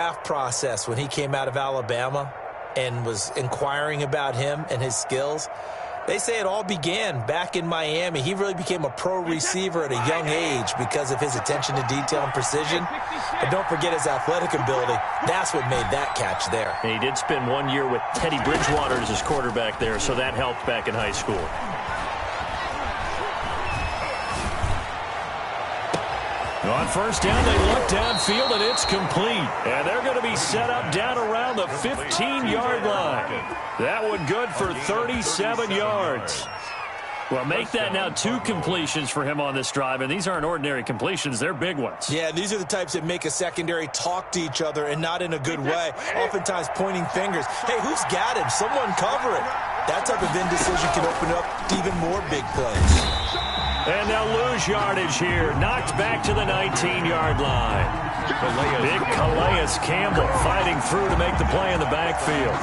draft process when he came out of Alabama and was inquiring about him and his skills. They say it all began back in Miami. He really became a pro receiver at a young age because of his attention to detail and precision. But don't forget his athletic ability. That's what made that catch there. And he did spend 1 year with Teddy Bridgewater as his quarterback there, so that helped back in high school. On first down, they look downfield, and it's complete. And they're going to be set up down around the 15-yard line. That one good for 37 yards. Well, make that now 2 completions for him on this drive, and these aren't ordinary completions. They're big ones. Yeah, these are the types that make a secondary talk to each other and not in a good way, oftentimes pointing fingers. Hey, who's got him? Someone cover it. That type of indecision can open up even more big plays. And they'll lose yardage here. Knocked back to the 19-yard line. Big Calais Campbell fighting through to make the play in the backfield.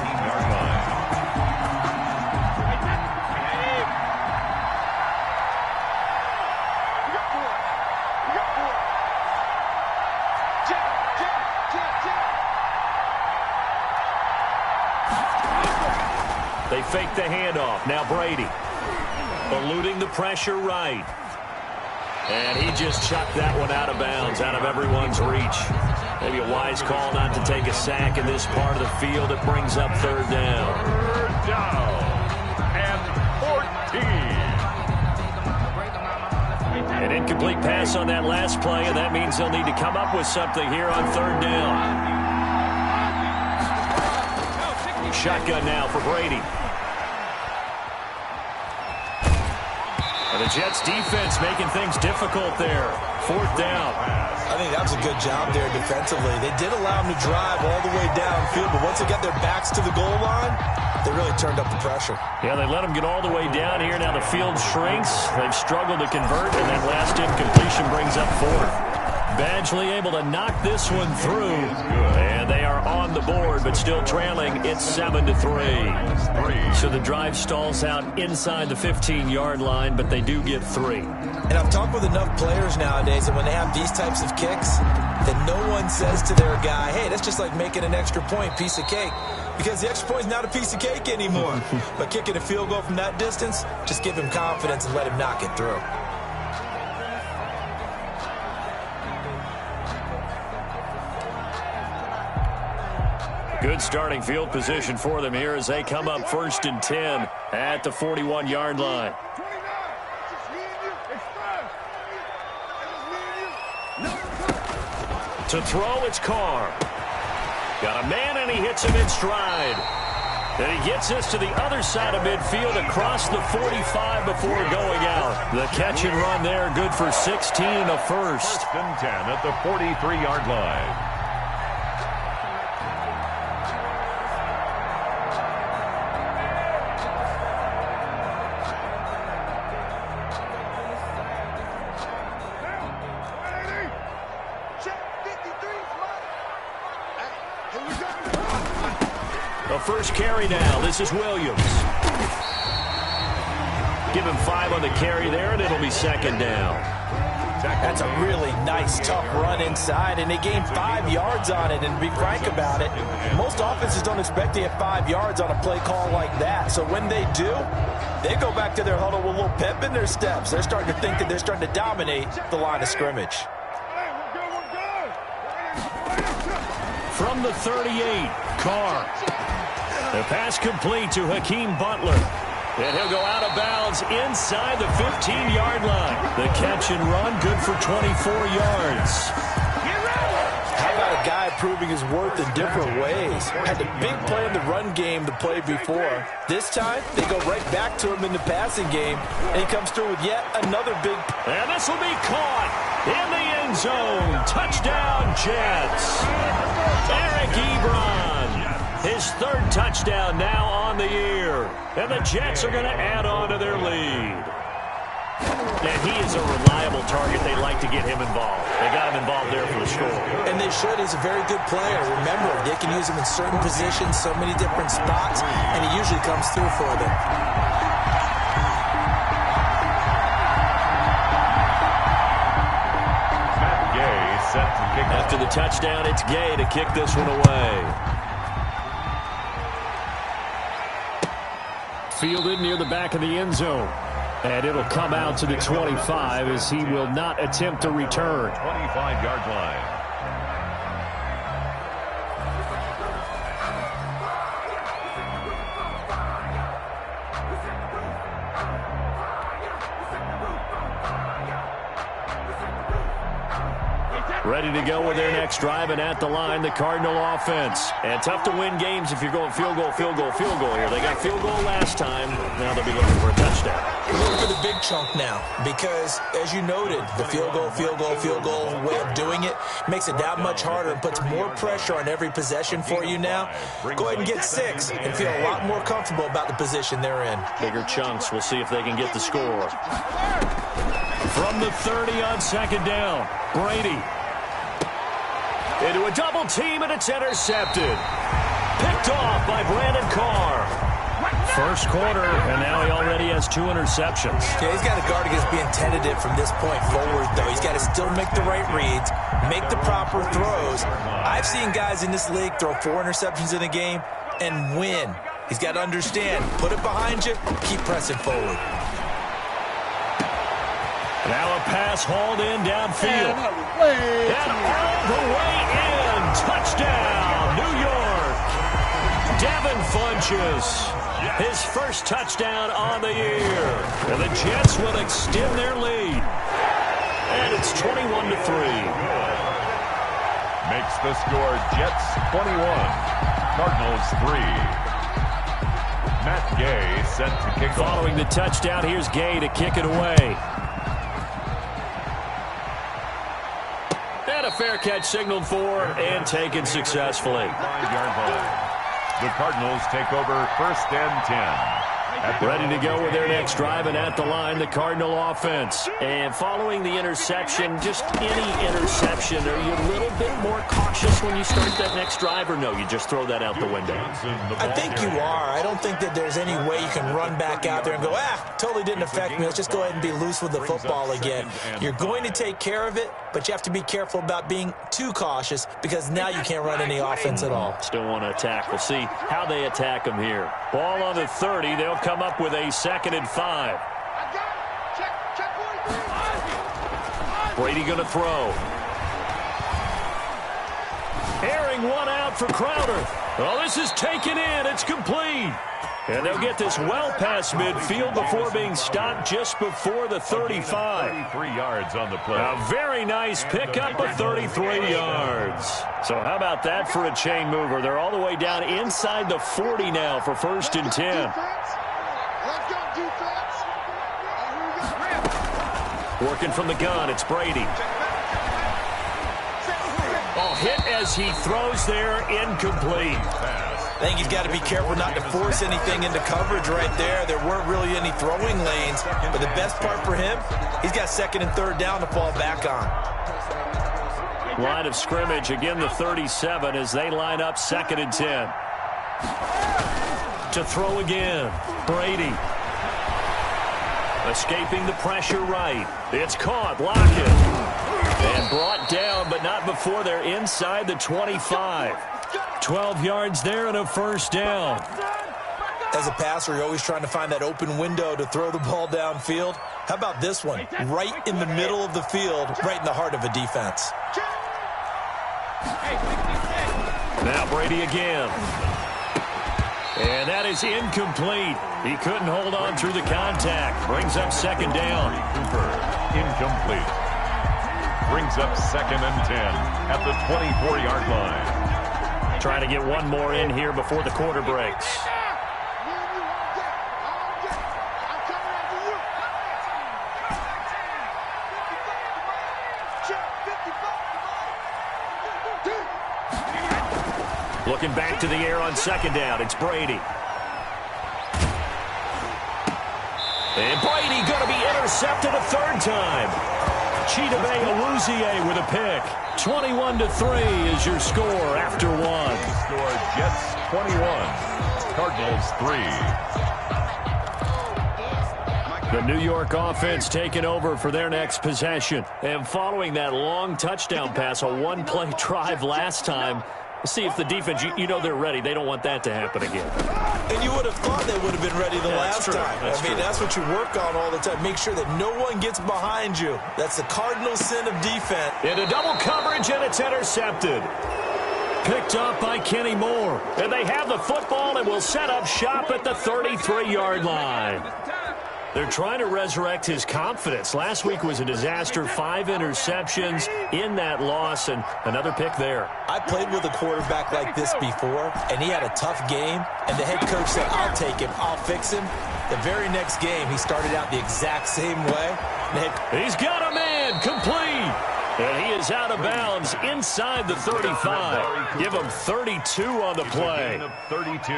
They fake the handoff. Now Brady. Eluding the pressure right. And he just chucked that one out of bounds, out of everyone's reach. Maybe a wise call not to take a sack in this part of the field. It brings up third down. Third down and 14. An incomplete pass on that last play, and that means they'll need to come up with something here on third down. Shotgun now for Brady. And the Jets defense making things difficult there. Fourth down. I think that was a good job there defensively. They did allow them to drive all the way downfield, but once they got their backs to the goal line, they really turned up the pressure. Yeah, they let them get all the way down here. Now the field shrinks. They've struggled to convert, and that last incompletion brings up fourth. Badgley able to knock this one through, and they are on the board, but still trailing. It's 7-3. So the drive stalls out inside the 15-yard line, but they do get 3. And I've talked with enough players nowadays that when they have these types of kicks, that no one says to their guy, hey, that's just like making an extra point, piece of cake. Because the extra point is not a piece of cake anymore. But kicking a field goal from that distance, just give him confidence and let him knock it through. Good starting field position for them here as they come up 1st and 10 at the 41-yard line. To throw, it's Carr. Got a man, and he hits him in stride. And he gets us to the other side of midfield across the 45 before going out. The catch and run there, good for 16 and a first. 1st and 10 at the 43-yard line. First carry now. This is Williams. Give him 5 on the carry there, and it'll be 2nd down. That's a really nice, tough run inside, and they gained 5 yards on it. And to be frank about it, most offenses don't expect to get 5 yards on a play call like that. So when they do, they go back to their huddle with a little pep in their steps. They're starting to think that they're starting to dominate the line of scrimmage. From the 38, Carr. The pass complete to Hakeem Butler. And he'll go out of bounds inside the 15-yard line. The catch and run, good for 24 yards. How about a guy proving his worth in different ways? Had the big play in the run game the play before. This time, they go right back to him in the passing game, and he comes through with yet another big. And this will be caught in the end zone. Touchdown, Jets. Eric Ebron. His 3rd touchdown now on the year. And the Jets are going to add on to their lead. And he is a reliable target. They like to get him involved. They got him involved there for the score. And they should. He's a very good player. Remember, they can use him in certain positions, so many different spots, and he usually comes through for them. Matt Gay set to After the touchdown, it's Gay to kick this one away. Fielded near the back of the end zone. And it'll come out to the 25 as he will not attempt to return. 25-yard line. Ready to go with their next drive, and at the line, the Cardinal offense. And tough to win games if you're going field goal, field goal, field goal here. They got field goal last time. Now they'll be looking for a touchdown. We're looking for the big chunk now because, as you noted, the field goal way of doing it makes it that much harder and puts more pressure on every possession for you now. Go ahead and get 6 and feel a lot more comfortable about the position they're in. Bigger chunks. We'll see if they can get the score. From the 30 on second down, Brady. Into a double team, and it's intercepted. Picked off by Brandon Carr. First quarter, and now he already has 2 interceptions. Yeah, he's got to guard against being tentative from this point forward, though. He's got to still make the right reads, make the proper throws. I've seen guys in this league throw 4 interceptions in a game and win. He's got to understand, put it behind you, keep pressing forward. Now a pass hauled in downfield. And all the way in. Touchdown, New York. Devin Funchess. His first touchdown on the year. And the Jets will extend their lead. And it's 21-3. Makes the score Jets 21, Cardinals 3. Matt Gay set to kick off. Following the touchdown, here's Gay to kick it away. And a fair catch signaled for and taken successfully. 5-yard line. The Cardinals take over 1st and 10. Ready to go with their next drive, and at the line, the Cardinal offense. And following the interception, just any interception, are you a little bit more cautious when you start that next drive, or no, you just throw that out the window? I think you are. I don't think that there's any way you can run back out there and go, totally didn't affect me. Let's just go ahead and be loose with the football again. You're going to take care of it, but you have to be careful about being too cautious because now you can't run any offense at all. Still want to attack. We'll see how they attack them here. Ball on the 30. They'll come up with a 2nd and 5. Brady going to throw. Airing one out for Crowder. Oh, this is taken in. It's complete. And they'll get this well past midfield before being stopped just before the 35. 33 yards on the play. A very nice pickup of 33 yards. So how about that for a chain mover? They're all the way down inside the 40 now for 1st and 10. Working from the gun, it's Brady. Oh, hit as he throws there, incomplete. I think he's got to be careful not to force anything into coverage right there. There weren't really any throwing lanes, but the best part for him, he's got 2nd and 3rd down to fall back on. Line of scrimmage, again the 37 as they line up 2nd and 10. To throw again, Brady. Escaping the pressure right. It's caught, Lockett. And brought down, but not before they're inside the 25. 12 yards there and a 1st down. As a passer, you're always trying to find that open window to throw the ball downfield. How about this one? Right in the middle of the field, right in the heart of a defense. Now Brady again. And that is incomplete. He couldn't hold on through the contact. Brings up 2nd down. Cooper, incomplete. Brings up 2nd and 10 at the 24-yard line. Trying to get one more in here before the quarter breaks. Looking back to the air on 2nd down. It's Brady. And Brady going to be intercepted a 3rd time. Chidobe Awuzie with a pick. 21-3 is your score after 1. Score Jets 21, Cardinals 3. The New York offense taking over for their next possession. And following that long touchdown pass, a one-play drive last time, we'll see if the defense, you know they're ready. They don't want that to happen again. And you would have thought they would have been ready the last time. That's what you work on all the time. Make sure that no one gets behind you. That's the cardinal sin of defense. Into double coverage, and it's intercepted. Picked up by Kenny Moore. And they have the football and will set up shop at the 33-yard line. They're trying to resurrect his confidence. Last week was a disaster. 5 interceptions in that loss, and another pick there. I played with a quarterback like this before, and he had a tough game, and the head coach said, I'll take him, I'll fix him. The very next game, he started out the exact same way. He's got a man, complete. And he is out of bounds inside the 35. Give him 32 on the play.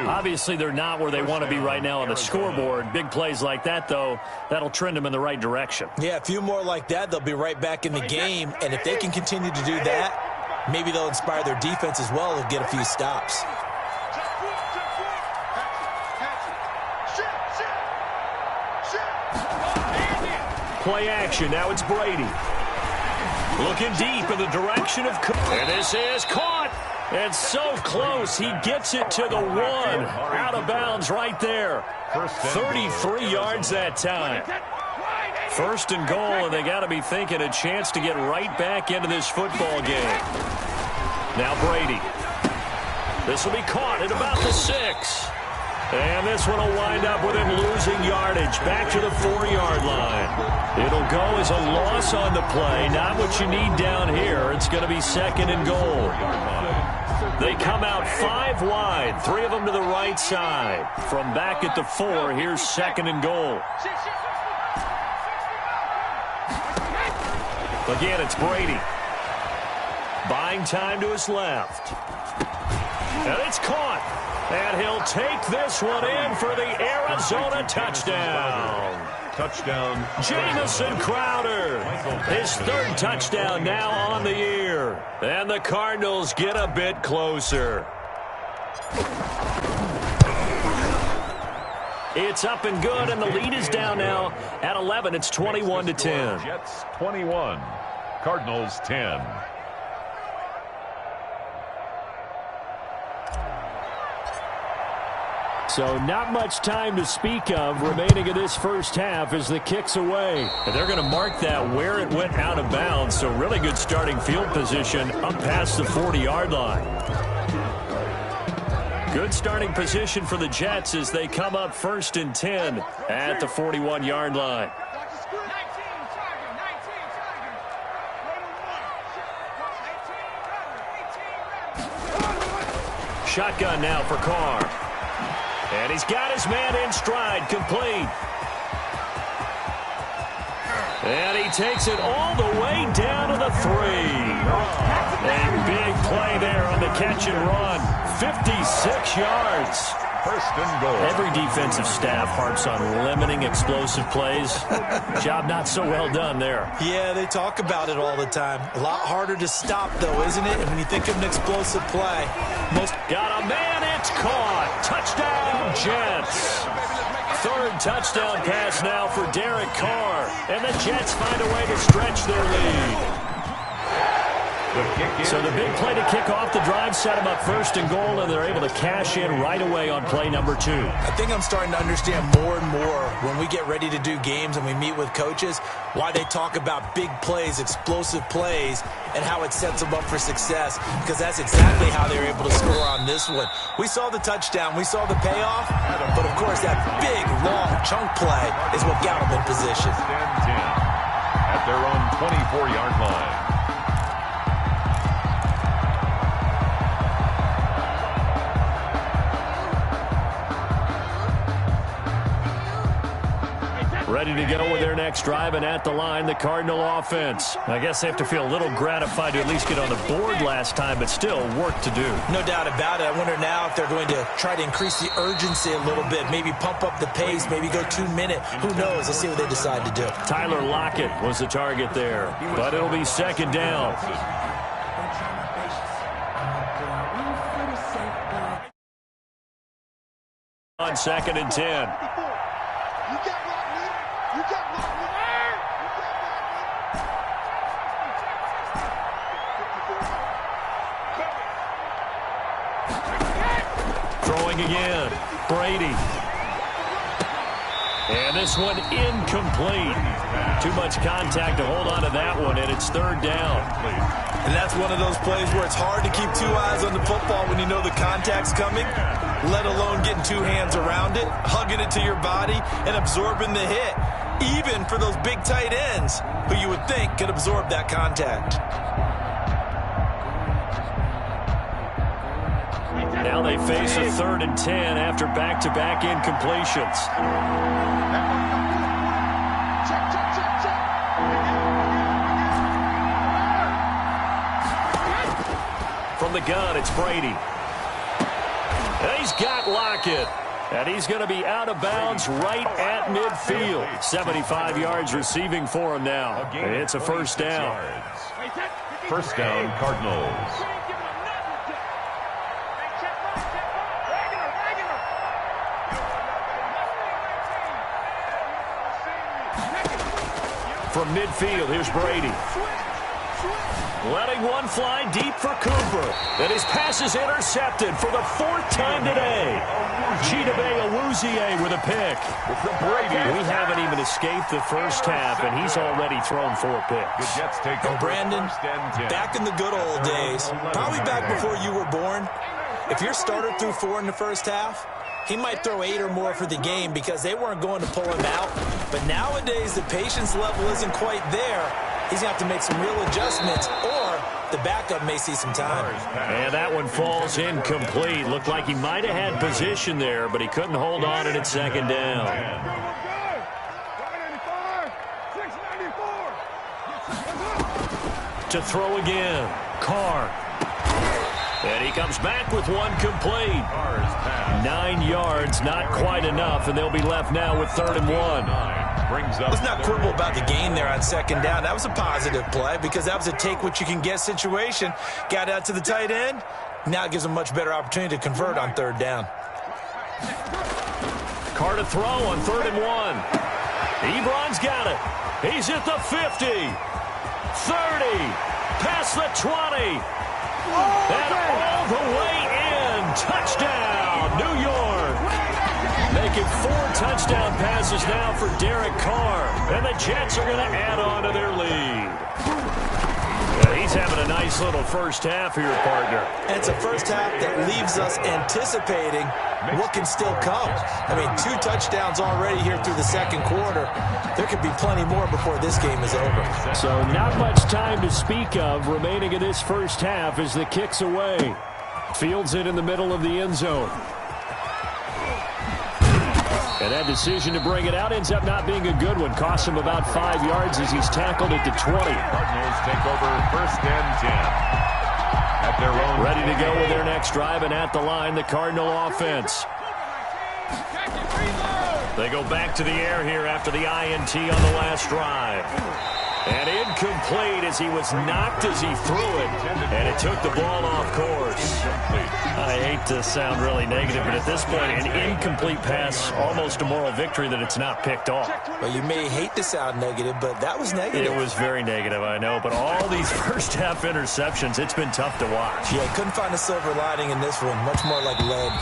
Obviously, they're not where they want to be right now on the scoreboard. Big plays like that, though, that'll trend them in the right direction. Yeah, a few more like that, they'll be right back in the game. And if they can continue to do that, maybe they'll inspire their defense as well and get a few stops. Play action. Now it's Brady. Looking deep in the direction of Cook. And this is caught. And so close. He gets it to the 1. Out of bounds right there. 33 yards that time. First and goal, and they got to be thinking a chance to get right back into this football game. Now Brady. This will be caught at about the 6. And this one will wind up with him losing yardage back to the 4-yard line. It'll go as a loss on the play. Not what you need down here. It's going to be second and goal. They come out 5 wide, 3 of them to the right side. From back at the 4, here's second and goal. Again, it's Brady. Buying time to his left. And it's caught. And he'll take this one in for the Arizona touchdown. Touchdown. Jamison Crowder. His 3rd touchdown now on the year. And the Cardinals get a bit closer. It's up and good, and the lead is down now at 11. It's 21-10. Jets 21. Cardinals 10. So not much time to speak of remaining in this first half as the kick's away. And they're going to mark that where it went out of bounds. So really good starting field position up past the 40-yard line. Good starting position for the Jets as they come up 1st and 10 at the 41-yard line. Shotgun now for Carr. And he's got his man in stride, complete. And he takes it all the way down to the 3. A big play there on the catch and run. 56 yards. First and goal. Every defensive staff harps on limiting explosive plays. Job not so well done there. Yeah, they talk about it all the time. A lot harder to stop, though, isn't it? And when you think of an explosive play, most... Got a man, it's caught. Touchdown, Jets. 3rd touchdown pass now for Derek Carr. And the Jets find a way to stretch their lead. So the big play to kick off the drive set them up 1st and goal, and they're able to cash in right away on play number 2. I think I'm starting to understand more and more when we get ready to do games and we meet with coaches why they talk about big plays, explosive plays, and how it sets them up for success, because that's exactly how they were able to score on this one. We saw the touchdown, we saw the payoff, but of course that big, long chunk play is what got them in position. At their own 24-yard line. Ready to go with their next drive, and at the line, the Cardinal offense. I guess they have to feel a little gratified to at least get on the board last time, but still work to do. No doubt about it. I wonder now if they're going to try to increase the urgency a little bit, maybe pump up the pace, maybe go 2-minute. Who knows? Let's see what they decide to do. Tyler Lockett was the target there, but it'll be 2nd down. On 2nd and 10. Throwing again. Brady. And this one incomplete. Too much contact to hold on to that one, and it's third down. And that's one of those plays where it's hard to keep two eyes on the football when you know the contact's coming, let alone getting two hands around it, hugging it to your body, and absorbing the hit, even for those big tight ends who you would think could absorb that contact. Now they face a 3rd and 10 after back-to-back incompletions. From the gun, it's Brady. And he's got Lockett. And he's going to be out of bounds right at midfield. 75 yards receiving for him now. It's a first down. First down, Cardinals. From midfield, here's Brady. Letting one fly deep for Cooper. And his pass is intercepted for the 4th time today. Chidobe Awuzie with a pick. We haven't even escaped the first half, and he's already thrown 4 picks. And Brandon, back in the good old days, probably back before you were born, if your starter threw 4 in the first half, he might throw 8 or more for the game because they weren't going to pull him out. But nowadays, the patience level isn't quite there. He's going to have to make some real adjustments, or the backup may see some time. And that one falls incomplete. Looked like he might have had position there, but he couldn't hold on at second down. To throw again, Carr. And he comes back with one complete. 9 yards, not quite enough, and they'll be left now with 3rd and 1. Let's not quibble about the gain there on second down. That was a positive play because that was a take-what-you-can-get situation. Got out to the tight end. Now it gives him a much better opportunity to convert on 3rd down. Carr to throw on 3rd and 1. Ebron's got it. He's at the 50. 30. Past the 20. And all the way in. Touchdown, New York. Making 4 touchdown passes now for Derek Carr. And the Jets are going to add on to their lead. He's having a nice little first half here, partner. And it's a first half that leaves us anticipating what can still come. I mean, 2 touchdowns already here through the second quarter. There could be plenty more before this game is over. So not much time to speak of remaining in this first half as the kick's away. Fields it in the middle of the end zone. And that decision to bring it out ends up not being a good one. Costs him about 5 yards as he's tackled at the 20. Cardinals take over 1st and 10. At their own. Ready to go with their next drive, and at the line, the Cardinal offense. They go back to the air here after the INT on the last drive. And incomplete as he was knocked as he threw it. And it took the ball off course. I hate to sound really negative, but at this point, an incomplete pass, almost a moral victory that it's not picked off. Well, you may hate to sound negative, but that was negative. It was very negative, I know. But all these first-half interceptions, it's been tough to watch. Yeah, couldn't find a silver lining in this one. Much more like lead.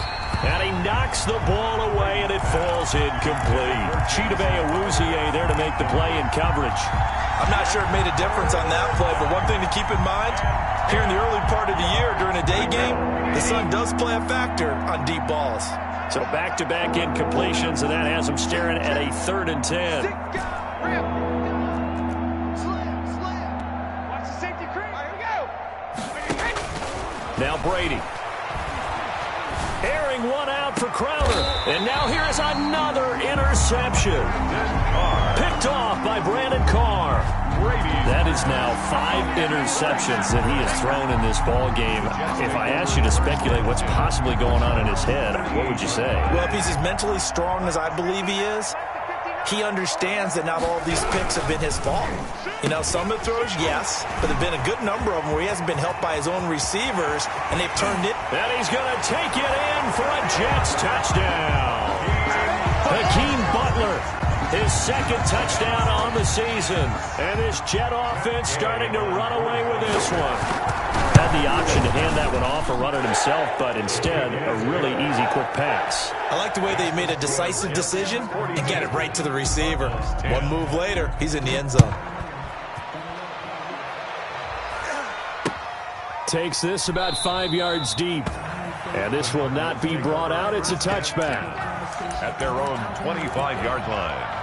And he knocks the ball away, and it falls incomplete. Chidobe Awuzie there to make the play in coverage. I'm not sure it made a difference on that play, but one thing to keep in mind, here in the early part of the year during a day game, the sun does play a factor on deep balls. So back-to-back incompletions, and that has him staring at a 3rd and 10. Now Brady. Airing one out for Crowder. And now here is another interception. Picked off by Brandon Carr. That is now 5 interceptions that he has thrown in this ball game. If I asked you to speculate what's possibly going on in his head, what would you say? Well, if he's as mentally strong as I believe he is, he understands that not all of these picks have been his fault. You know, some of the throws, yes, but there have been a good number of them where he hasn't been helped by his own receivers, and they've turned it. And he's going to take it in for a Jets touchdown. Hakeem Butler His second touchdown on the season. And this Jet offense starting to run away with this one. Had the option to hand that one off or run it himself, but instead, a really easy, quick pass. I like the way they made a decisive decision and get it right to the receiver. One move later, he's in the end zone. Takes this about 5 yards deep. And this will not be brought out. It's a touchback. At their own 25-yard line.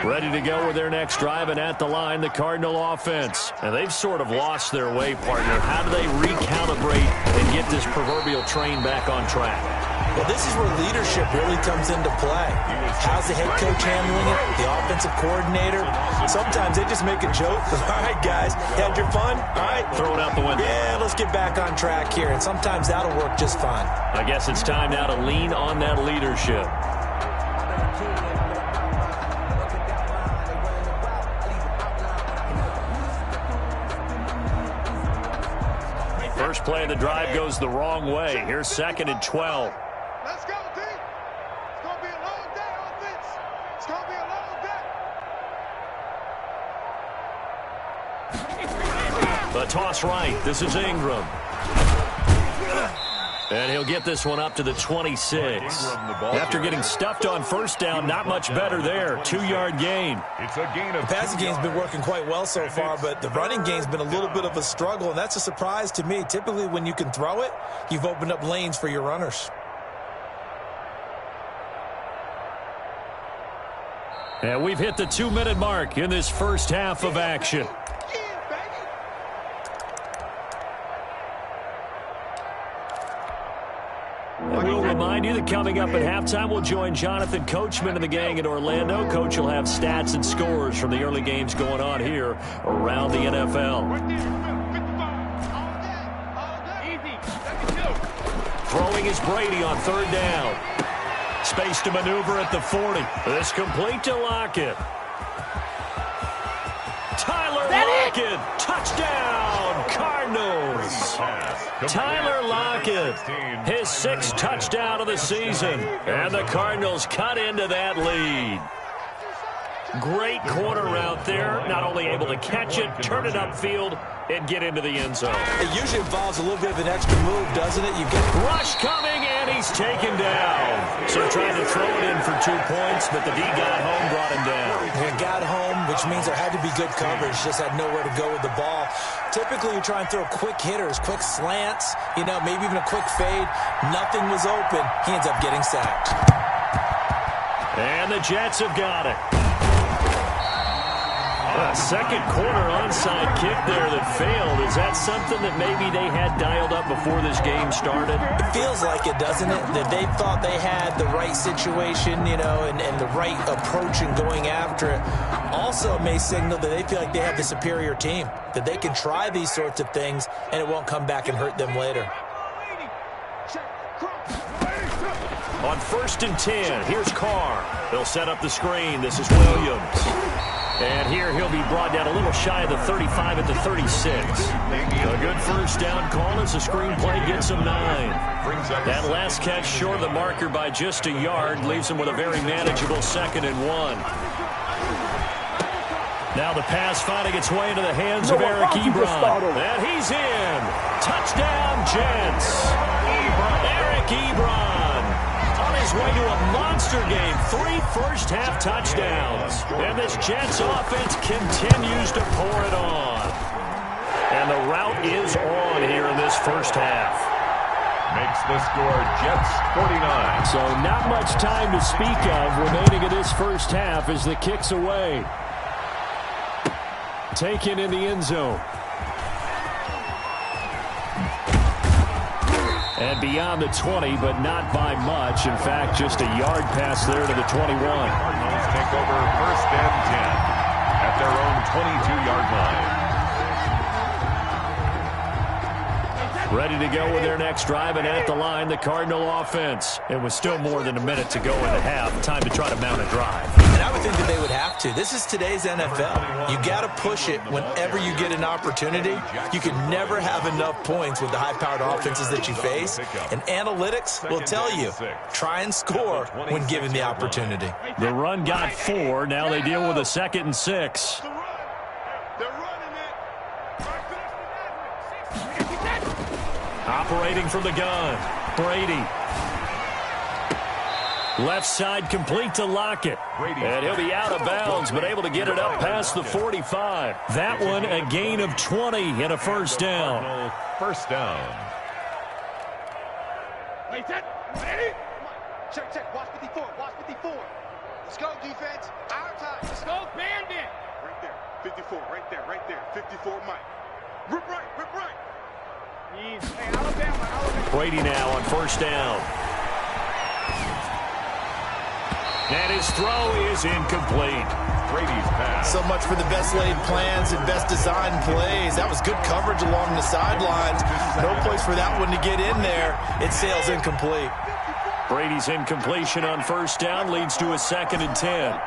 Ready to go with their next drive, and at the line, the Cardinal offense. And they've sort of lost their way, partner. How do they recalibrate and get this proverbial train back on track? Well, this is where leadership really comes into play. How's the head coach handling it? The offensive coordinator? Sometimes they just make a joke. All right, guys, had your fun? All right. Throw it out the window. Yeah, let's get back on track here. And sometimes that'll work just fine. I guess it's time now to lean on that leadership. First play of the drive goes the wrong way. Here's 2nd and 12. Let's go, team. It's going to be a long day, offense. It's going to be a long day. The toss right. This is Ingram. And he'll get this one up to the 26. After getting stuffed on first down, not much better there. 2-yard gain. It's a gain of The passing game's been working quite well so far, but the running game's been a little bit of a struggle, and that's a surprise to me. Typically, when you can throw it, you've opened up lanes for your runners. And we've hit the 2-minute mark in this first half of action. And we'll remind you that coming up at halftime, we'll join Jonathan Coachman and the gang in Orlando. Coach will have stats and scores from the early games going on here around the NFL. Throwing is Brady on 3rd down. Space to maneuver at the 40. This complete to Lockett. Tyler Lockett, touchdown, Cardinals. Tyler Lockett, his 6th touchdown of the season, and the Cardinals cut into that lead. Great corner route there, not only able to catch it, turn it upfield, and get into the end zone. It usually involves a little bit of an extra move, doesn't it? You get Rush coming, and he's taken down. So trying to throw it in for 2 points, but the D got home, brought him down. He got home, which means there had to be good coverage. Just had nowhere to go with the ball. Typically, you try and throw quick hitters, quick slants, maybe even a quick fade. Nothing was open. He ends up getting sacked. And the Jets have got it. Second quarter onside kick there that failed. Is that something that maybe they had dialed up before this game started? It feels like it, doesn't it? That they thought they had the right situation, and the right approach in going after it. Also may signal that they feel like they have the superior team, that they can try these sorts of things, and it won't come back and hurt them later. On 1st and 10, here's Carr. They'll set up the screen. This is Williams. And here he'll be brought down a little shy of the 35 at the 36. A good first down call as the screen play gets him 9. That last catch short of the marker by just a yard leaves him with a very manageable 2nd and 1. Now the pass finding its way into the hands of Eric Ebron. And he's in. Touchdown, Jets. Eric Ebron. On his way to a monster game, 3 first-half touchdowns. And this Jets offense continues to pour it on. And the route is on here in this first half. makes the score Jets 49. So not much time to speak of remaining in this first half as the kick's away. Taken in the end zone. And beyond the 20, but not by much. In fact, just a yard pass there to the 21. Cardinals take over 1st and 10 at their own 22-yard line. Ready to go with their next drive, and at the line, the Cardinal offense. It was still more than a minute to go in the half. Time to try to mount a drive. And I would think that they would have to. This is today's NFL. You got to push it whenever you get an opportunity. You can never have enough points with the high-powered offenses that you face. And analytics will tell you, try and score when given the opportunity. The run got 4. Now they deal with a 2nd and 6. Operating from the gun, Brady. Left side complete to Lockett. And he'll be out of bounds, but able to get it up past the 45. That one a gain of 20 and a first down. First down. Wait, ready? Check. Watch 54. Watch 54. Let's go, defense. Our time. Let's go, Bandit. Right there. 54. Right there. 54, Mike. Rip right. Hey, Alabama. Brady now on first down. And his throw is incomplete. Brady's pass. So much for the best laid plans and best designed plays. That was good coverage along the sidelines. No place for that one to get in there. It sails incomplete. Brady's incompletion on first down leads to a 2nd and 10.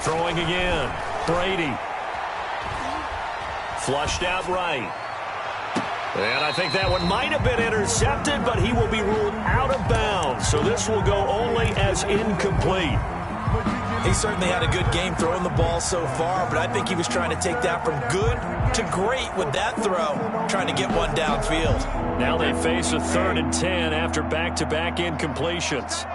Throwing again. Brady. Flushed out right. And I think that one might have been intercepted, but he will be ruled out of bounds. So this will go only as incomplete. He certainly had a good game throwing the ball so far, but I think he was trying to take that from good to great with that throw, trying to get one downfield. Now they face a 3rd and 10 after back-to-back incompletions.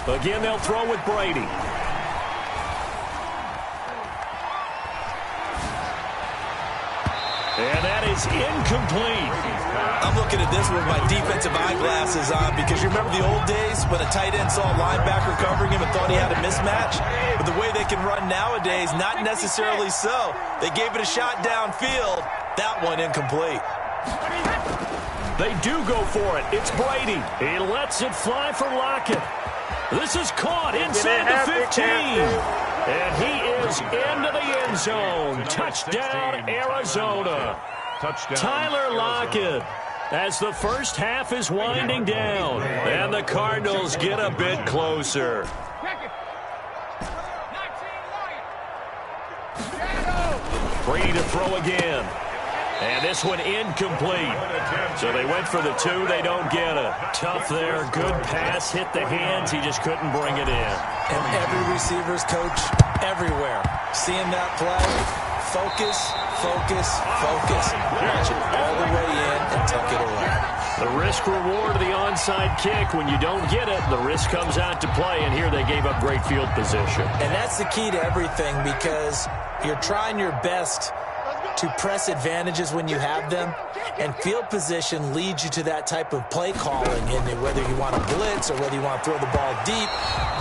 Again, they'll throw with Brady. And that is incomplete. I'm looking at this with my defensive eyeglasses on because you remember the old days when a tight end saw a linebacker covering him and thought he had a mismatch? But the way they can run nowadays, not necessarily so. They gave it a shot downfield. That one incomplete. They do go for it. It's Brady. He lets it fly for Lockett. This is caught inside the 15. And he is into the end zone. Touchdown, Arizona. Touchdown. Tyler Lockett, as the first half is winding down. And the Cardinals get a bit closer. Brady to throw again. And this one incomplete. So they went for the 2. They don't get it. Tough there. Good pass. Hit the hands. He just couldn't bring it in. And every receiver's coach everywhere. Seeing that play, focus. Watch it all the way in and tuck it away. The risk reward of the onside kick. When you don't get it, the risk comes out to play. And here they gave up great field position. And that's the key to everything because you're trying your best to press advantages when you have them, and field position leads you to that type of play calling, and whether you want to blitz or whether you want to throw the ball deep,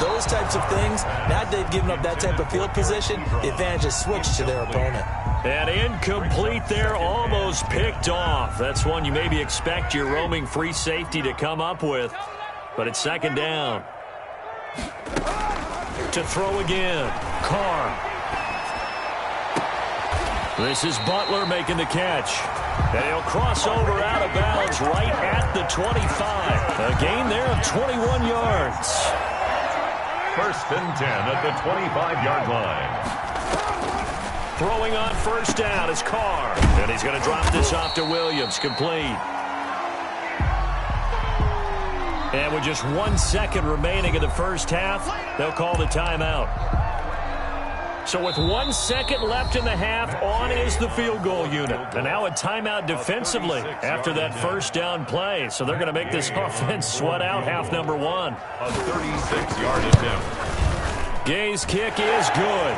those types of things. Now that they've given up that type of field position, the advantage is switched to their opponent. And incomplete there, almost picked off. That's one you maybe expect your roaming free safety to come up with, but it's 2nd down. To throw again, Carr. This is Butler making the catch. And he'll cross over out of bounds right at the 25. A gain there of 21 yards. 1st and 10 at the 25-yard line. Throwing on first down is Carr. And he's going to drop this off to Williams. Complete. And with just 1 second remaining in the first half, they'll call the timeout. So with 1 second left in the half, on is the field goal unit. And now a timeout defensively after that first down play. So they're going to make this offense sweat out half number 1. A 36-yard attempt. Gay's kick is good.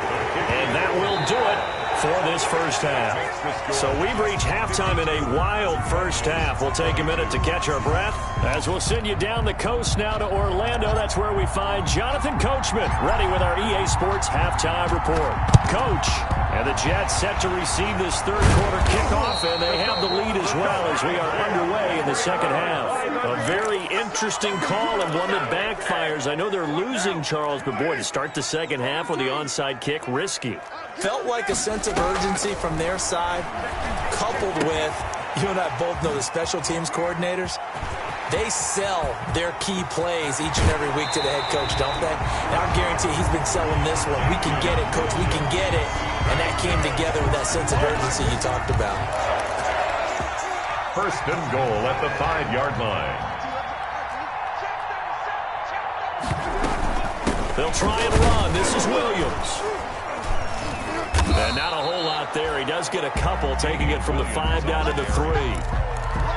And that will do it for this first half. So we've reached halftime in a wild first half. We'll take a minute to catch our breath as we'll send you down the coast now to Orlando. That's where we find Jonathan Coachman ready with our EA Sports halftime report. Coach, And the Jets set to receive this third quarter kickoff, and they have the lead as well as we are underway in the second half. A very interesting call and one that backfires. I know they're losing, Charles, but boy, to start the second half with the onside kick, risky. Felt like a sense of urgency from their side, coupled with, you and I both know the special teams coordinators. They sell their key plays each and every week to the head coach, don't they? And I guarantee he's been selling this one. We can get it, coach. We can get it. And that came together with that sense of urgency you talked about. First and goal at the 5-yard line. They'll try and run. This is Williams. And not a whole lot there. He does get a couple, taking it from the 5 down to the 3.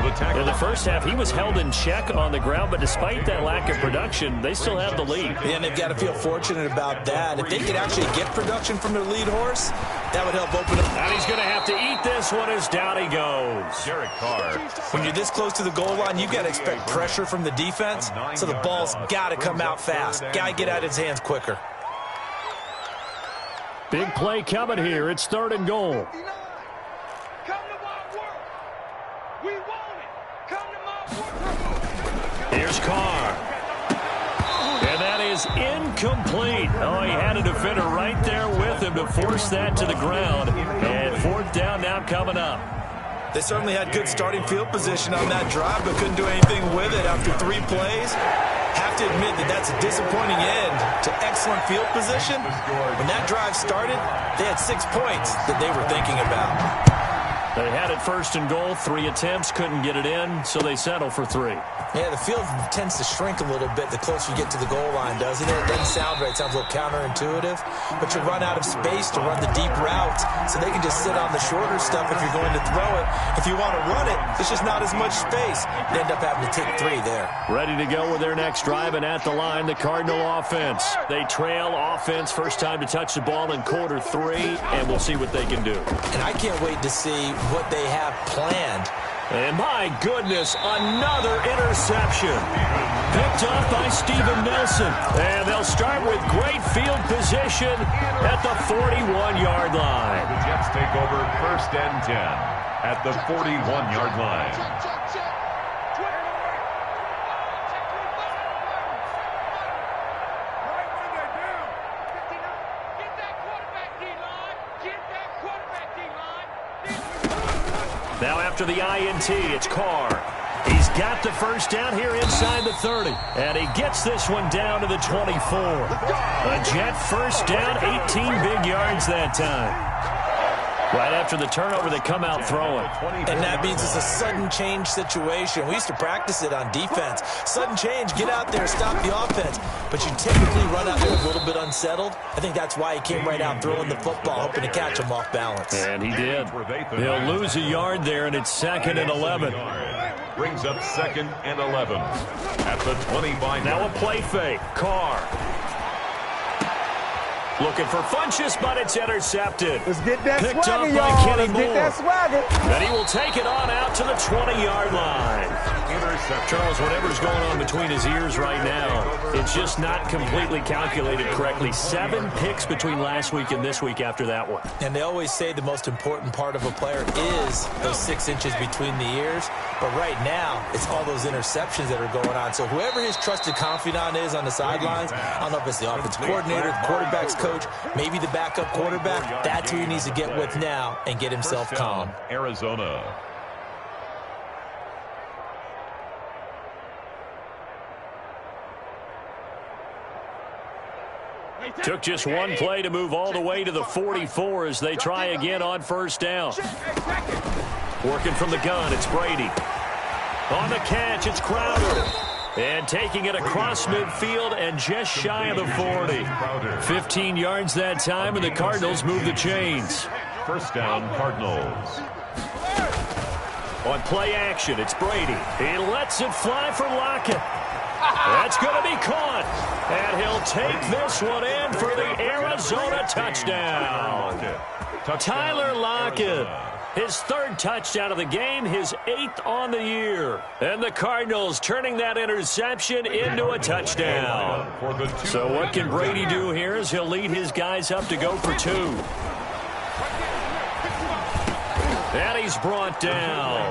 In the first half, he was held in check on the ground, but despite that lack of production, they still have the lead. Yeah, and they've got to feel fortunate about that. If they could actually get production from their lead horse, that would help open up. And he's going to have to eat this one as down he goes. Derek Carr. When you're this close to the goal line, you've got to expect pressure from the defense, so the ball's got to come out fast. Got to get out of his hands quicker. Big play coming here. It's third and goal. Here's Carr. And that is incomplete. Oh, he had a defender right there with him to force that to the ground. And fourth down now coming up. They certainly had good starting field position on that drive, but couldn't do anything with it after 3 plays. Have to admit that that's a disappointing end to excellent field position. When that drive started, they had 6 points that they were thinking about. They had it first and goal, 3 attempts, couldn't get it in, so they settle for 3. Yeah, the field tends to shrink a little bit the closer you get to the goal line, doesn't it? It doesn't sound right. It sounds a little counterintuitive. But you run out of space to run the deep routes, so they can just sit on the shorter stuff if you're going to throw it. If you want to run it, there's just not as much space. You end up having to take 3 there. Ready to go with their next drive, and at the line, the Cardinal offense. They trail offense, first time to touch the ball in quarter 3, and we'll see what they can do. And I can't wait to see what they have planned. And my goodness, another interception. Picked up by Steven Nelson. And they'll start with great field position at the 41-yard line. The Jets take over first and 10 at the 41-yard line. Now after the INT, it's Carr. He's got the first down here inside the 30. And he gets this one down to the 24. A Jet first down, 18 big yards that time. Right after the turnover, they come out throwing. And that means it's a sudden change situation. We used to practice it on defense. Sudden change, get out there, stop the offense. But you typically run out there a little bit unsettled. I think that's why he came right out throwing the football, hoping to catch him off balance. And he did. They'll lose a yard there, and it's 2nd and 11. Brings up 2nd and 11 at the 25. Now a play fake. Carr. Looking for Funchess, but it's intercepted. Let's get that Picked swagger, up by y'all. Kenny Let's Moore. get that swagger. And he will take it on out to the 20-yard line. Charles, whatever's going on between his ears right now, it's just not completely calculated correctly. 7 picks between last week and this week after that one. And they always say the most important part of a player is those 6 inches between the ears. But right now, it's all those interceptions that are going on. So whoever his trusted confidant is on the sidelines, I don't know if it's the offensive coordinator, the quarterback's coach, maybe the backup quarterback, that's who he needs to get with now and get himself calm. Arizona. Took just one play to move all the way to the 44 as they try again on first down. Working from the gun, it's Brady. On the catch, it's Crowder. And taking it across midfield and just shy of the 40. 15 yards that time, and the Cardinals move the chains. First down, Cardinals. On play action, it's Brady. He lets it fly for Lockett. That's going to be caught. And he'll take this one in for the Arizona touchdown. Tyler Lockett. His 3rd touchdown of the game, his 8th on the year. And the Cardinals turning that interception into a touchdown. So what can Brady do here as he'll lead his guys up to go for 2? And he's brought down.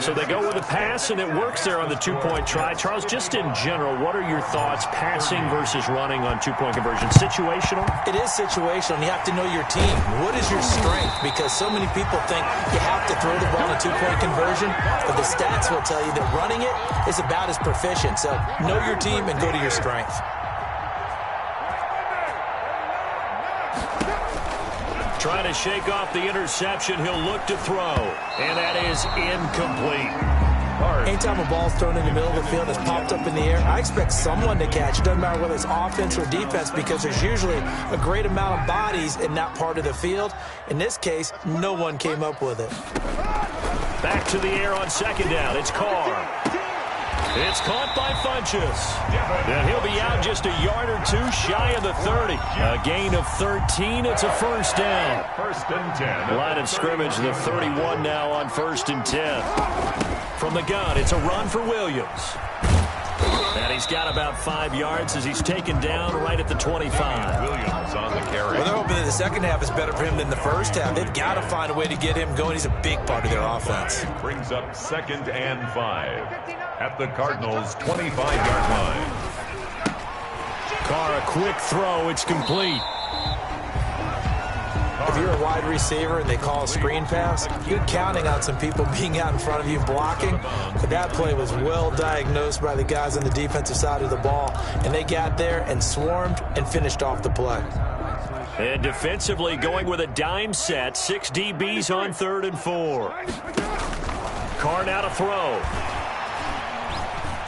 So they go with a pass, and it works there on the two-point try. Charles, just in general, what are your thoughts passing versus running on two-point conversion? Situational? It is situational. You have to know your team. What is your strength? Because so many people think you have to throw the ball in a two-point conversion, but the stats will tell you that running it is about as proficient. So know your team and go to your strength. Trying to shake off the interception. He'll look to throw, and that is incomplete. Anytime a ball's thrown in the middle of the field that's popped up in the air, I expect someone to catch. It doesn't matter whether it's offense or defense, because there's usually a great amount of bodies in that part of the field. In this case, no one came up with it. Back to the air on second down. It's Carr. It's caught by Funchess. And he'll be out just a yard or two shy of the 30. A gain of 13. It's a first down. First and 10. Line of scrimmage, the 31 now on first and 10. From the gun, it's a run for Williams. And he's got about 5 yards as he's taken down right at the 25. Williams on the carry. Well, they're hoping that the second half is better for him than the first half. They've got to find a way to get him going. He's a big part of their offense. Brings up 2nd and 5 at the Cardinals' 25-yard line. Carr, a quick throw. It's complete. If you're a wide receiver and they call a screen pass, you're counting on some people being out in front of you blocking. But that play was well diagnosed by the guys on the defensive side of the ball. And they got there and swarmed and finished off the play. And defensively going with a dime set. 6 DBs on 3rd and 4. Carr now to throw.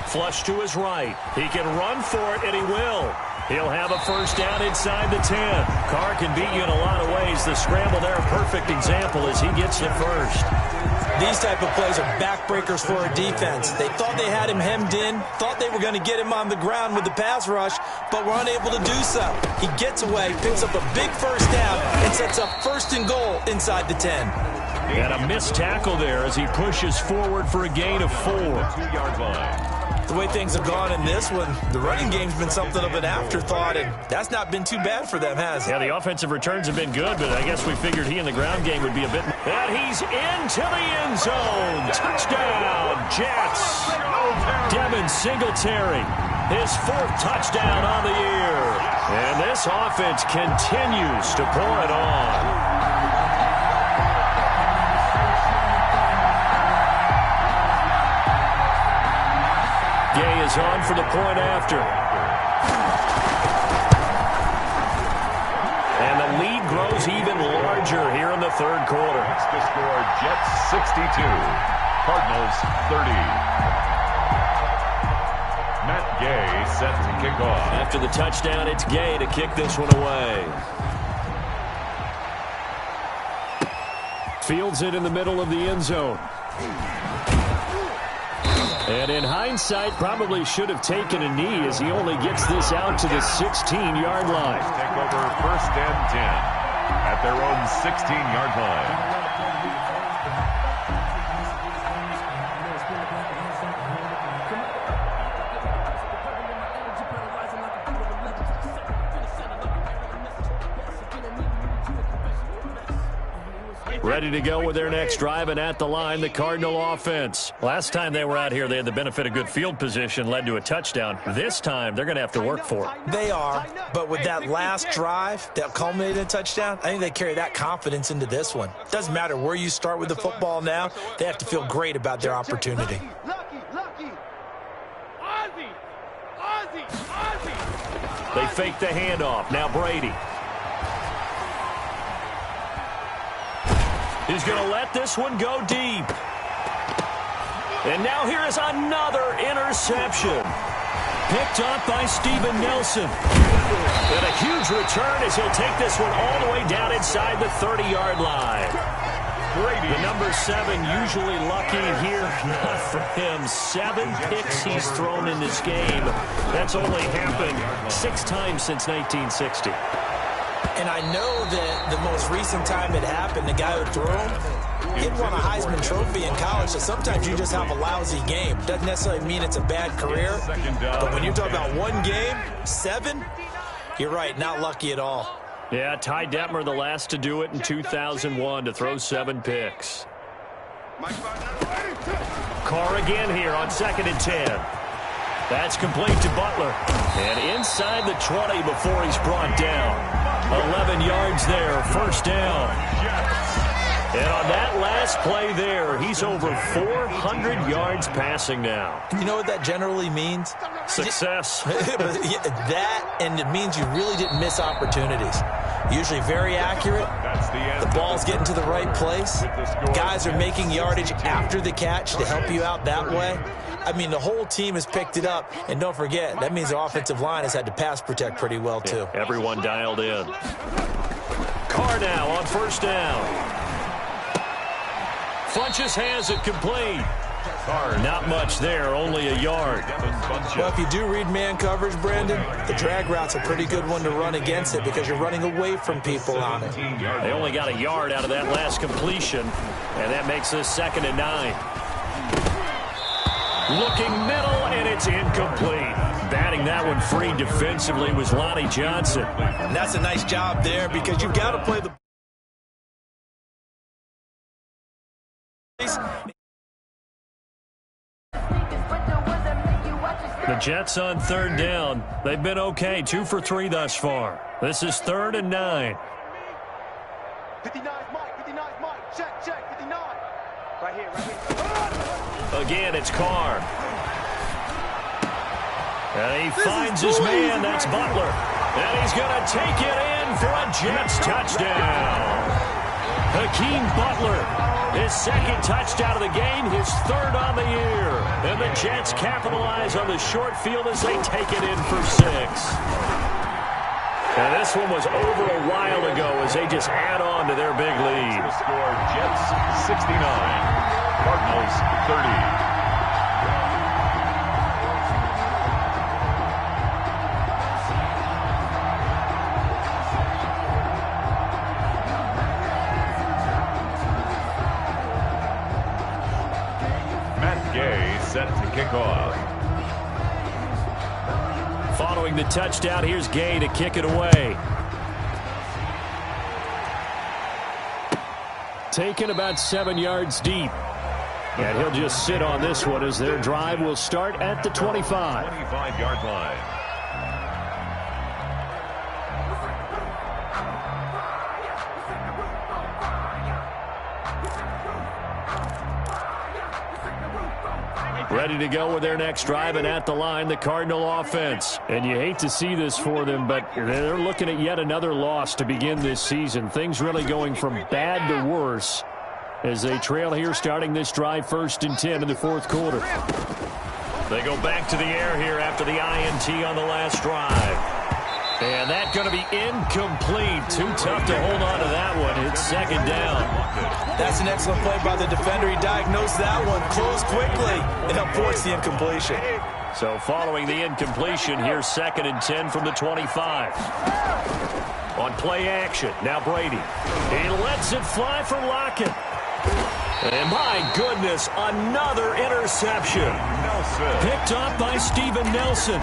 Flush to his right. He can run for it, and he will. He'll have a first down inside the 10. Carr can beat you in a lot of ways. The scramble there, a perfect example as he gets the first. These type of plays are backbreakers for a defense. They thought they had him hemmed in, thought they were going to get him on the ground with the pass rush, but were unable to do so. He gets away, picks up a big first down, and sets up 1st and goal inside the 10. And a missed tackle there as he pushes forward for a gain of 4. 2-yard line. The way things have gone in this one, the running game's been something of an afterthought, and that's not been too bad for them, has it? Yeah, the offensive returns have been good, but I guess we figured he in the ground game would be a bit... And he's into the end zone. Touchdown, Jets. Devin Singletary, his 4th touchdown on the year. And this offense continues to pour it on. Gay is on for the point after. And the lead grows even larger here in the 3rd quarter. That's the score, Jets 62, Cardinals 30. Matt Gay set to kick off. After the touchdown, it's Gay to kick this one away. Fields it in the middle of the end zone. And in hindsight, probably should have taken a knee as he only gets this out to the 16-yard line. Take over 1st and 10 at their own 16-yard line. Ready to go with their next drive, and at the line, the Cardinal offense. Last time they were out here, they had the benefit of good field position, led to a touchdown. This time, they're going to have to work for it. They are, but with that last drive that culminated in a touchdown, I think they carry that confidence into this one. Doesn't matter where you start with the football now, they have to feel great about their opportunity. They fake the handoff. Now Brady. He's going to let this one go deep. And now here is another interception. Picked up by Steven Nelson. And a huge return as he'll take this one all the way down inside the 30-yard line. Brady, the number 7, usually lucky here. Not for him. 7 picks he's thrown in this game. That's only happened 6 times since 1960. And I know that the most recent time it happened, the guy who threw him, he'd won a Heisman Trophy in college, so sometimes you just have a lousy game. Doesn't necessarily mean it's a bad career, but when you're talking about one game, 7, you're right, not lucky at all. Yeah, Ty Detmer, the last to do it in 2001, to throw 7 picks. Carr again here on 2nd and 10. That's complete to Butler. And inside the 20 before he's brought down. 11 yards there, first down. And on that last play there, he's over 400 yards passing now. You know what that generally means? Success. That, and it means you really didn't miss opportunities. Usually very accurate. The ball's getting to the right place. Guys are making yardage after the catch to help you out that way. I mean, the whole team has picked it up. And don't forget, that means the offensive line has had to pass protect pretty well, too. Yeah, everyone dialed in. Carr now on first down. Funches has it complete. Not much there, only a yard. Well, if you do read man coverage, Brandon, the drag route's a pretty good one to run against it because you're running away from people on it. They only got a yard out of that last completion, and that makes this 2nd and 9. Looking middle, and it's incomplete. Batting that one free defensively was Lonnie Johnson. And that's a nice job there because you've got to play the The Jets on 3rd down. They've been okay, 2 for 3 thus far. This is 3rd and 9. 59 Mike, check, 59. Right here. Again, it's Carr. And he finds his man, that's Butler. And he's going to take it in for a Jets touchdown. Hakeem Butler, his 2nd touchdown of the game, his 3rd on the year. And the Jets capitalize on the short field as they take it in for 6. And this one was over a while ago as they just add on to their big lead. The score, Jets 69, Cardinals 30. Set to kick off. Following the touchdown, here's Gay to kick it away. Taken about 7 yards deep. And he'll just sit on this one as their drive will start at the 25. 25-yard line. Ready to go with their next drive, and at the line, the Cardinal offense. And you hate to see this for them, but they're looking at yet another loss to begin this season. Things really going from bad to worse as they trail here starting this drive 1st and 10 in the 4th quarter. They go back to the air here after the INT on the last drive. And that's going to be incomplete. Too tough to hold on to that one. It's 2nd down. That's an excellent play by the defender. He diagnosed that one, closed quickly, and helped force the incompletion. So following the incompletion, here's 2nd and 10 from the 25. On play action, now Brady. He lets it fly for Lockett. And my goodness, another interception. Picked up by Steven Nelson.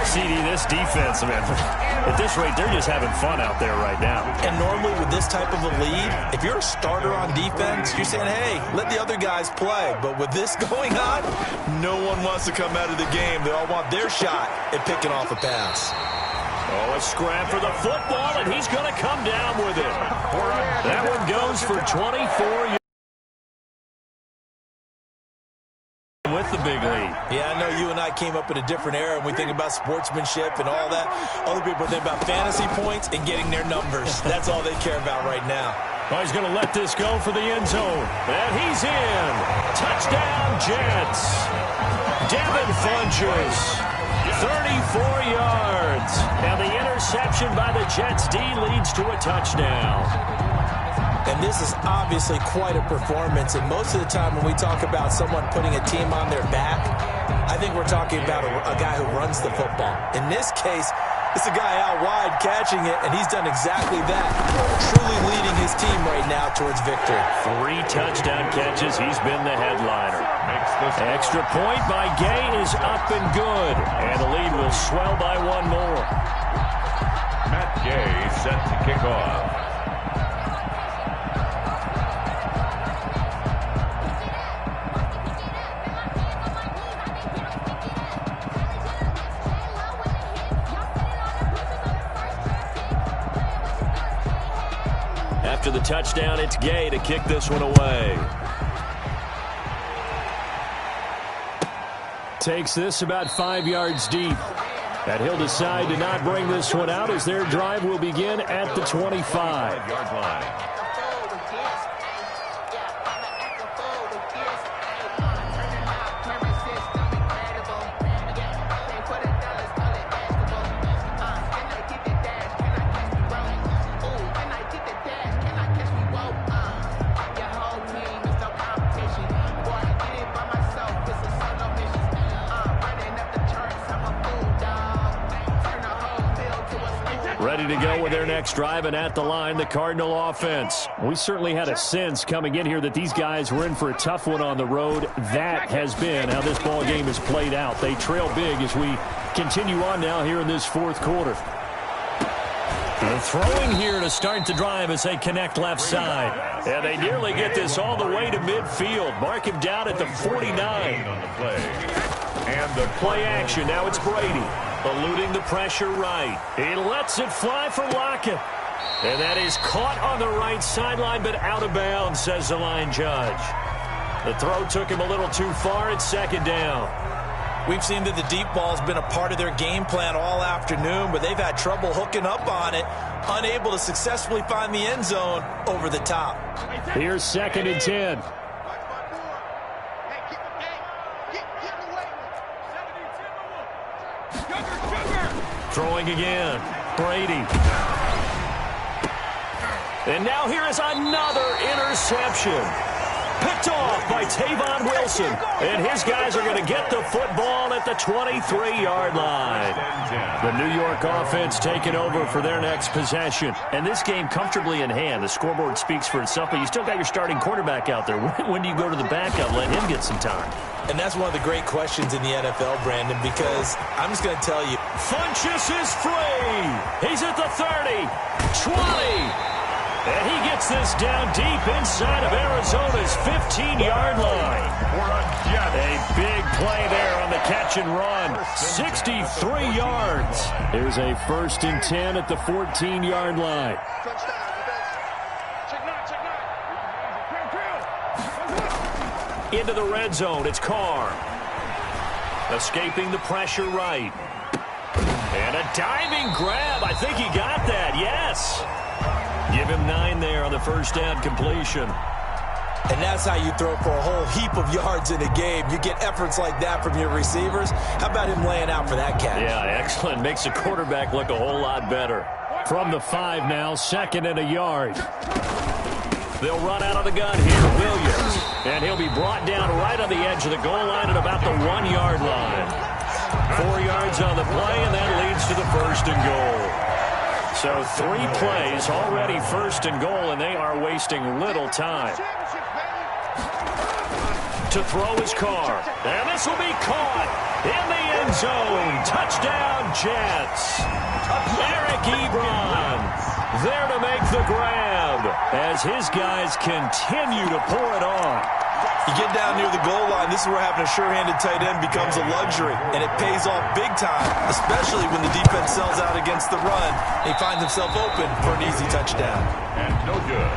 CD, this defense, man, at this rate, they're just having fun out there right now. And normally with this type of a lead, if you're a starter on defense, you're saying, hey, let the other guys play. But with this going on, no one wants to come out of the game. They all want their shot at picking off a pass. Oh, a scrap for the football, and he's going to come down with it. That one goes for 24 yards. With the big lead. Yeah, I know you and I came up in a different era and we think about sportsmanship and all that. Other people think about fantasy points and getting their numbers. That's all they care about right now. Oh, he's going to let this go for the end zone. And he's in. Touchdown, Jets. Devin Funches. 34 yards. And the interception by the Jets D leads to a touchdown. And this is obviously quite a performance. And most of the time when we talk about someone putting a team on their back, I think we're talking about a guy who runs the football. In this case, it's a guy out wide catching it, and he's done exactly that, truly leading his team right now towards victory. 3 touchdown catches. He's been the headliner. Extra point by Gay is up and good. And the lead will swell by 1 more. Matt Gay set to kick off. After the touchdown, it's Gay to kick this one away. Takes this about 5 yards deep. And he'll decide to not bring this one out as their drive will begin at the 25-yard line. Ready to go with their next drive, and at the line, the Cardinal offense. We certainly had a sense coming in here that these guys were in for a tough one on the road. That has been how this ball game has played out. They trail big as we continue on now here in this fourth quarter. The throwing here to start the drive as they connect left side. And they nearly get this all the way to midfield. Mark him down at the 49. On the play. And the play action. Now it's Brady. Eluding the pressure right. He lets it fly for Lockett. And that is caught on the right sideline, but out of bounds, says the line judge. The throw took him a little too far. It's second down. We've seen that the deep ball's been a part of their game plan all afternoon, but they've had trouble hooking up on it, unable to successfully find the end zone over the top. Here's second and 10. Throwing again. Brady. And now here is another interception. Picked off by Tavon Wilson. And his guys are going to get the football at the 23-yard line. The New York offense taking over for their next possession. And this game comfortably in hand. The scoreboard speaks for itself, but you still got your starting quarterback out there. When do you go to the backup? Let him get some time. And that's one of the great questions in the NFL, Brandon, because I'm just going to tell you. Funchess is free. He's at the 30, 20. And he gets this down deep inside of Arizona's 15-yard line. A big play there on the catch and run. 63 yards. Here's a 1st and 10 at the 14-yard line. Into the red zone, it's Carr. Escaping the pressure right. And a diving grab. I think he got that, yes. Give him 9 there on the first down completion. And that's how you throw for a whole heap of yards in a game. You get efforts like that from your receivers. How about him laying out for that catch? Yeah, excellent. Makes the quarterback look a whole lot better. From the 5 now, 2nd and a yard. They'll run out of the gun here. Williams. And he'll be brought down right on the edge of the goal line at about the 1-yard line. 4 yards on the play, and that leads to the 1st and goal. So 3 plays already 1st and goal, and they are wasting little time. To throw his Carr. And this will be caught in the end zone. Touchdown, Jets. Eric Ebron there to make the grab as his guys continue to pour it on. You get down near the goal line, this is where having a sure-handed tight end becomes a luxury, and it pays off big time, especially when the defense sells out against the run. He finds himself open for an easy touchdown. And no good.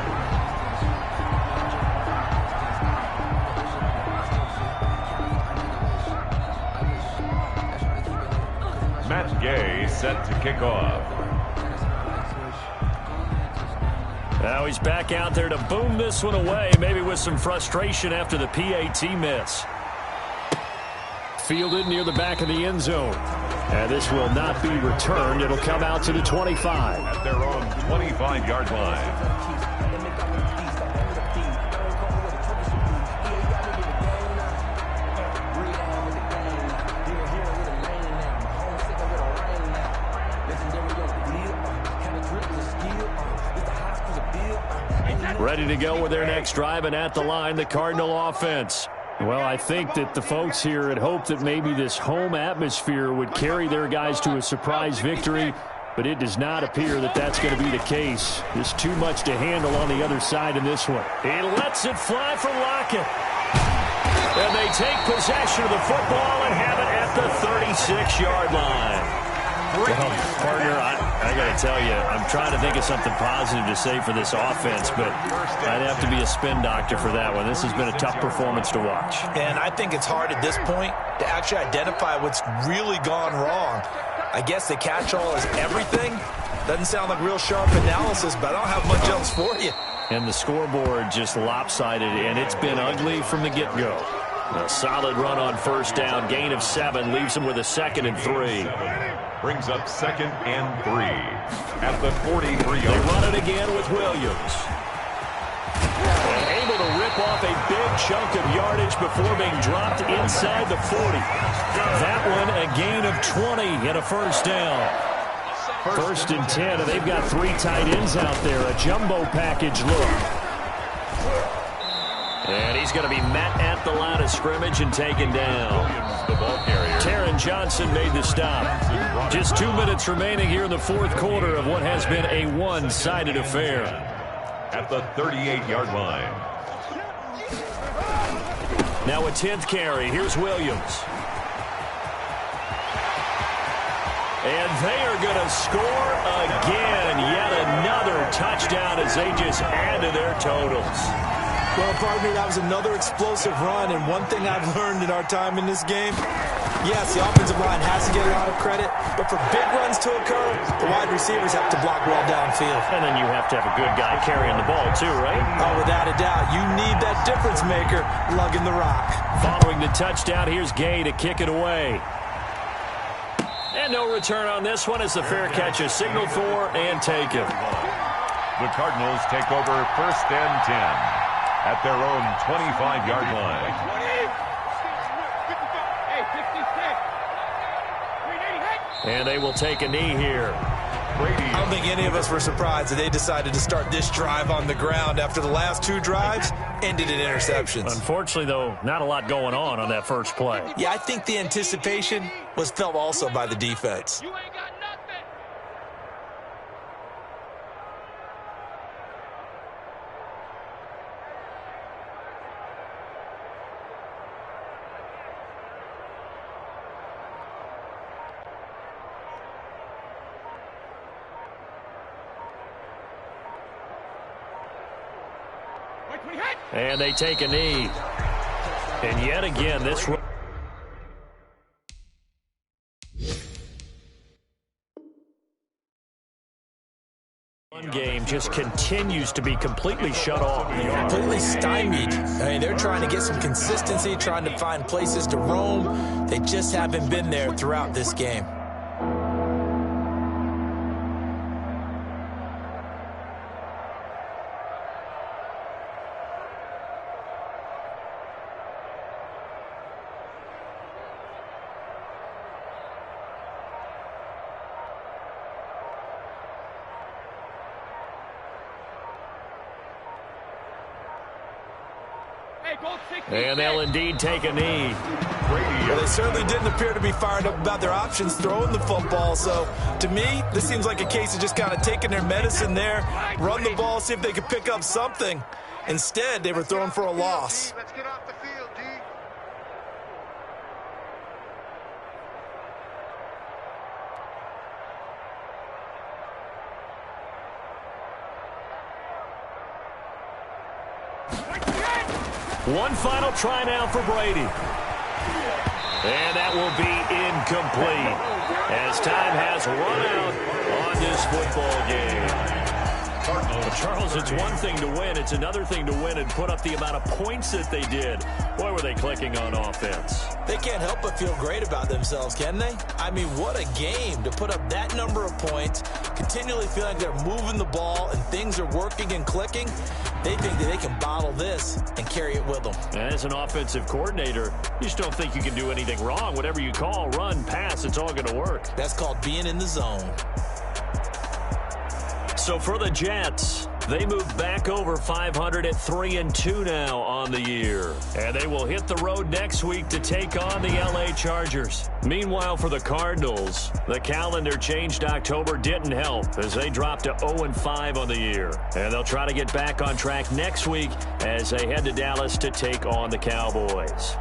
Matt Gay set to kick off. Now he's back out there to boom this one away, maybe with some frustration after the PAT miss. Fielded near the back of the end zone. And this will not be returned. It'll come out to the 25. At their own 25-yard line. Ready to go with their next drive, and at the line, the Cardinal offense. Well, I think that the folks here had hoped that maybe this home atmosphere would carry their guys to a surprise victory, but it does not appear that that's going to be the case. There's too much to handle on the other side in this one. He lets it fly for Lockett. And they take possession of the football and have it at the 36-yard line. Well, partner, I got to tell you, I'm trying to think of something positive to say for this offense, but I'd have to be a spin doctor for that one. This has been a tough performance to watch. And I think it's hard at this point to actually identify what's really gone wrong. I guess the catch-all is everything. Doesn't sound like real sharp analysis, but I don't have much else for you. And the scoreboard just lopsided, and it's been ugly from the get-go. A solid run on first down, gain of 7, leaves him with a 2nd and 3. Brings up 2nd and 3 at the 43-yard. They run it again with Williams. And able to rip off a big chunk of yardage before being dropped inside the 40. That one a gain of 20 and a first down. 1st and 10, and they've got 3 tight ends out there. A jumbo package look. And he's going to be met at the line of scrimmage and taken down. Williams, the ball carrier. Taron Johnson made the stop. Just 2 minutes remaining here in the 4th quarter of what has been a one-sided affair. At the 38-yard line. Now a 10th carry. Here's Williams. And they are going to score again. Yet another touchdown as they just add to their totals. Well, partner, that was another explosive run, and one thing I've learned in our time in this game, yes, the offensive line has to get a lot of credit, but for big runs to occur, the wide receivers have to block well downfield. And then you have to have a good guy carrying the ball too, right? Oh, without a doubt. You need that difference maker lugging the rock. Following the touchdown, here's Gay to kick it away. And no return on this one as the fair catch is signaled for and taken. The Cardinals take over 1st and 10 at their own 25-yard line. And they will take a knee here. I don't think any of us were surprised that they decided to start this drive on the ground after the last 2 drives ended in interceptions. Unfortunately, though, not a lot going on that first play. Yeah, I think the anticipation was felt also by the defense. You ain't got nothing. And they take a knee. And yet again, this run game just continues to be completely shut off. Completely stymied. I mean, they're trying to get some consistency, trying to find places to roam. They just haven't been there throughout this game. And they'll indeed take a knee. Well, they certainly didn't appear to be fired up about their options throwing the football. So, to me, this seems like a case of just kind of taking their medicine there, run the ball, see if they could pick up something. Instead, they were throwing for a loss. Let's get off the field, D. One final try now for Brady. And that will be incomplete as time has run out on this football game. Charles, it's one thing to win. It's another thing to win and put up the amount of points that they did. Boy, were they clicking on offense. They can't help but feel great about themselves, can they? I mean, what a game to put up that number of points, continually feeling like they're moving the ball and things are working and clicking. They think that they can bottle this and carry it with them. As an offensive coordinator, you just don't think you can do anything wrong. Whatever you call, run, pass, it's all going to work. That's called being in the zone. So for the Jets, they move back over 500 at 3-2 now on the year. And they will hit the road next week to take on the LA Chargers. Meanwhile, for the Cardinals, the calendar changed October didn't help as they dropped to 0-5 on the year. And they'll try to get back on track next week as they head to Dallas to take on the Cowboys.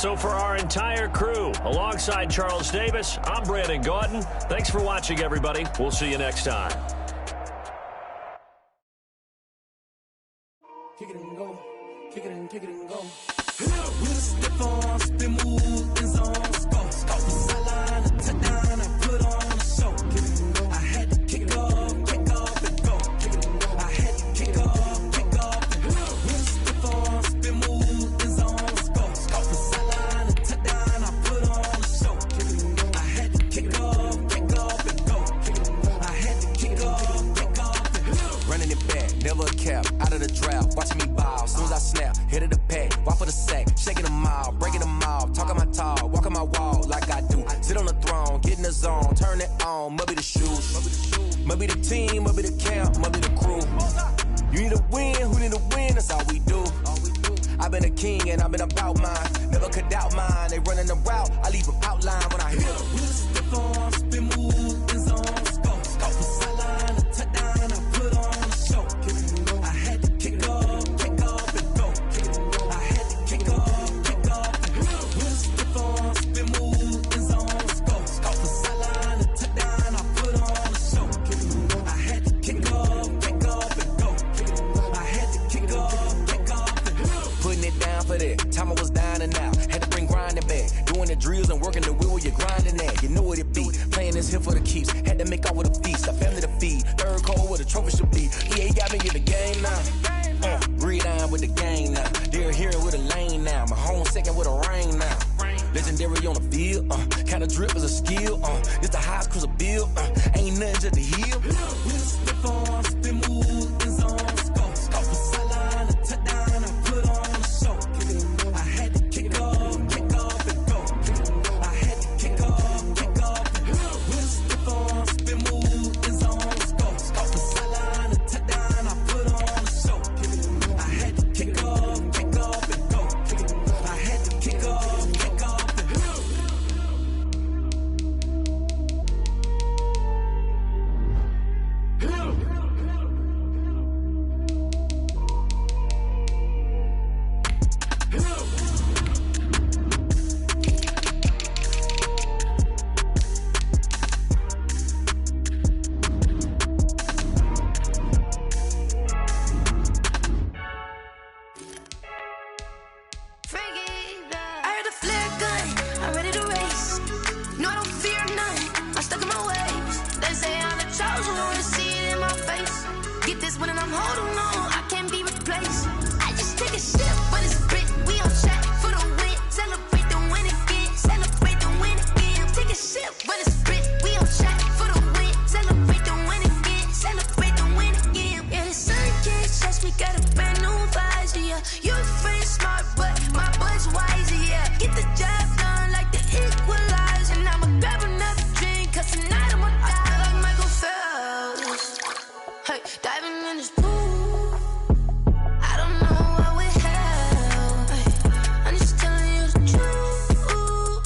So for our entire crew, alongside Charles Davis, I'm Brandon Gaudin. Thanks for watching, everybody. We'll see you next time. Kick it and go. Kick it and go. With a stiff arm, spin move, in zone, score. Scope the sideline, touchdown, I put on a show. Kick it and go. I had to kick off and go. Kick it and go. I had to kick off and go. With a stiff arm, spin move, in zone, score. Scope the sideline, touchdown, I put on a show. Kick it and go. I had to kick off and go. Kick it and go. I had to kick off and go. Running it back, never a cap, out of the draft, watching me ball, soon as I snap, hit of the pack, walk for the sack, shaking them all, breaking them all, talking my talk, walking my wall like I do, sit on the throne, get in the zone, turn it on, must be the shoes, must be the team, must be the camp, must be the crew, you need a win, who need a win, that's all we do, I've been a king and I've been about mine, never could doubt mine, they running the route, I leave them outline when I hit them. With a stiff arm, spin move, in zone, scope, scope the sideline, touchdown, I put on a show. Kick it and go. I had to kick off and go. Kick it and go. I had to kick off and go. With a stiff arm, spin move, in zone, scope, scope the sideline, touchdown, I put on a show. Kick it and go. I had to kick off and go. Kick it and go. I had to kick off and go. Putting it down for that, time I was down and out, had to bring grinding back, doing the drills and working the wheel where you're grinding at, you know what it be, playing this here for the keeps, had to make off with a feast, a family to feed, third cold where the trophy should be, yeah, he got me in the game now, breathe down with the game now, they're here with a lane now, my home second with a rain now, legendary on the field, kind of drip is a skill, it's the highest cruiser bill, ain't nothing just to heal. With a stiff arm, spin move, in zone, scope, scope the sideline, touchdown, I put on a show. Kick it and go. I had to kick off and go. Kick it and go. I had to kick off and go. With a stiff arm, spin move, in zone, scope, scope the sideline, touchdown, I put on a show. Kick it and go. I had to kick off and go. Kick it and go. I had to kick off and go. I heard a flare gun, I'm ready to race. No, I don't fear none, I'm stuck in my ways. They say I'm the chosen one, see it in my face. Get this one and I'm holding on, I can't be replaced. I just take a sip, but it's grit, we on track for the win. Celebrate the win again, celebrate the win again. Take a sip, but it's grit, we on track for the win. Celebrate the win again, celebrate the win again. Yeah, the sun can't touch me, got a brand new visor, yeah. You're free smart, but my boy's wiser, yeah. Get the job done like the equalizer. Now I'ma grab another drink, cause tonight I'ma die like Michael Phelps. Hey, diving in this pool, I don't know what we have. Hey, I'm just telling you the truth.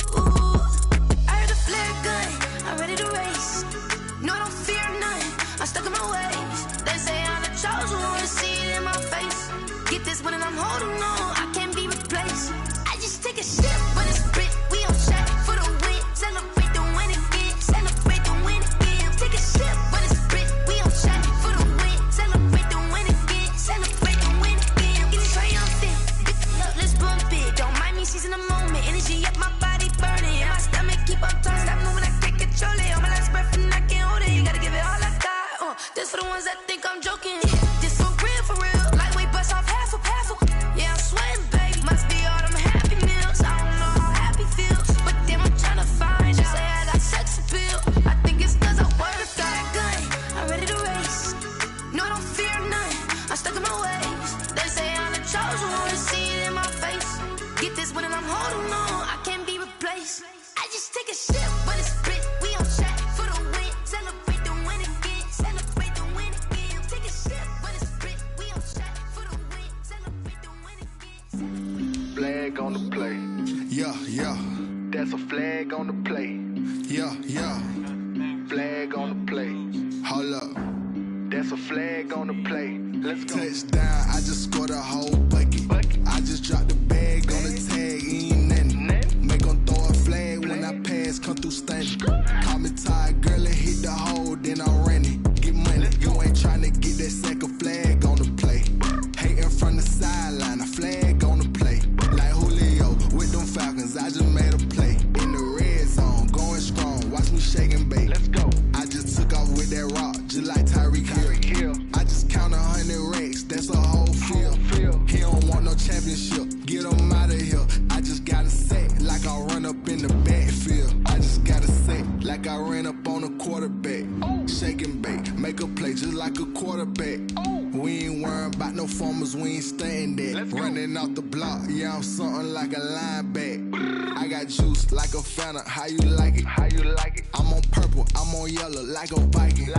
I heard a flare gun, I'm ready to race. No, I don't fear none, I'm stuck in my ways. They say I'm the chosen one, see it in my face. Get this one and I'm holding on, I can't be replaced. I just take a sip, but it's grit, we on track for the win. Celebrate the win again, celebrate the win again. Take a sip, but it's grit, we on track for the win. Celebrate the win again, celebrate the win again. Getting triumphant, let's bump it. Don't mind me seizing the moment, energy up my body burning. And my stomach keep on turning, stop moving, I can't control it. On my last breath and I can't hold it, you gotta give it all I got. This for the ones that think I'm joking. This for real, lightweight bust off half a. Yeah, I'm sweating, baby. Must be all them happy meals. I don't know how happy feels, but damn, I'm tryna find out. Say I got sex appeal. I think it's cause I work. Got a gun, I'm ready to race. No, I don't fear none, I'm stuck in my ways. They say I'm the chosen one, see it in my face. Get this one and I'm holding on, I can't be replaced. I just take a sip, but it's grit, we on track for the win. Celebrate the win again, celebrate the win again. Take a sip, but it's grit, we on track for the win. Celebrate the win again. Flag on the play. Yeah, yeah. That's a flag on the play. Yeah, yeah. Flag on the play. Hold up. That's a flag on the play. Let's go. Touchdown, I just scored a whole bucket. I just dropped the bag on the tag, ain't nothing. just made a play. In the red zone, going strong. Watch me shake and bake. Let's go. I just took off with that rock, just like Tyreek Hill. I just count 100 racks, that's a whole field. He don't want no championship, get him out of here. I just gotta set like I run up in the backfield. I just gotta set like I ran up on a quarterback. Shake and bake, make a play just like a quarterback. We ain't worrying about no formers, we ain't staying there. Running off the block, yeah, I'm something like a linebacker. I got juice like a Fanta, how you like it? I'm on purple, I'm on yellow like a Viking.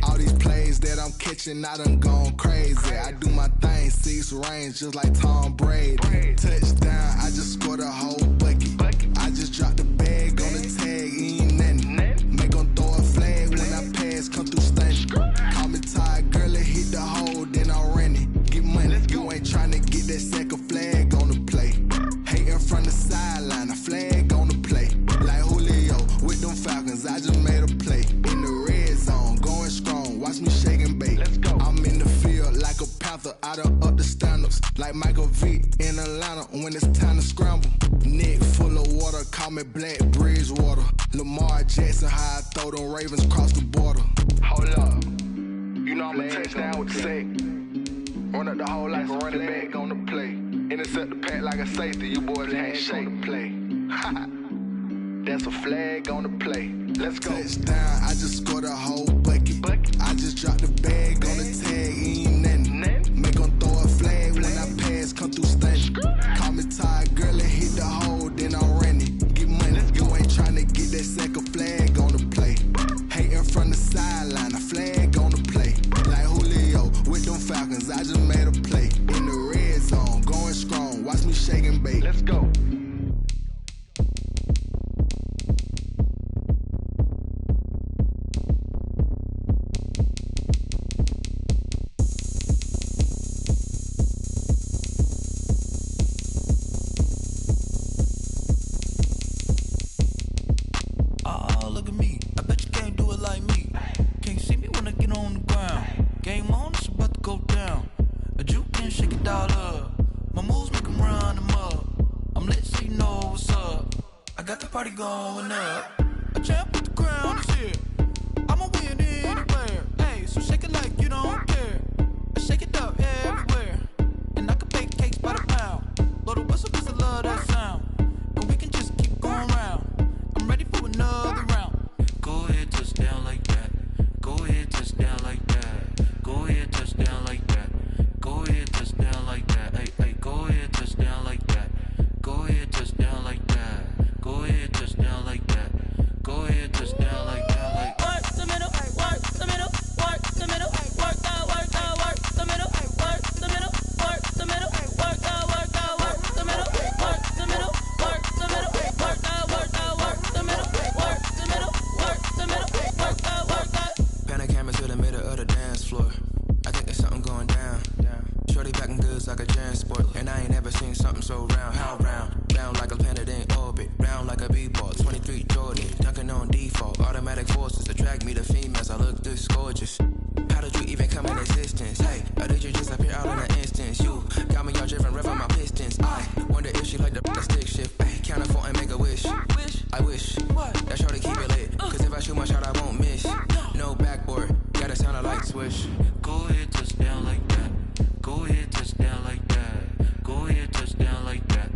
All these plays that I'm catching, I done gone crazy. I do my thing, 6 range just like Tom Brady. Touchdown, I just scored a whole bucket. I just dropped the bag on the tag, ain't nothing. Make 'em throw a flag when I pass, come through stunning. Call me tired, girl, it hit the hole, then I ran it. Get money, you ain't tryna get that second flag on the play. Hating from the sideline, a flag on the play. Like Julio with them Falcons, I just made a play. In the red zone, going strong, watch me shake and bake. I'm in the field like a panther, I done up the standards. Like Michael Vick in Atlanta when it's time to scramble. Neck full of water, call me Black Bridgewater. Lamar Jackson, how I throw them Ravens across the border. Hold up, you know I'm a touchdown with the sack. Run up the hole like a running back on the play. Intercept the pack like a safety, you boys ain't shake the play. That's a flag on the play. Let's go. Touchdown, I just scored a whole bucket. I just dropped the bag on the tag, ain't nothing. Make 'em throw a flag when I pass, come through stunning. Call me tired, girl, it hit the hole, then I ran it. Get money, you ain't tryna get that second flag on the play. Hating from the sideline, a flag on the play. Like Julio with them Falcons, I just made a play. In the red zone, going strong, watch me shake and bake. Let's go. Party going up. A champ with the crown is here. I'ma win anywhere. Hey, so shake it like you don't care. I shake it up everywhere. And I can bake cakes by the pound. Blow the whistle 'cause I love that sound. And we can just keep going round. I'm ready for another round. Go ahead, touch down like that. Go ahead, touch down like that. Go ahead, touch down like that. Go ahead, touch down like that. Hey, hey, go ahead, touch down like that. Go ahead, touch down like that. Go ahead, touch down like that. Go ahead, touch down like that. Like work the middle, work the middle, work the middle, work the middle, work the middle, work the middle, work the middle, work the middle, work the middle, work the middle, work the middle, work the middle, work the middle, work the. Pan the camera to the middle of the dance floor. I think there's something going down. Shorty packing goods like a transport, and I ain't never seen something so round. How round? Round like a planet in orbit, round like a b-ball. 23 Jordan, dunking on default. Automatic forces attract me to females. I look this gorgeous. How did you even come in existence? Hey, or did you just appear out in an instance? You got me all driven, revving my pistons. I wonder if she like the stick shift. Ay, count a 4 and make a wish. I wish that shorty keep it lit. 'Cause if I shoot my shot, I won't miss. No backboard, gotta sound a light switch. Go ahead, touch down like that. Go ahead, touch down like that. Go ahead, touch down like that.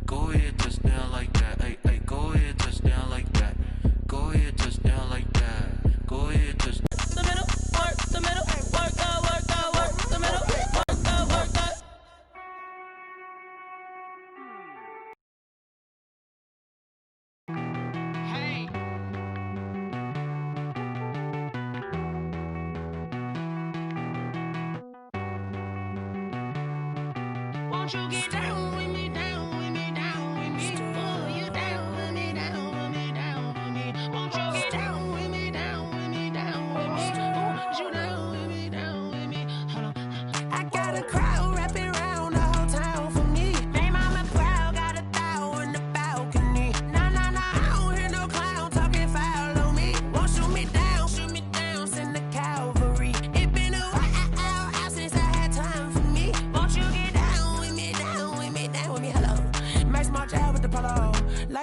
Go ahead, touch down like that. Hey, hey, go ahead, touch down like that. Go ahead, touch down like that. Go ahead, touch the middle, work the middle, work the middle, work the. Hey. Won't you get down with me, down with me, down with me? Oh, you down with me, down with me, down with me. Won't you get down with me, down with me, down with me? Oh, you down with me, down with me? Hold on. I got a crowd wrapping around the whole town for me. Hey, mama, crowd got a thou in the balcony. Nah, nah, nah, I don't hear no clown talking foul on me. Won't shoot me down, send the cavalry. It been a while since I had time for me. Won't you get down with me, down with me,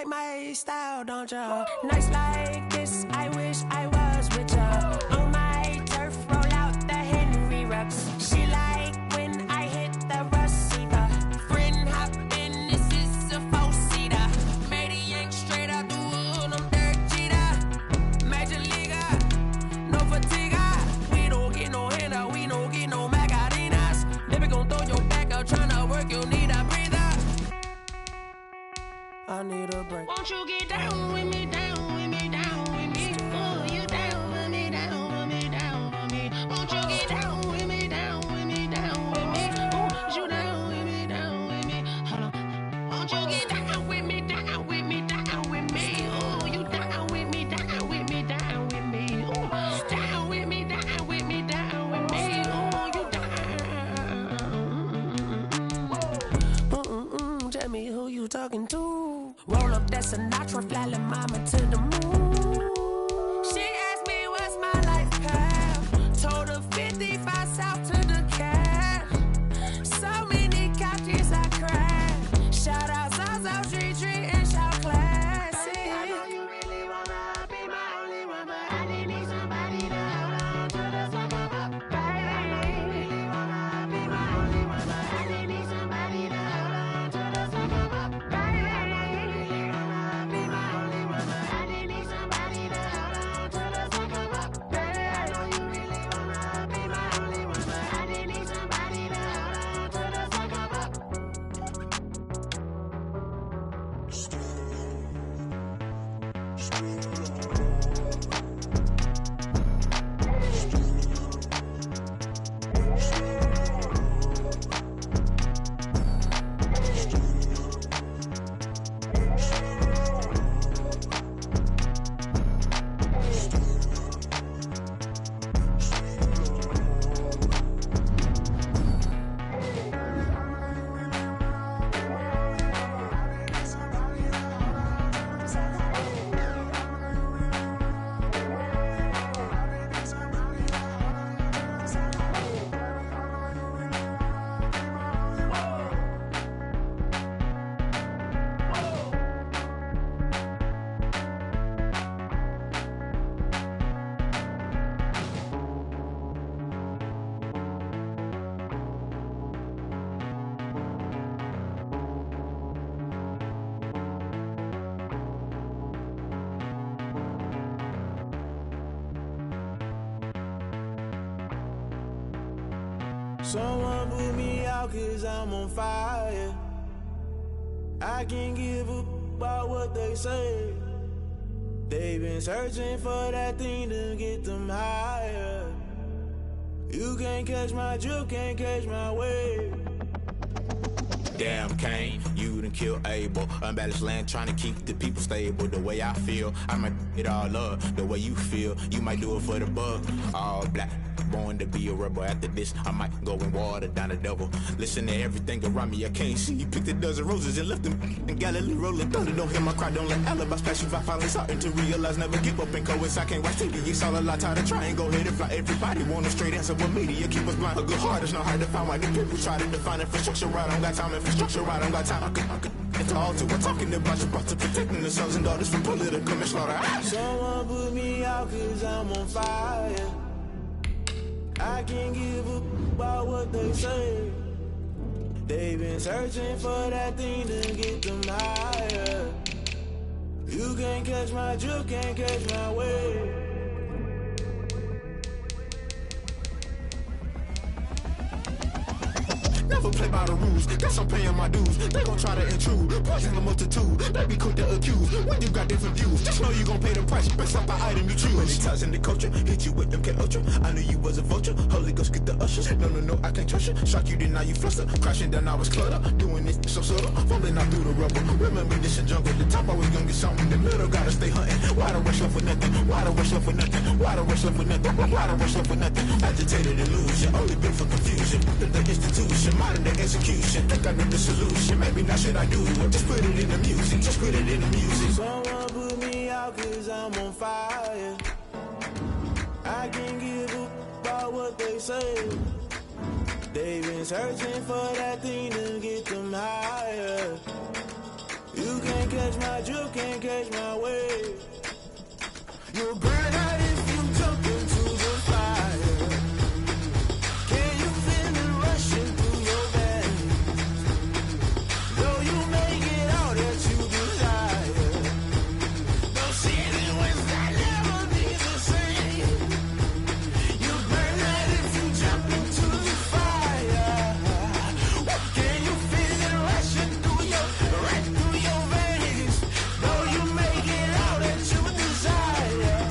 like my style, don't ya? Nights like this, I wish I was with ya. On my turf, roll out the Henry Rux. She like when I hit the receiver. Friend hop in, this is a four-seater. Made a yank straight out the wood, I'm dirt cheater. Major leaguer, no fatigue. We don't get no hander, we don't get no Macarinas. Never gon' throw your back out, tryna work, you need a breather. I need a break. Won't you get down with me, down with me, down with me? Oh, you down with me, down with me, down with me. Won't you get down with me, down with me, down with me? Oh, you down with me, down with me. Hold on. Won't you get down with me, down with me, down with me? Oh, you down with me, down with me, down with me. Oh, down with me, down with me, down with me. Oh, you down. Tell me who you talking to. Roll up that Sinatra, fly la mama to the moon. She asked me what's my life path. Told her 55 south to the cat. So many couches I crashed. Shout out Zaza, Tree Tree, and shout classic. I know you really wanna be my only one, but I didn't need somebody to hold on to the top of my baby. I know you really wanna be my only one, but I didn't need somebody to hold on to the top of my baby. Someone put me out 'cause I'm on fire. I can't give up about what they say. They've been searching for that thing to get them higher. You can't catch my drift, can't catch my wave. Damn, Kane, you done killed Abel. Unbalanced land, trying to keep the people stable. The way I feel, I might it all up. The way you feel, you might do it for the bug. All black, born to be a rebel. After this, I might go and water down the devil. Listen to everything around me, I can't see. Picked a dozen roses and left them in Galilee rolling thunder. Don't hear my cry, don't let alibis pass you. I finally starting to realize, never give up and coast. I can't watch TV, it's all a lot, tired of trying. Go ahead and fly. Everybody want a straight answer with media. Keep us blind, a good heart, it's not hard to find. Why the people try to define infrastructure right? I don't got time, infrastructure right, I don't got time. I could it's all to we're talking about you, about to protecting the sons and daughters from political manslaughter. Someone put me out 'cause I'm on fire. I can't give up about what they say. They've been searching for that thing to get them higher. You can't catch my drift, can't catch my wave. Never play by the rules, guess I'm paying my dues. They gon' try to intrude, poison the multitude. They be quick to accuse, when you got different views. Just know you gon' pay the price, based off the item you choose. Many times in the culture, hit you with MK Ultra. I knew you was a vulture, Holy Ghost get the ushers. No, I can't trust you. Shock you, then now you fluster. Crashing down, I was cluttered. Doing this so subtle, falling out through the rubble. Remember this in jungle, the top always gonna get something. In the middle, gotta stay hunting. Why the rush left with nothing? Why the rush left with nothing? Why the rush left with nothing? Why the rush left with nothing? Agitated illusion, only been for confusion. The institution, modern day execution. Think I know the solution. Maybe now should I do it? Just put it in the music. Just put it in the music. Someone put me out 'cause I'm on fire. I can't give up about what they say. They've been searching for that thing to get them higher. You can't catch my wave. You'll burn out if you jump into the fire. Can you feel it rushing through your veins? Though you make it all that you desire, those feelings that never be the same. You'll burn out if you jump into the fire. Can you feel it rushing through your veins? Though you make it all that you desire.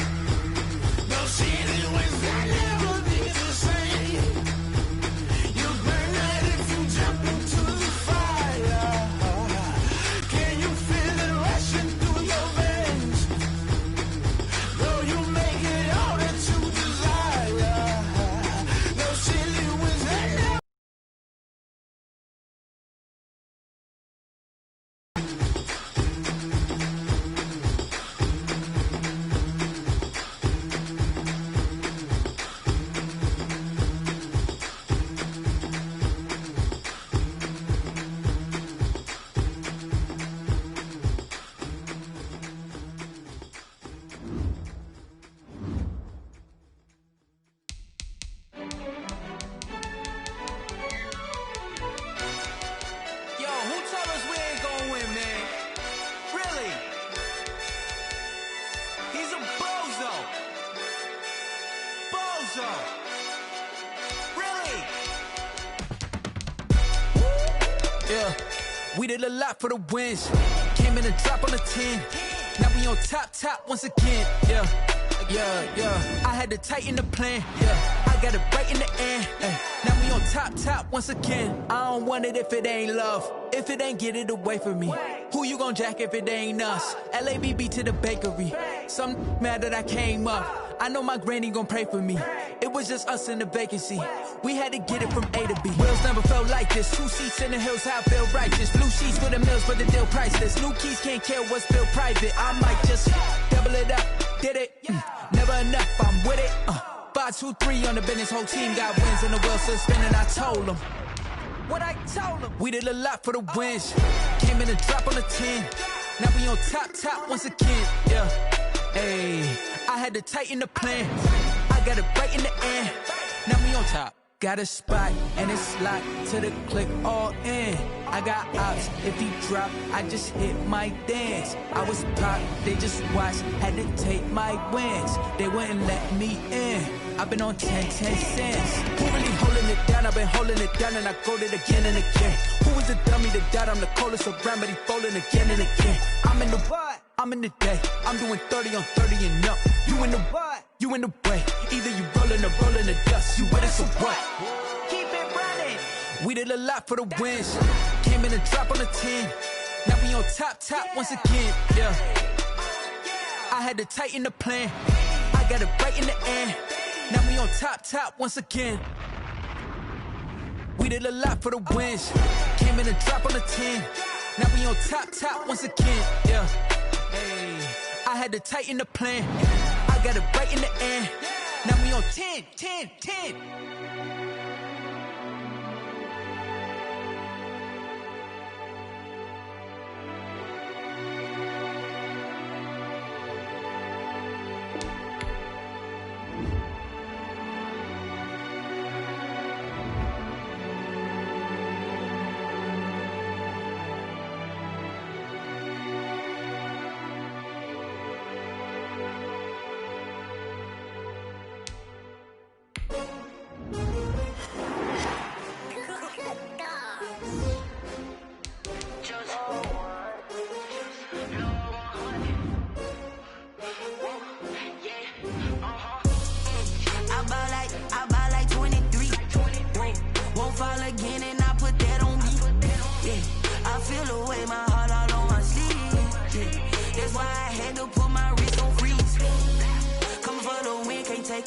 Yeah, we did a lot for the wins. Came in and drop on the 10. Now we on top once again. Yeah. I had to tighten the plan. Yeah, I got it right in the end. Now we on top once again. I don't want it if it ain't love. If it ain't, get it away from me. Who you gon' jack if it ain't us? LABB to the bakery. Some mad that I came up. I know my granny gon' pray for me. It was just us in the vacancy. We had to get it from A to B. Wheels never felt like this. 2 seats in the hills, how I feel righteous. Blue sheets for the mills, but the deal priceless. New keys can't care what's still private. I might just double it up. Did it? Never enough, I'm with it. 5, 2, 3 on the business. Whole team got wins and the wheels still spinning. I told them what I told them. We did a lot for the wins. Came in and drop on the 10. Now we on top once again. Yeah. Hey, I had to tighten the plan. I got it right in the end. Now we on top. Got a spot and it's locked to the click all in. I got ops, if he drop, I just hit my dance. I was pop, they just watched, had to take my wins. They wouldn't let me in. I've been on 10 cents. Who really holding it down? I've been holding it down and I go it again and again. Who was the dummy that died? I'm the coldest around, but he falling again and again. I'm in the what? I'm in the day. I'm doing 30 on 30 and up. You in the what? You in the way. Either you rolling or rolling the dust. You with us or what? Keep it running. We did a lot for the wins. Came in and drop on the 10. Now we on top once again. Yeah. I had to tighten the plan. I got it right in the end. Now we on top once again. We did a lot for the wins. Came in and drop on the 10. Now we on top once again. Yeah. Hey, I had to tighten the plan. I got it right in the end. Now we on 10.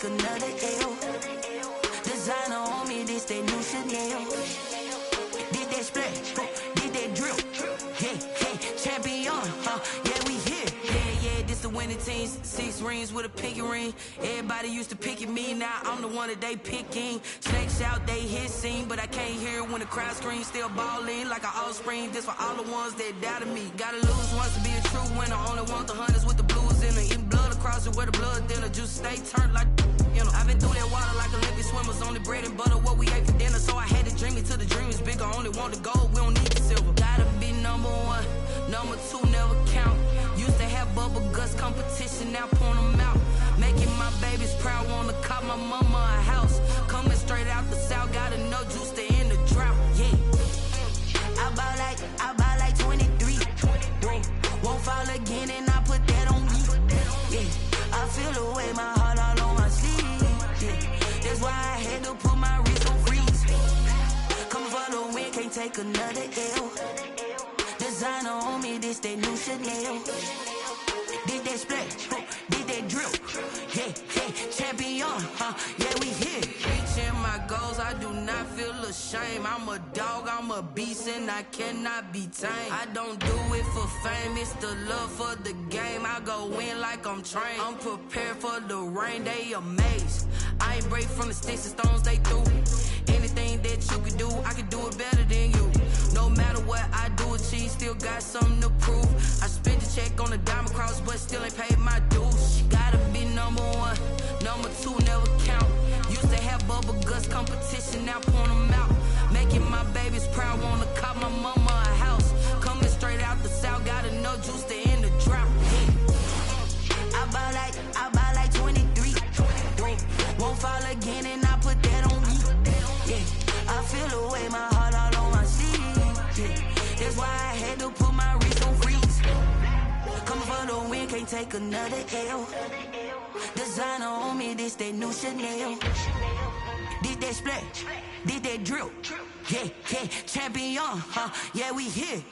Another L. Designer on me, this they new Chanel. Did that splash, did that drill. Yeah, champion, yeah, we here. Yeah, this the winning teams, 6 rings with a pinky ring. Everybody used to pick at me, now I'm the one that they picking. Snakes out, they hit scene, but I can't hear when the crowd screams. Still ballin' like an offspring. This for all the ones that doubted me. Gotta lose once to be a true winner. Only want the hunters with the blues in her. Eating blood across it where the blood dinner. Juice stay turned like, you know. I've been through that water like Olympic swimmers. Only bread and butter, what we ate for dinner. So I had to dream it till the dream is bigger. Only want the gold, we don't need the silver. Gotta be number 1, number 2 never count. Used to have bubble guts competition, now point them out. Making my babies proud, wanna cop my mama a house. Coming straight out the south, gotta know juice to end the drought. Yeah, I bought like 23. Won't fall again, and I put that on me. Yeah, I feel the way, my heart all on my sleeve. Yeah, that's why I had to put my wrist on freeze. Come for the win, can't take another L. Designer on me, this that new Chanel. Did that splash, did that drill. Yeah, champion, yeah, we here. Reaching my goals, I do not feel ashamed. I'm a dog, I'm a beast, and I cannot be tamed. I don't do it for fame, it's the love for the game. I go in like I'm trained. I'm prepared for the rain, they amazed. I ain't break from the sticks and stones they threw. Anything that you can do, I can do it better than you. No matter what I do, achieve, still got something to prove. I spent the check on the diamond cross, but still ain't paid my dues. Gotta be number 1, number 2 never count. Used to have bubble guts competition, now point them out. Making my babies proud, wanna cop my mama a house. Coming straight out the south, gotta know juice to end the drought. Yeah. I bought like 23. Won't fall again, and I put that on me. Yeah, I feel the way, my heart all on my sleeve. Yeah, that's why I had to put my wrist on freeze. Coming for the win, can't take another L. Designer on me, this that new Chanel. Did that splash, did that drill. Yeah, champion, yeah, we here.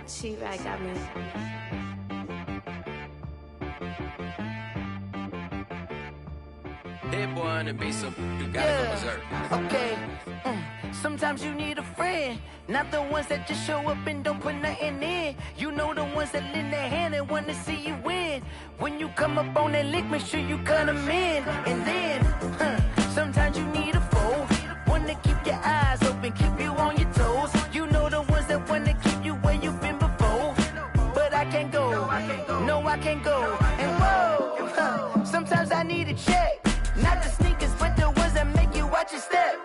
She-Rag got me. That boy on the beat, so you gotta go berserk. Okay. Sometimes you need a friend, not the ones that just show up and don't put nothing in. You know the ones that lend their hand and wanna see you win. When you come up on that lick, make sure you cut them in. And then, sometimes you need a foe, one to keep your eyes open, keep you on your toes. You know the ones that wanna keep you where you've been before. But I can't go, no I can't go. And whoa, sometimes I need a check. Not the sneakers, but the ones that make you watch your step.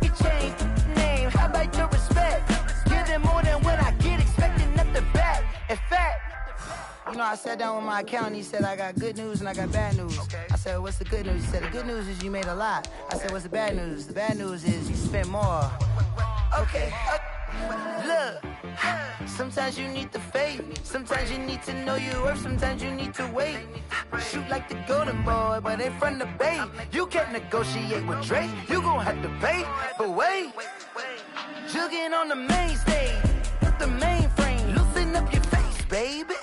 You change name, how about your respect? Give them more than what I get, expecting nothing back. In fact, you know, I sat down with my accountant, he said, I got good news and I got bad news. I said, what's the good news? He said, the good news is you made a lot. I said, what's the bad news? The bad news is you spent more. Okay. Look, sometimes you need the faith, sometimes you need to know your worth, sometimes you need to wait. Shoot like the golden boy, but in front of the bay. You can't negotiate with Drake, you gon' have to pay. But wait, jugging on the main stage, with the mainframe, loosen up your face, baby.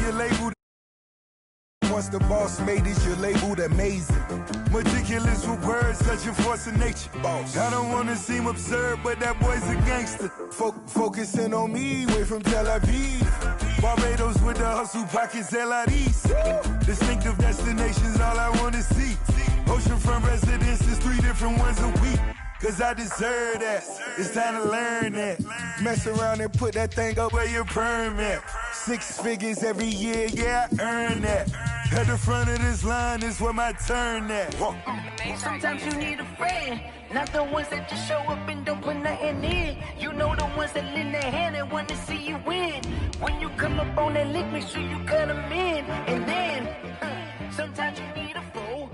Your label. Once the boss made it, you're labeled amazing. Meticulous with words, such a force of nature. Boss. I don't wanna seem absurd, but that boy's a gangster. Focusing on me, way from Tel Aviv. Barbados with the hustle pockets, LIDs. Distinctive destinations, all I wanna see. Oceanfront residences, 3 different ones a week. Cause I deserve that, it's time to learn that. Mess around and put that thing up where your perm at. 6 figures every year, yeah, I earn that. At the front of this line is where my turn at. Sometimes you need a friend, not the ones that just show up and don't put nothing in. You know the ones that lend their hand and want to see you win. When you come up on that lick, make sure you cut them in. And then, sometimes you need a foe.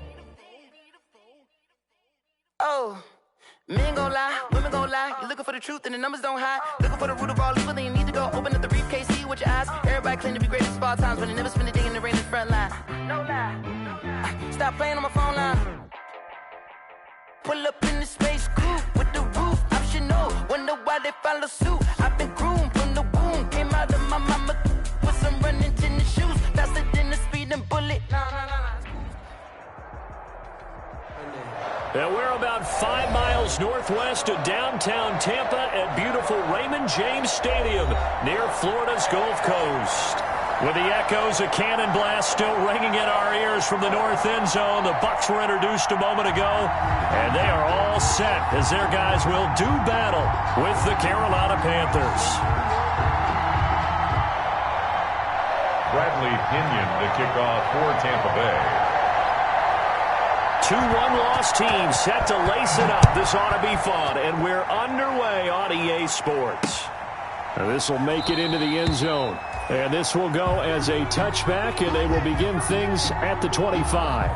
Oh, Men gon' lie, women gon' lie. You're looking for the truth and the numbers don't hide. Looking for the root of all evil, then you need to go open up the briefcase, see with your eyes. Everybody claim to be greatest of all times, but they never spend a day in the rain in the front line. No lie. Stop playing on my phone line. Pull up in the space coupe with the roof optional. Wonder why they follow suit. I've been groomed from the womb. Came out of my mama with some running tennis shoes. Faster than the speeding bullet. And we're about 5 miles northwest of downtown Tampa at beautiful Raymond James Stadium near Florida's Gulf Coast. With the echoes of cannon blast still ringing in our ears from the north end zone, the Bucs were introduced a moment ago, and they are all set as their guys will do battle with the Carolina Panthers. Bradley Pinion to kick off for Tampa Bay. 2 one-loss teams set to lace it up. This ought to be fun, and we're underway on EA Sports. This will make it into the end zone, and this will go as a touchback, and they will begin things at the 25.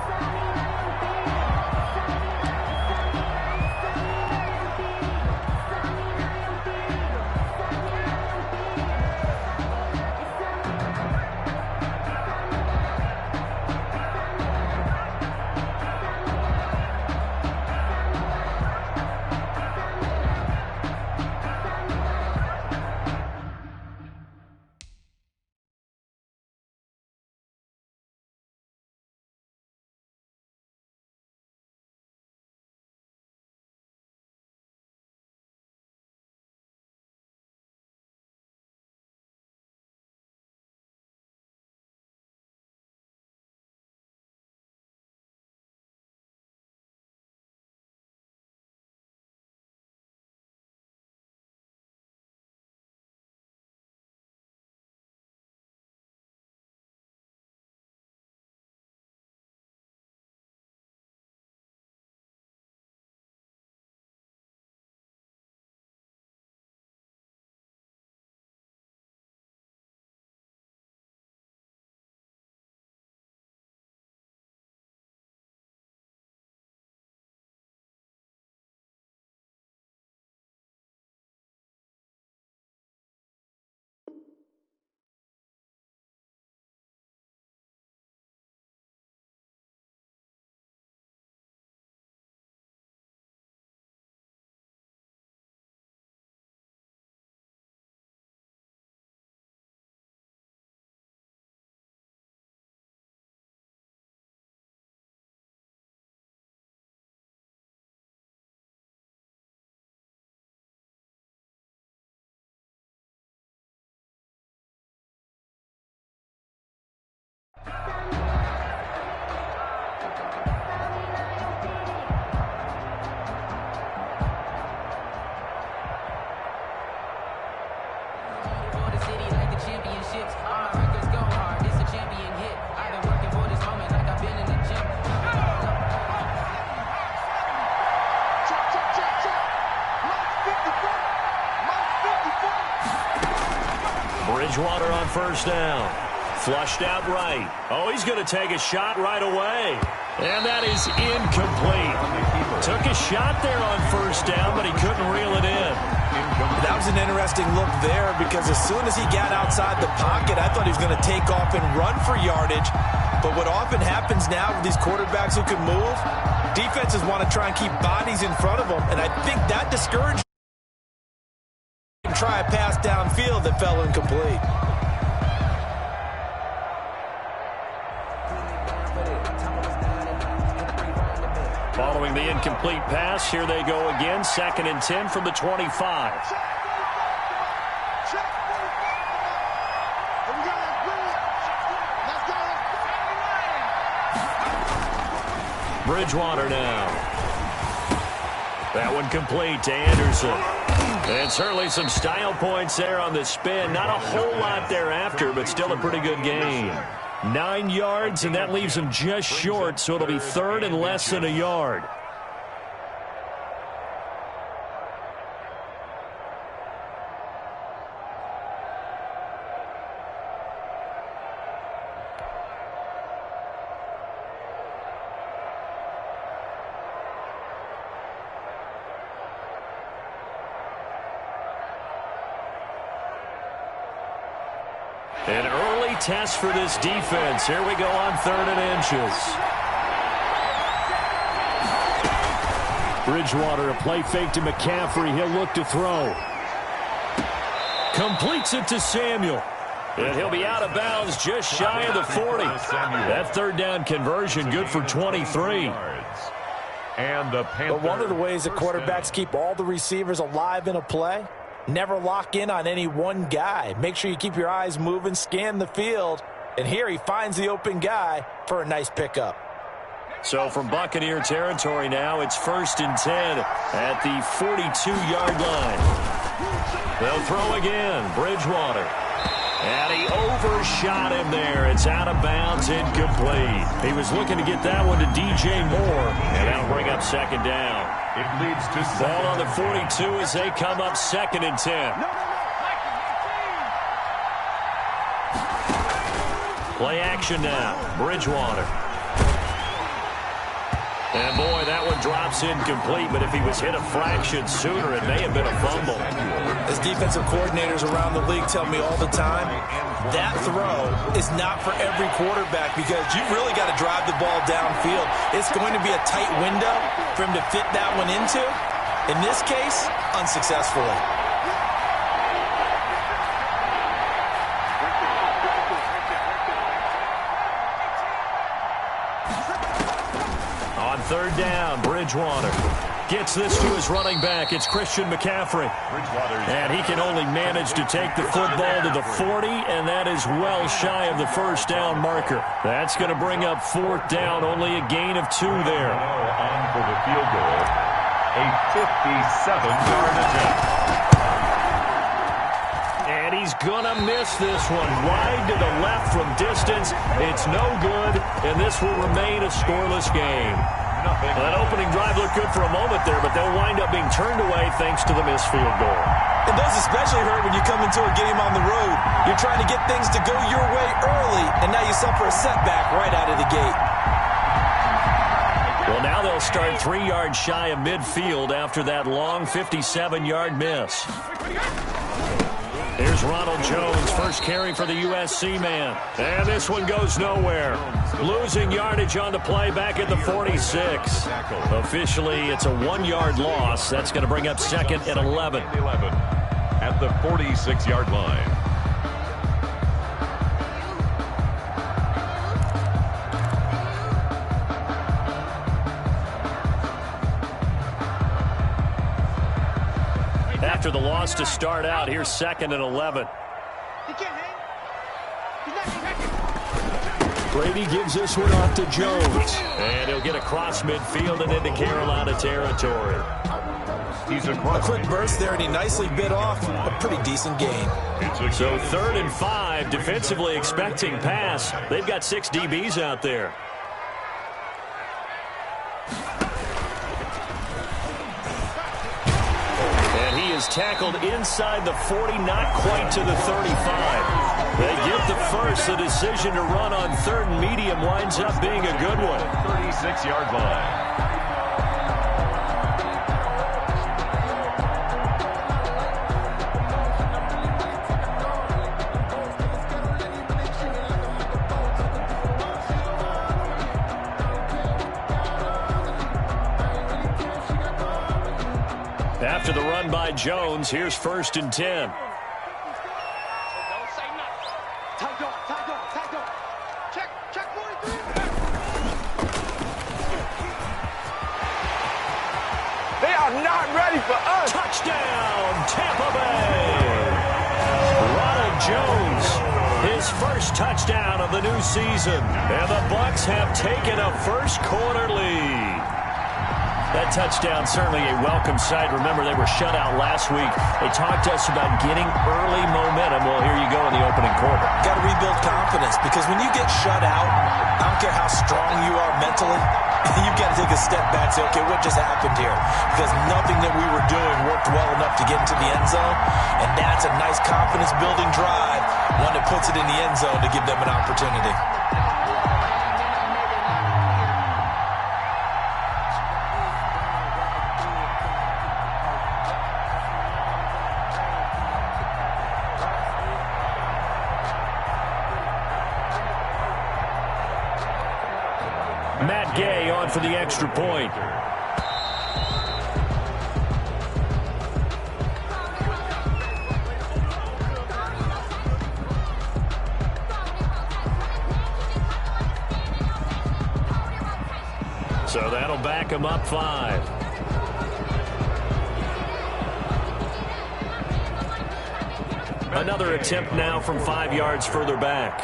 Bridgewater on first down. Flushed out right. Oh, he's going to take a shot right away. And that is incomplete. Took a shot there on first down, but he couldn't reel it in. That was an interesting look there because as soon as he got outside the pocket, I thought he was going to take off and run for yardage. But what often happens now with these quarterbacks who can move, defenses want to try and keep bodies in front of them, and I think that discouraged him. Try a pass downfield that fell incomplete. Following the incomplete pass, here they go again. 2nd and 10 from the 25. Bridgewater now. That one complete to Anderson. And certainly some style points there on the spin. Not a whole lot thereafter, but still a pretty good gain. 9 yards, and that leaves him just short, so it'll be 3rd and less than a yard. An early test for this defense. Here we go on 3rd and inches. Bridgewater, a play fake to McCaffrey. He'll look to throw. Completes it to Samuel. And he'll be out of bounds just shy of the 40. That 3rd down conversion good for 23. And the But one of the ways that quarterbacks keep all the receivers alive in a play, never lock in on any one guy. Make sure you keep your eyes moving, scan the field, and here he finds the open guy for a nice pickup. So from Buccaneer territory now, it's 1st and 10 at the 42-yard line. They'll throw again. Bridgewater. And he overshot him there. It's out of bounds, incomplete. He was looking to get that one to DJ Moore, and that'll bring up 2nd down. It leads to ball on the 42 as they come up 2nd and 10. Play action now. Bridgewater. And, boy, that one drops incomplete, but if he was hit a fraction sooner, it may have been a fumble. As defensive coordinators around the league tell me all the time, that throw is not for every quarterback because you've really got to drive the ball downfield. It's going to be a tight window for him to fit that one into. In this case, unsuccessfully. On 3rd down, Bridgewater gets this to his running back. It's Christian McCaffrey. And he can only manage to take the football to the 40, and that is well shy of the 1st down marker. That's going to bring up 4th down, only a gain of 2 there. On for the field goal, a 57-yard attempt. And he's going to miss this one. Wide to the left from distance. It's no good, and this will remain a scoreless game. That opening drive looked good for a moment there, but they'll wind up being turned away thanks to the missed field goal. And those especially hurt when you come into a game on the road. You're trying to get things to go your way early, and now you suffer a setback right out of the gate. Well, now they'll start 3 yards shy of midfield after that long 57-yard miss. Here's Ronald Jones, first carry for the USC man. And this one goes nowhere. Losing yardage on the play back at the 46. Officially, it's a 1-yard loss. That's going to bring up 2nd and 11. At the 46-yard line. After the loss to start out, here's 2nd and 11. Brady gives this one off to Jones. And he'll get across midfield and into Carolina territory. He's a quick burst there, and he nicely bit off a pretty decent gain. So 3rd and 5, defensively expecting pass. They've got 6 DBs out there. And he is tackled inside the 40, not quite to the 35. They get the first. The decision to run on 3rd and medium winds up being a good one. 36-yard line. After the run by Jones, here's 1st and 10. They are not ready for us. Touchdown, Tampa Bay. Ronald Jones, his first touchdown of the new season. And the Bucs have taken a first-quarter lead. That touchdown certainly a welcome sight. Remember, they were shut out last week. They talked to us about getting early momentum. Well, here you go in the opening quarter. Got to rebuild confidence because when you get shut out, I don't care how strong you are mentally, you've got to take a step back and say, okay, what just happened here? Because nothing that we were doing worked well enough to get into the end zone, and that's a nice confidence-building drive, one that puts it in the end zone to give them an opportunity. Matt Gay on for the extra point. So that'll back him up 5. Another attempt now from 5 yards further back.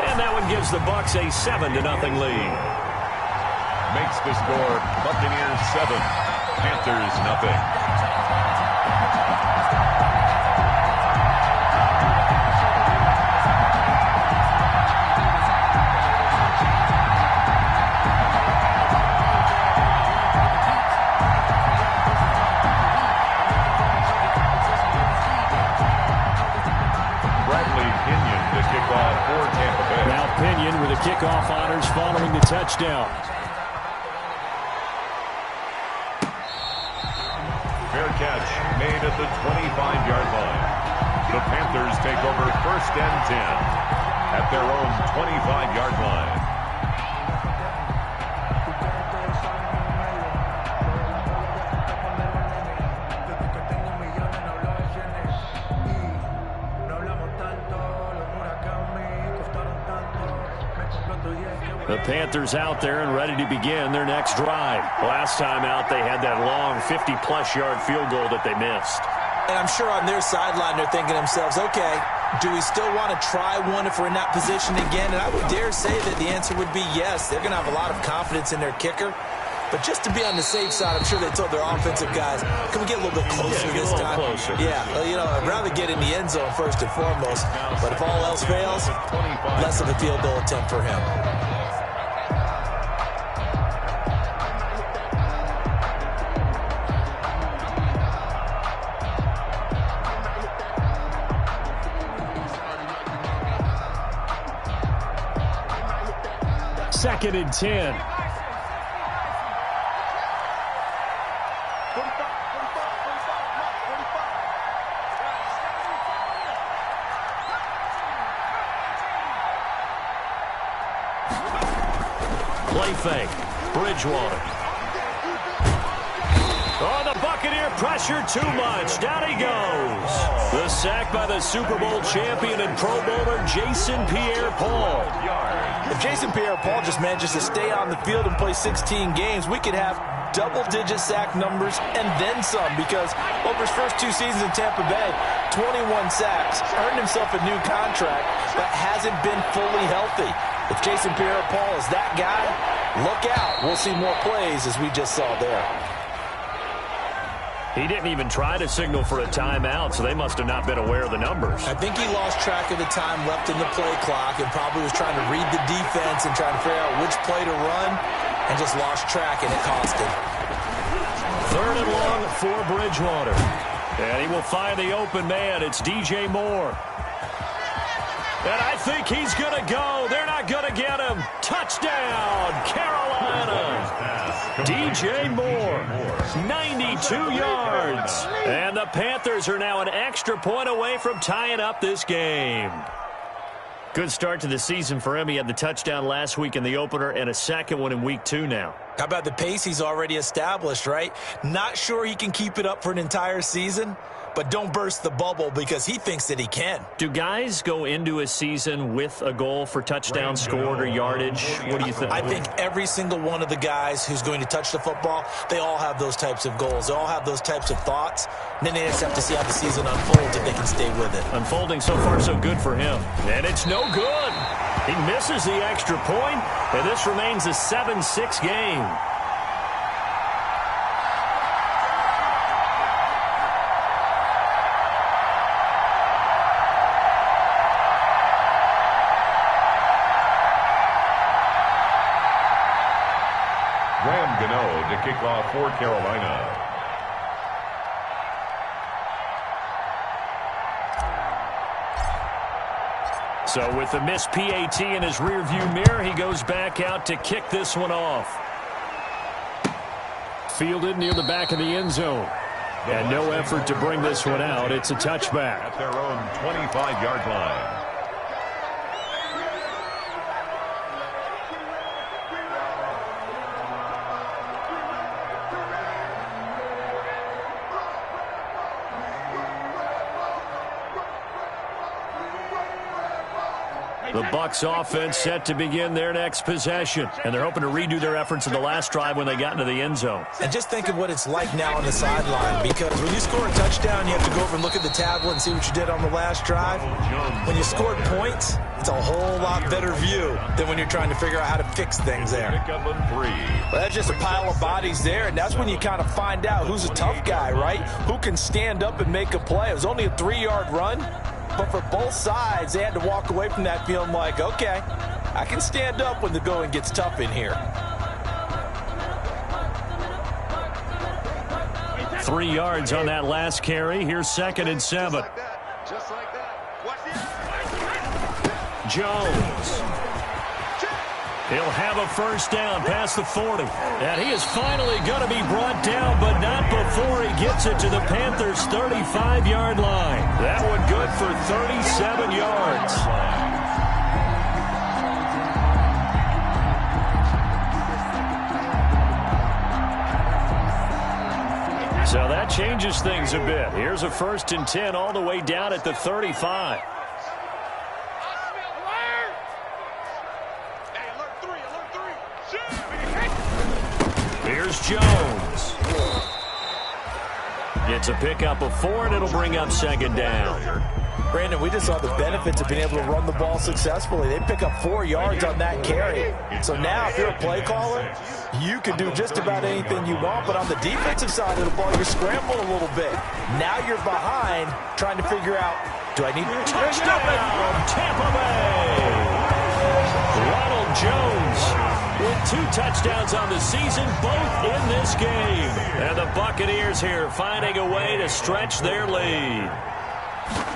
And that one gives the Bucs a 7-0 lead. Makes the score Buccaneers 7, Panthers nothing. Pinion with the kickoff honors following the touchdown. Fair catch made at the 25-yard line. The Panthers take over 1st and 10 at their own 25-yard line. The Panthers out there and ready to begin their next drive. Last time out, they had that long 50-plus yard field goal that they missed. And I'm sure on their sideline they're thinking to themselves, okay, do we still want to try one if we're in that position again? And I would dare say that the answer would be yes. They're going to have a lot of confidence in their kicker. But just to be on the safe side, I'm sure they told their offensive guys, can we get a little bit closer this time? Closer. Yeah, well, you know, I'd rather get in the end zone first and foremost. But if all else fails, less of a field goal attempt for him. Second and 10. Play fake. Bridgewater. Oh, the Buccaneer pressure too much. Down he goes. The sack by the Super Bowl champion and Pro Bowler Jason Pierre-Paul. If Jason Pierre-Paul just manages to stay on the field and play 16 games, we could have double-digit sack numbers and then some, because over his first 2 seasons in Tampa Bay, 21 sacks, earned himself a new contract, but hasn't been fully healthy. If Jason Pierre-Paul is that guy, look out. We'll see more plays as we just saw there. He didn't even try to signal for a timeout, so they must have not been aware of the numbers. I think he lost track of the time left in the play clock and probably was trying to read the defense and trying to figure out which play to run and just lost track, and it cost him. 3rd and long for Bridgewater. And he will find the open man. It's DJ Moore. And I think he's going to go. They're not going to get him. Touchdown, Carolina. DJ Moore, 92 yards. And the Panthers are now an extra point away from tying up this game. Good start to the season for him. He had the touchdown last week in the opener and a second one in week 2 now. How about the pace he's already established, right? Not sure he can keep it up for an entire season, but don't burst the bubble because he thinks that he can. Do guys go into a season with a goal for touchdowns scored or yardage? What do you think? I think every single one of the guys who's going to touch the football, they all have those types of goals. They all have those types of thoughts. And then they just have to see how the season unfolds if they can stay with it. Unfolding so far so good for him. And it's no good. He misses the extra point, and this remains a 7-6 game. To kick off for Carolina. So with the missed PAT in his rearview mirror, he goes back out to kick this one off. Fielded near the back of the end zone. And no effort to bring this one out. It's a touchback. At their own 25-yard line. The Bucs offense set to begin their next possession, and they're hoping to redo their efforts in the last drive when they got into the end zone. And just think of what it's like now on the sideline, because when you score a touchdown, you have to go over and look at the tablet and see what you did on the last drive. When you scored points, it's a whole lot better view than when you're trying to figure out how to fix things there. Well, that's just a pile of bodies there, and that's when you kind of find out who's a tough guy, right? Who can stand up and make a play. It was only a 3-yard run, but for both sides, they had to walk away from that feeling like, okay, I can stand up when the going gets tough in here. 3 yards on that last carry. Here's 2nd and 7. Just like that. Jones. He'll have a first down past the 40. And he is finally going to be brought down, but not before he gets it to the Panthers' 35-yard line. That one good for 37 yards. So that changes things a bit. Here's a 1st and 10 all the way down at the 35. Here's Jones. It's a pickup of 4, and it'll bring up 2nd down. Brandon, we just saw the benefits of being able to run the ball successfully. They pick up 4 yards on that carry. So now if you're a play caller, you can do just about anything you want. But on the defensive side of the ball, you're scrambling a little bit. Now you're behind trying to figure out, do I need to touchdown? Tampa Bay. Ronald Jones with 2 touchdowns on the season, both in this game. And the Buccaneers here finding a way to stretch their lead.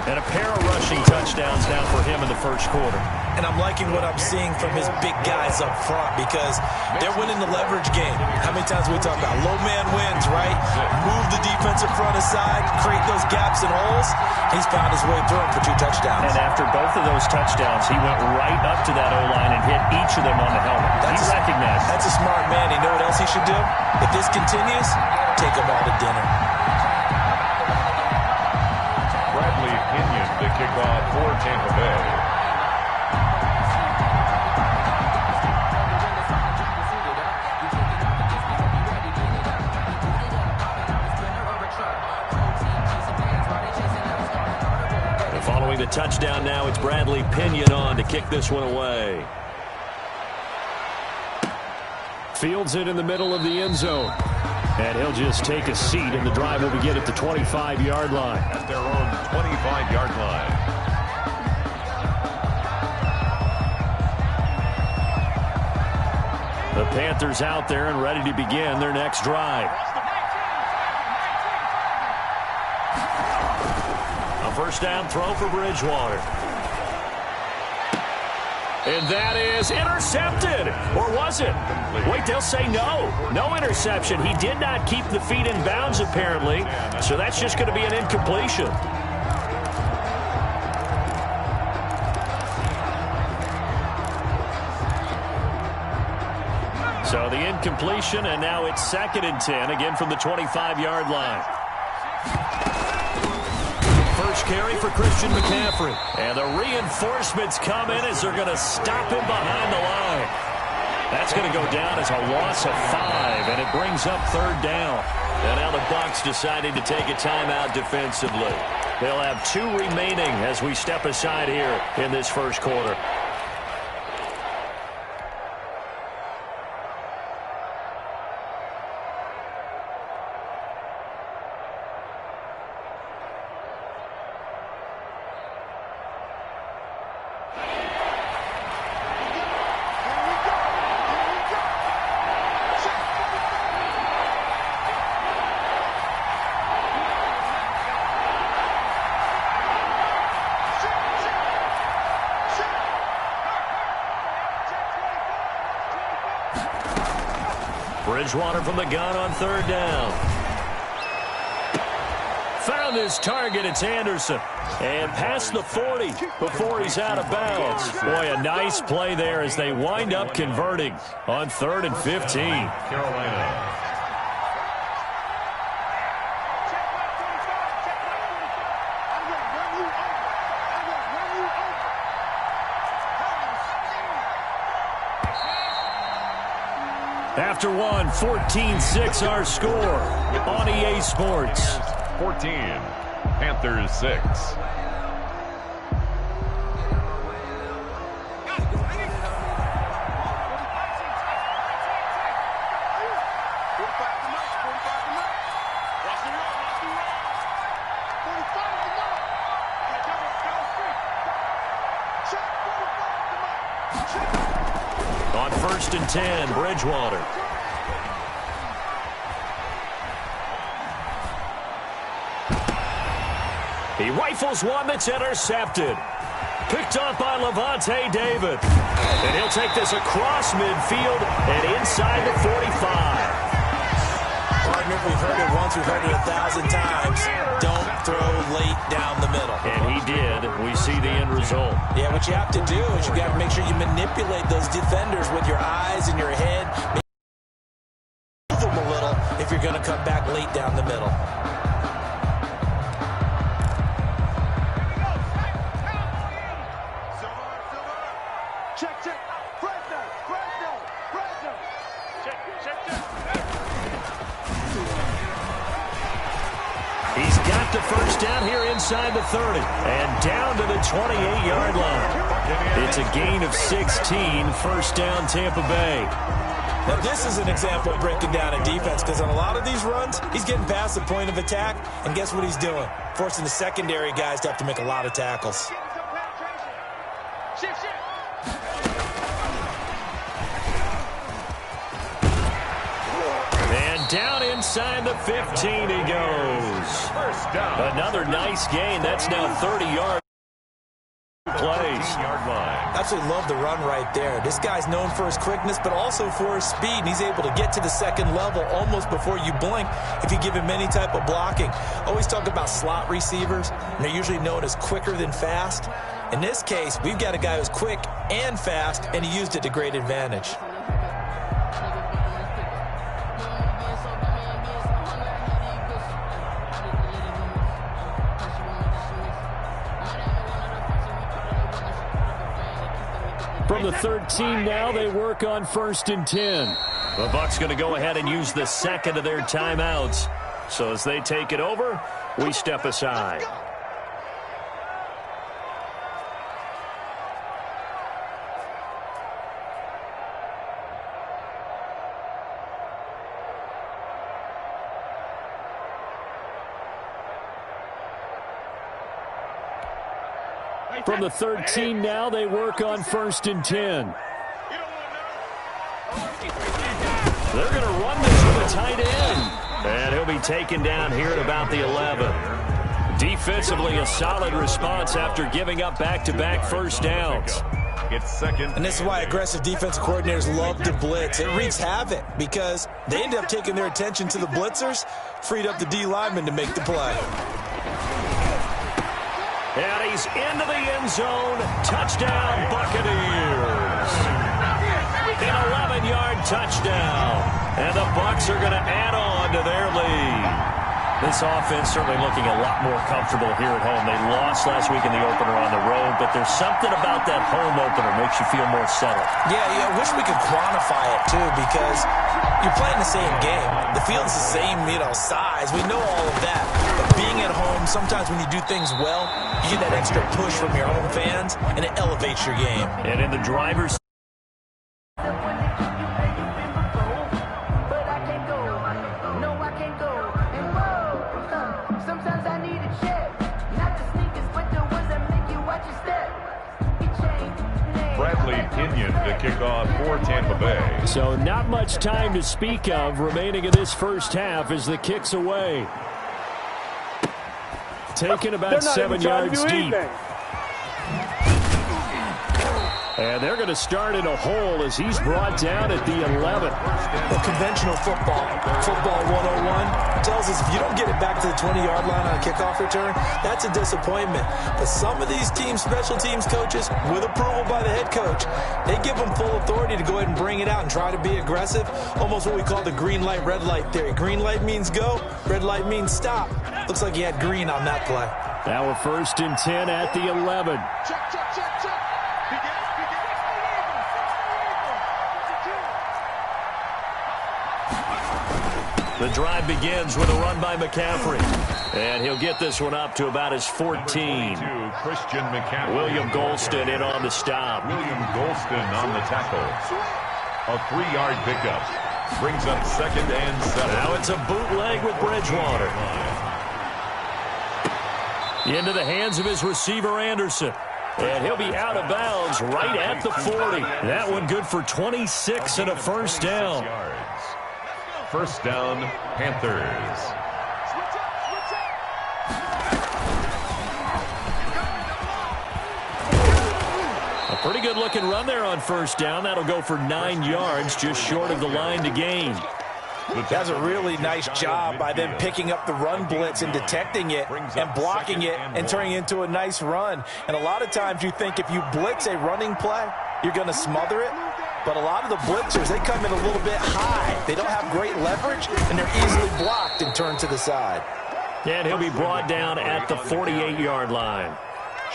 And a pair of rushing touchdowns now for him in the first quarter. And I'm liking what I'm seeing from his big guys up front because they're winning the leverage game. How many times we talk about low man wins, right? Move the defensive front aside, create those gaps and holes. He's found his way through them for 2 touchdowns. And after both of those touchdowns, he went right up to that O-line and hit each of them on the helmet. He recognized. That's a smart man. You know what else he should do? If this continues, take them all to dinner. The kickoff for Tampa Bay. And following the touchdown now, it's Bradley Pinion on to kick this one away. Fields it in the middle of the end zone. And he'll just take a seat, and the drive will begin at the 25-yard line. At their own 25-yard line. The Panthers out there and ready to begin their next drive. A first down throw for Bridgewater. And that is intercepted. Or was it? Wait, they'll say no. No interception. He did not keep the feet in bounds, apparently. So that's just going to be an incompletion. So the incompletion, and now it's 2nd and 10, again from the 25-yard line. First carry for Christian McCaffrey. And the reinforcements come in as they're going to stop him behind the line. That's going to go down as a loss of 5, and it brings up 3rd down. And now the Bucs deciding to take a timeout defensively. They'll have 2 remaining as we step aside here in this first quarter. Bridgewater from the gun on 3rd down. Found his target. It's Anderson. And past the 40 before he's out of bounds. Boy, a nice play there as they wind up converting on 3rd and 15. Carolina. After one, 14-6 our score on EA Sports. 14, Panthers 6. On 1st and 10, Bridgewater. He rifles one that's intercepted. Picked up by Levante David. And he'll take this across midfield and inside the 45. Partner, we've heard it once, we've heard it 1,000 times. Don't throw late down the middle. And he did. We see the end result. Yeah, what you have to do is you got to make sure you manipulate those defenders with your eyes and your head. Move them a little if you're going to come back late down the middle. He's got the first down here inside the 30 and down to the 28-yard line. It's a gain of 16, first down Tampa Bay. Now this is an example of breaking down a defense because on a lot of these runs, he's getting past the point of attack, and guess what he's doing? Forcing the secondary guys to have to make a lot of tackles. And down inside the 15 he goes. First down. Another nice gain. That's now 30 yards. Plays. Absolutely love the run right there. This guy's known for his quickness, but also for his speed, and he's able to get to the second level almost before you blink if you give him any type of blocking. Always talk about slot receivers, and they're usually known as quicker than fast. In this case, we've got a guy who's quick and fast, and he used it to great advantage. From the 13 now, they work on 1st and 10. The Bucs going to go ahead and use the second of their timeouts. So as they take it over, we step aside. From the 13 now, they work on 1st and 10. They're going to run this with a tight end. And he'll be taken down here at about the 11. Defensively, a solid response after giving up back-to-back first downs. It's second. And this is why aggressive defensive coordinators love to blitz. It wreaks havoc because they end up taking their attention to the blitzers, freed up the D lineman to make the play. And he's into the end zone. Touchdown, Buccaneers. An 11-yard touchdown. And the Bucs are going to add on to their lead. This offense certainly looking a lot more comfortable here at home. They lost last week in the opener on the road, but there's something about that home opener makes you feel more settled. Yeah, I wish we could quantify it, too, because you're playing the same game. The field's the same, size. We know all of that. But being at home, sometimes when you do things well, you get that extra push from your home fans, and it elevates your game. And in the driver's to kick off for Tampa Bay. So not much time to speak of remaining in this first half as the kick's away. Taken about 7 yards deep. And they're going to start in a hole as he's brought down at the 11. Well, conventional football 101, tells us if you don't get it back to the 20-yard line on a kickoff return, that's a disappointment. But some of these teams, special teams coaches, with approval by the head coach, they give them full authority to go ahead and bring it out and try to be aggressive. Almost what we call the green light, red light theory. Green light means go, red light means stop. Looks like he had green on that play. Now we're 1st and 10 at the 11. Check. The drive begins with a run by McCaffrey. And he'll get this one up to about his 14. Christian McCaffrey. William Golston in on the stop. William Golston on the tackle. A 3-yard pickup. Brings up 2nd and 7. Now it's a bootleg with Bridgewater. Into the hands of his receiver, Anderson. And he'll be out of bounds right at the 40. That one good for 26 and a first down. First down, Panthers. A pretty good looking run there on first down. That'll go for 9 yards, just short of the line to gain. That's a really nice job by them picking up the run blitz and detecting it and blocking it and turning it into a nice run. And a lot of times you think if you blitz a running play, you're going to smother it. But a lot of the blitzers, they come in a little bit high. They don't have great leverage, and they're easily blocked and turned to the side. And he'll be brought down at the 48-yard line.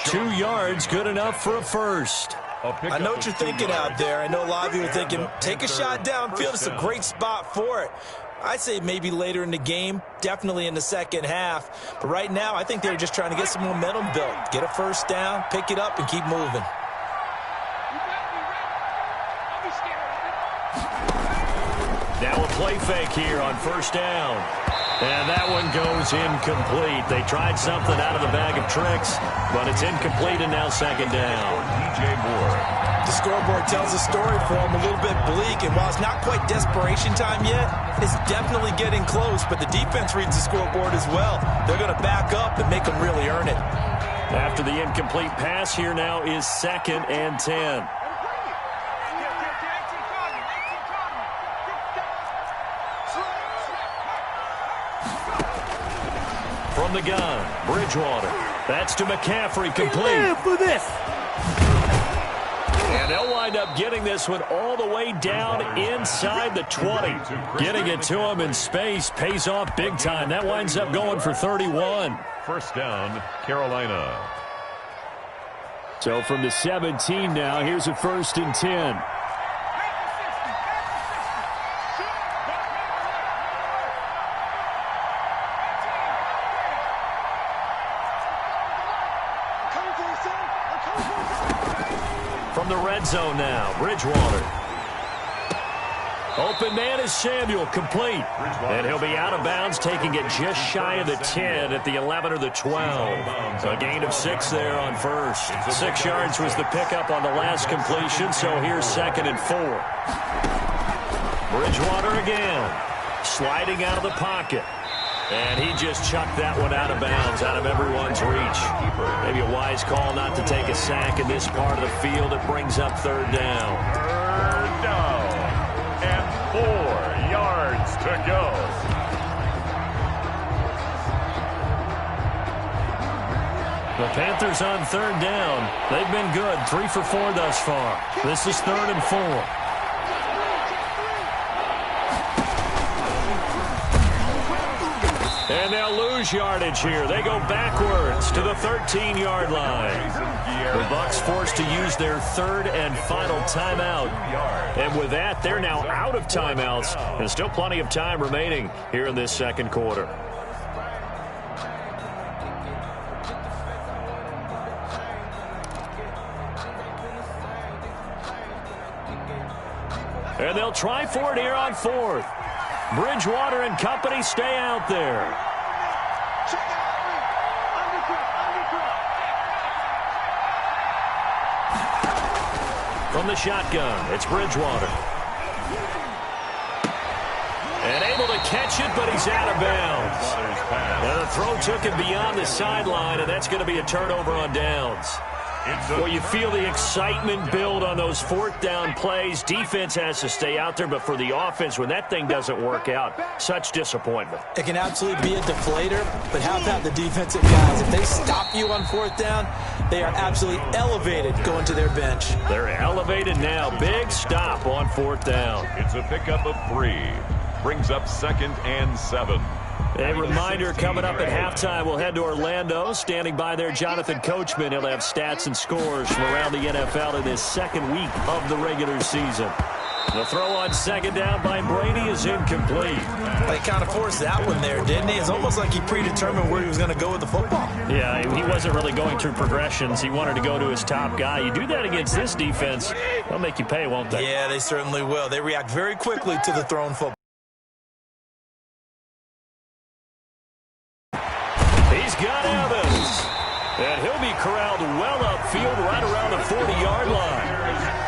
2 yards, good enough for a first. I know what you're thinking out there. I know a lot of you are thinking, take a shot downfield. It's a great spot for it. I say maybe later in the game, definitely in the second half. But right now, I think they're just trying to get some momentum built. Get a first down, pick it up, and keep moving. Now a play fake here on first down. And that one goes incomplete. They tried something out of the bag of tricks, but it's incomplete and now second down. DJ Moore. The scoreboard tells a story for him, a little bit bleak, and while it's not quite desperation time yet, it's definitely getting close, but the defense reads the scoreboard as well. They're going to back up and make them really earn it. After the incomplete pass, here now is 2nd and 10. From the gun, Bridgewater. That's to McCaffrey, complete. For this. And they'll wind up getting this one all the way down inside the 20. Getting it to him in space pays off big time. That winds up going for 31. First down, Carolina. So from the 17 now, here's a 1st and 10. From the red zone now, Bridgewater. Open man is Samuel, complete. And he'll be out of bounds, taking it just shy of the 10 at the 11 or the 12. A gain of 6 there on first. 6 yards was the pickup on the last completion, so here's 2nd and 4. Bridgewater again, sliding out of the pocket. And he just chucked that one out of bounds, out of everyone's reach. Maybe a wise call not to take a sack in this part of the field. It brings up 3rd down. 3rd down. And 4 yards to go. The Panthers on 3rd down. They've been good, 3 for 4 thus far. This is 3rd and 4. And they'll lose yardage here. They go backwards to the 13-yard line. The Bucs forced to use their 3rd and final timeout. And with that, they're now out of timeouts. And still plenty of time remaining here in this second quarter. And they'll try for it here on 4th. Bridgewater and company stay out there. From the shotgun, it's Bridgewater. And able to catch it, but he's out of bounds. And the throw took him beyond the sideline, and that's going to be a turnover on downs. Well, you feel the excitement build on those 4th down plays. Defense has to stay out there, but for the offense, when that thing doesn't work out, such disappointment. It can absolutely be a deflator, but how about the defensive guys? If they stop you on 4th down, they are absolutely elevated going to their bench. They're elevated now. Big stop on 4th down. It's a pickup of 3. Brings up 2nd and 7. A reminder, coming up at halftime, we'll head to Orlando. Standing by there, Jonathan Coachman. He'll have stats and scores from around the NFL in this second week of the regular season. The throw on second down by Brady is incomplete. They kind of forced that one there, didn't he? It's almost like he predetermined where he was going to go with the football. Yeah, he wasn't really going through progressions. He wanted to go to his top guy. You do that against this defense, they'll make you pay, won't they? Yeah, they certainly will. They react very quickly to the thrown football. He's got Evans. And he'll be corralled well upfield right around the 40-yard line.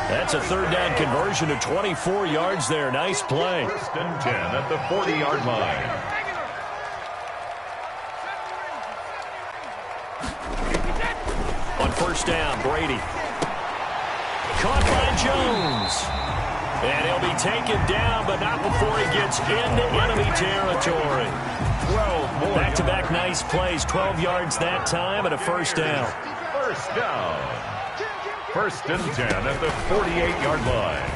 That's a third down conversion of 24 yards there. Nice play. First and 10 at the 40-yard line. On first down, Brady. Caught by Jones. And he'll be taken down, but not before he gets into enemy territory. Back-to-back nice plays. 12 yards that time and a first down. First down. First and 10 at the 48-yard line.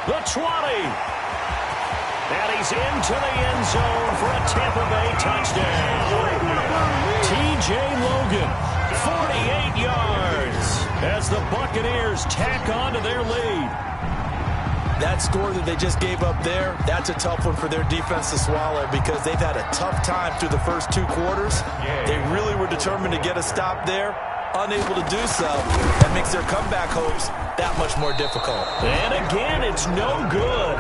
The 20. And he's into the end zone for a Tampa Bay touchdown. T.J. Logan, 48 yards as the Buccaneers tack on to their lead. That score that they just gave up there, that's a tough one for their defense to swallow because they've had a tough time through the first two quarters. They really were determined to get a stop there, unable to do so. That makes their comeback hopes that much more difficult. And again, it's no good.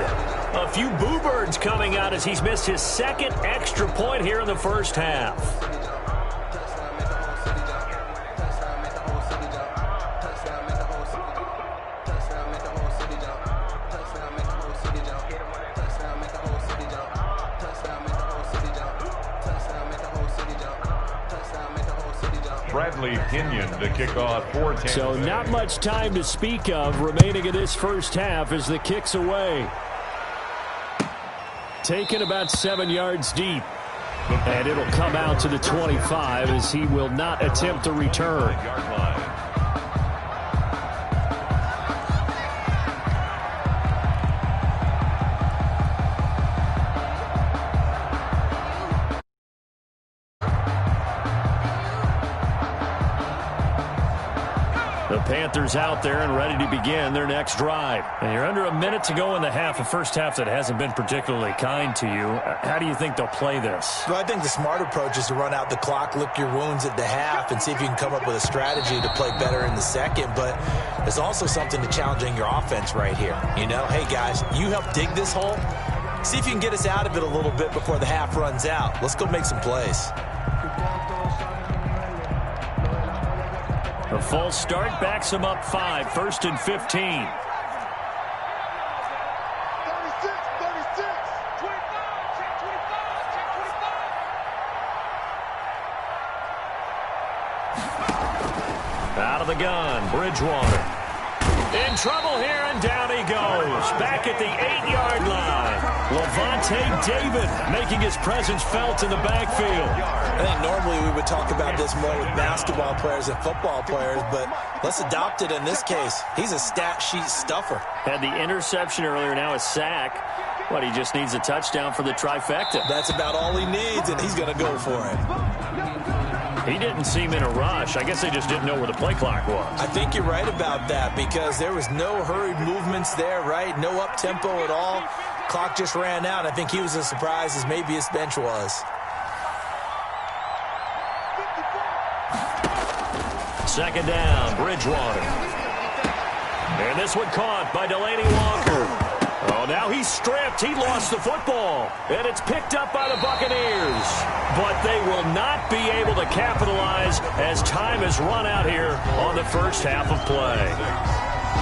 A few boo birds coming out as he's missed his second extra point here in the first half. Bradley Pinion to kick off for Tampa. So not much time to speak of remaining in this first half as the kick's away. Taken about 7 yards deep. And it'll come out to the 25 as he will not attempt to return. The Panthers out there and ready to begin their next drive. And you're under a minute to go in the half, a first half that hasn't been particularly kind to you. How do you think they'll play this? Well, I think the smart approach is to run out the clock, lick your wounds at the half, and see if you can come up with a strategy to play better in the second. But there's also something to challenging your offense right here. You know, hey, guys, you help dig this hole. See if you can get us out of it a little bit before the half runs out. Let's go make some plays. A false start backs him up 5, first and 15. 36, 36, 25, check 25, check 25. Out of the gun, Bridgewater. In trouble here, and down he goes. Back at the 8-yard line. Levante David making his presence felt in the backfield. I think normally we would talk about this more with basketball players and football players, but let's adopt it in this case. He's a stat sheet stuffer. Had the interception earlier, now a sack. But he just needs a touchdown for the trifecta. That's about all he needs, and he's going to go for it. He didn't seem in a rush. I guess they just didn't know where the play clock was. I think you're right about that because there was no hurried movements there, right? No up-tempo at all. Clock just ran out. I think he was as surprised as maybe his bench was. Second down, Bridgewater. And this one caught by Delaney Walker. Oh, now he's stripped. He lost the football. And it's picked up by the Buccaneers. But they will not be able to capitalize as time has run out here on the first half of play.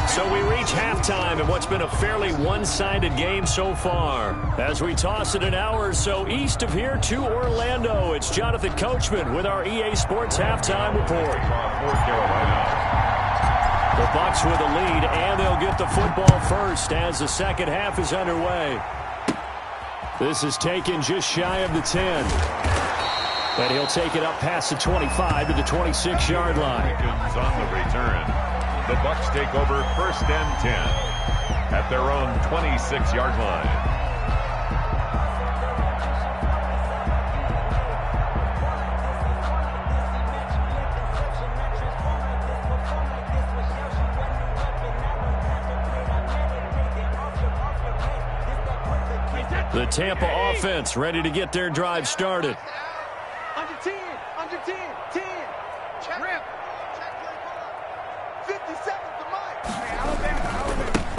So we reach halftime in what's been a fairly one-sided game so far. As we toss it an hour or so east of here to Orlando, it's Jonathan Coachman with our EA Sports Halftime Report. The Bucs with a lead, and they'll get the football first as the second half is underway. This is taken just shy of the 10. And he'll take it up past the 25 to the 26-yard line. On the return. The Bucs take over first and 10 at their own 26-yard line. The Tampa offense ready to get their drive started. Under 10, 10. Rip. 50 seconds to Mike.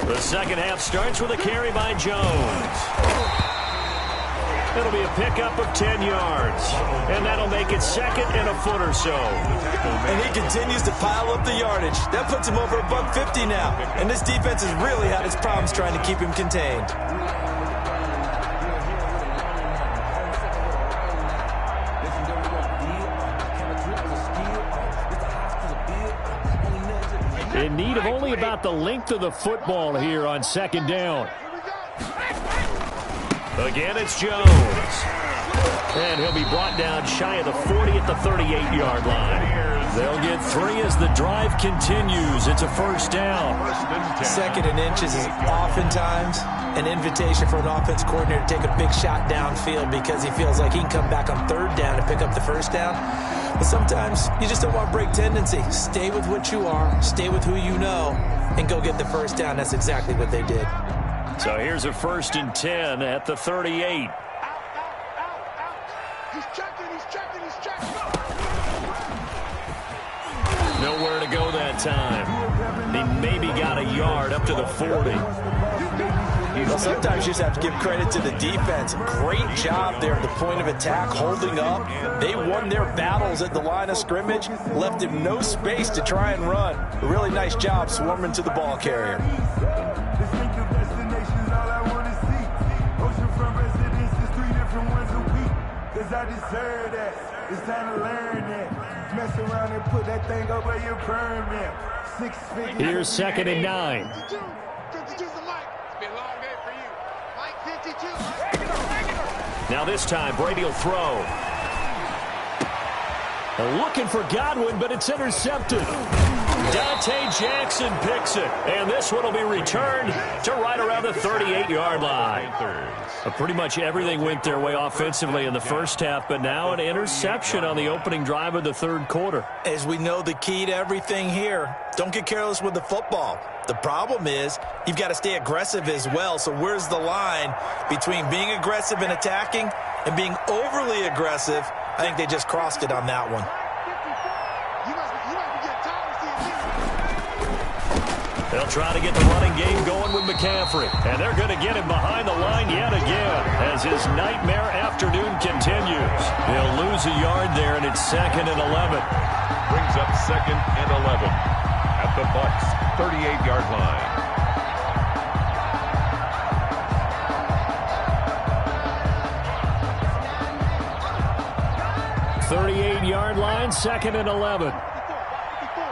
The second half starts with a carry by Jones. It'll be a pickup of 10 yards. And that'll make it second and a foot or so. And he continues to pile up the yardage. That puts him over $150 now. And this defense has really had its problems trying to keep him contained. In need of only about the length of the football here on second down. Again, it's Jones. And he'll be brought down shy of the 40 at the 38-yard line. They'll get 3 as the drive continues. It's a first down. Second and inches is oftentimes an invitation for an offense coordinator to take a big shot downfield because he feels like he can come back on third down and pick up the first down. But sometimes you just don't want to break tendency. Stay with what you are, stay with who you know, and go get the first down. That's exactly what they did. So here's a 1st and 10 at the 38. Out. He's checking. Nowhere to go that time. He maybe got a yard up to the 40. Well, sometimes you just have to give credit to the defense. Great job there at the point of attack, holding up. They won their battles at the line of scrimmage, left him no space to try and run. A really nice job swarming to the ball carrier. I deserve that. It's time to learn that. Mess around and put that thing over your permit. 6 figures. Here's 2nd and 9. 52 to Mike. It's been a long day for you. Mike 52. Now this time, Brady will throw. Looking for Godwin, but it's intercepted. Dante Jackson picks it, and this one will be returned to right around the 38-yard line. Pretty much everything went their way offensively in the first half, but now an interception on the opening drive of the third quarter. As we know, the key to everything here, don't get careless with the football. The problem is you've got to stay aggressive as well. So where's the line between being aggressive and attacking and being overly aggressive? I think they just crossed it on that one. They'll try to get the running game going with McCaffrey. And they're going to get him behind the line yet again as his nightmare afternoon continues. They'll lose a yard there, and it's 2nd and 11. Brings up 2nd and 11 at the Bucs' 38-yard line. .38-yard line, 2nd and 11. Here we go.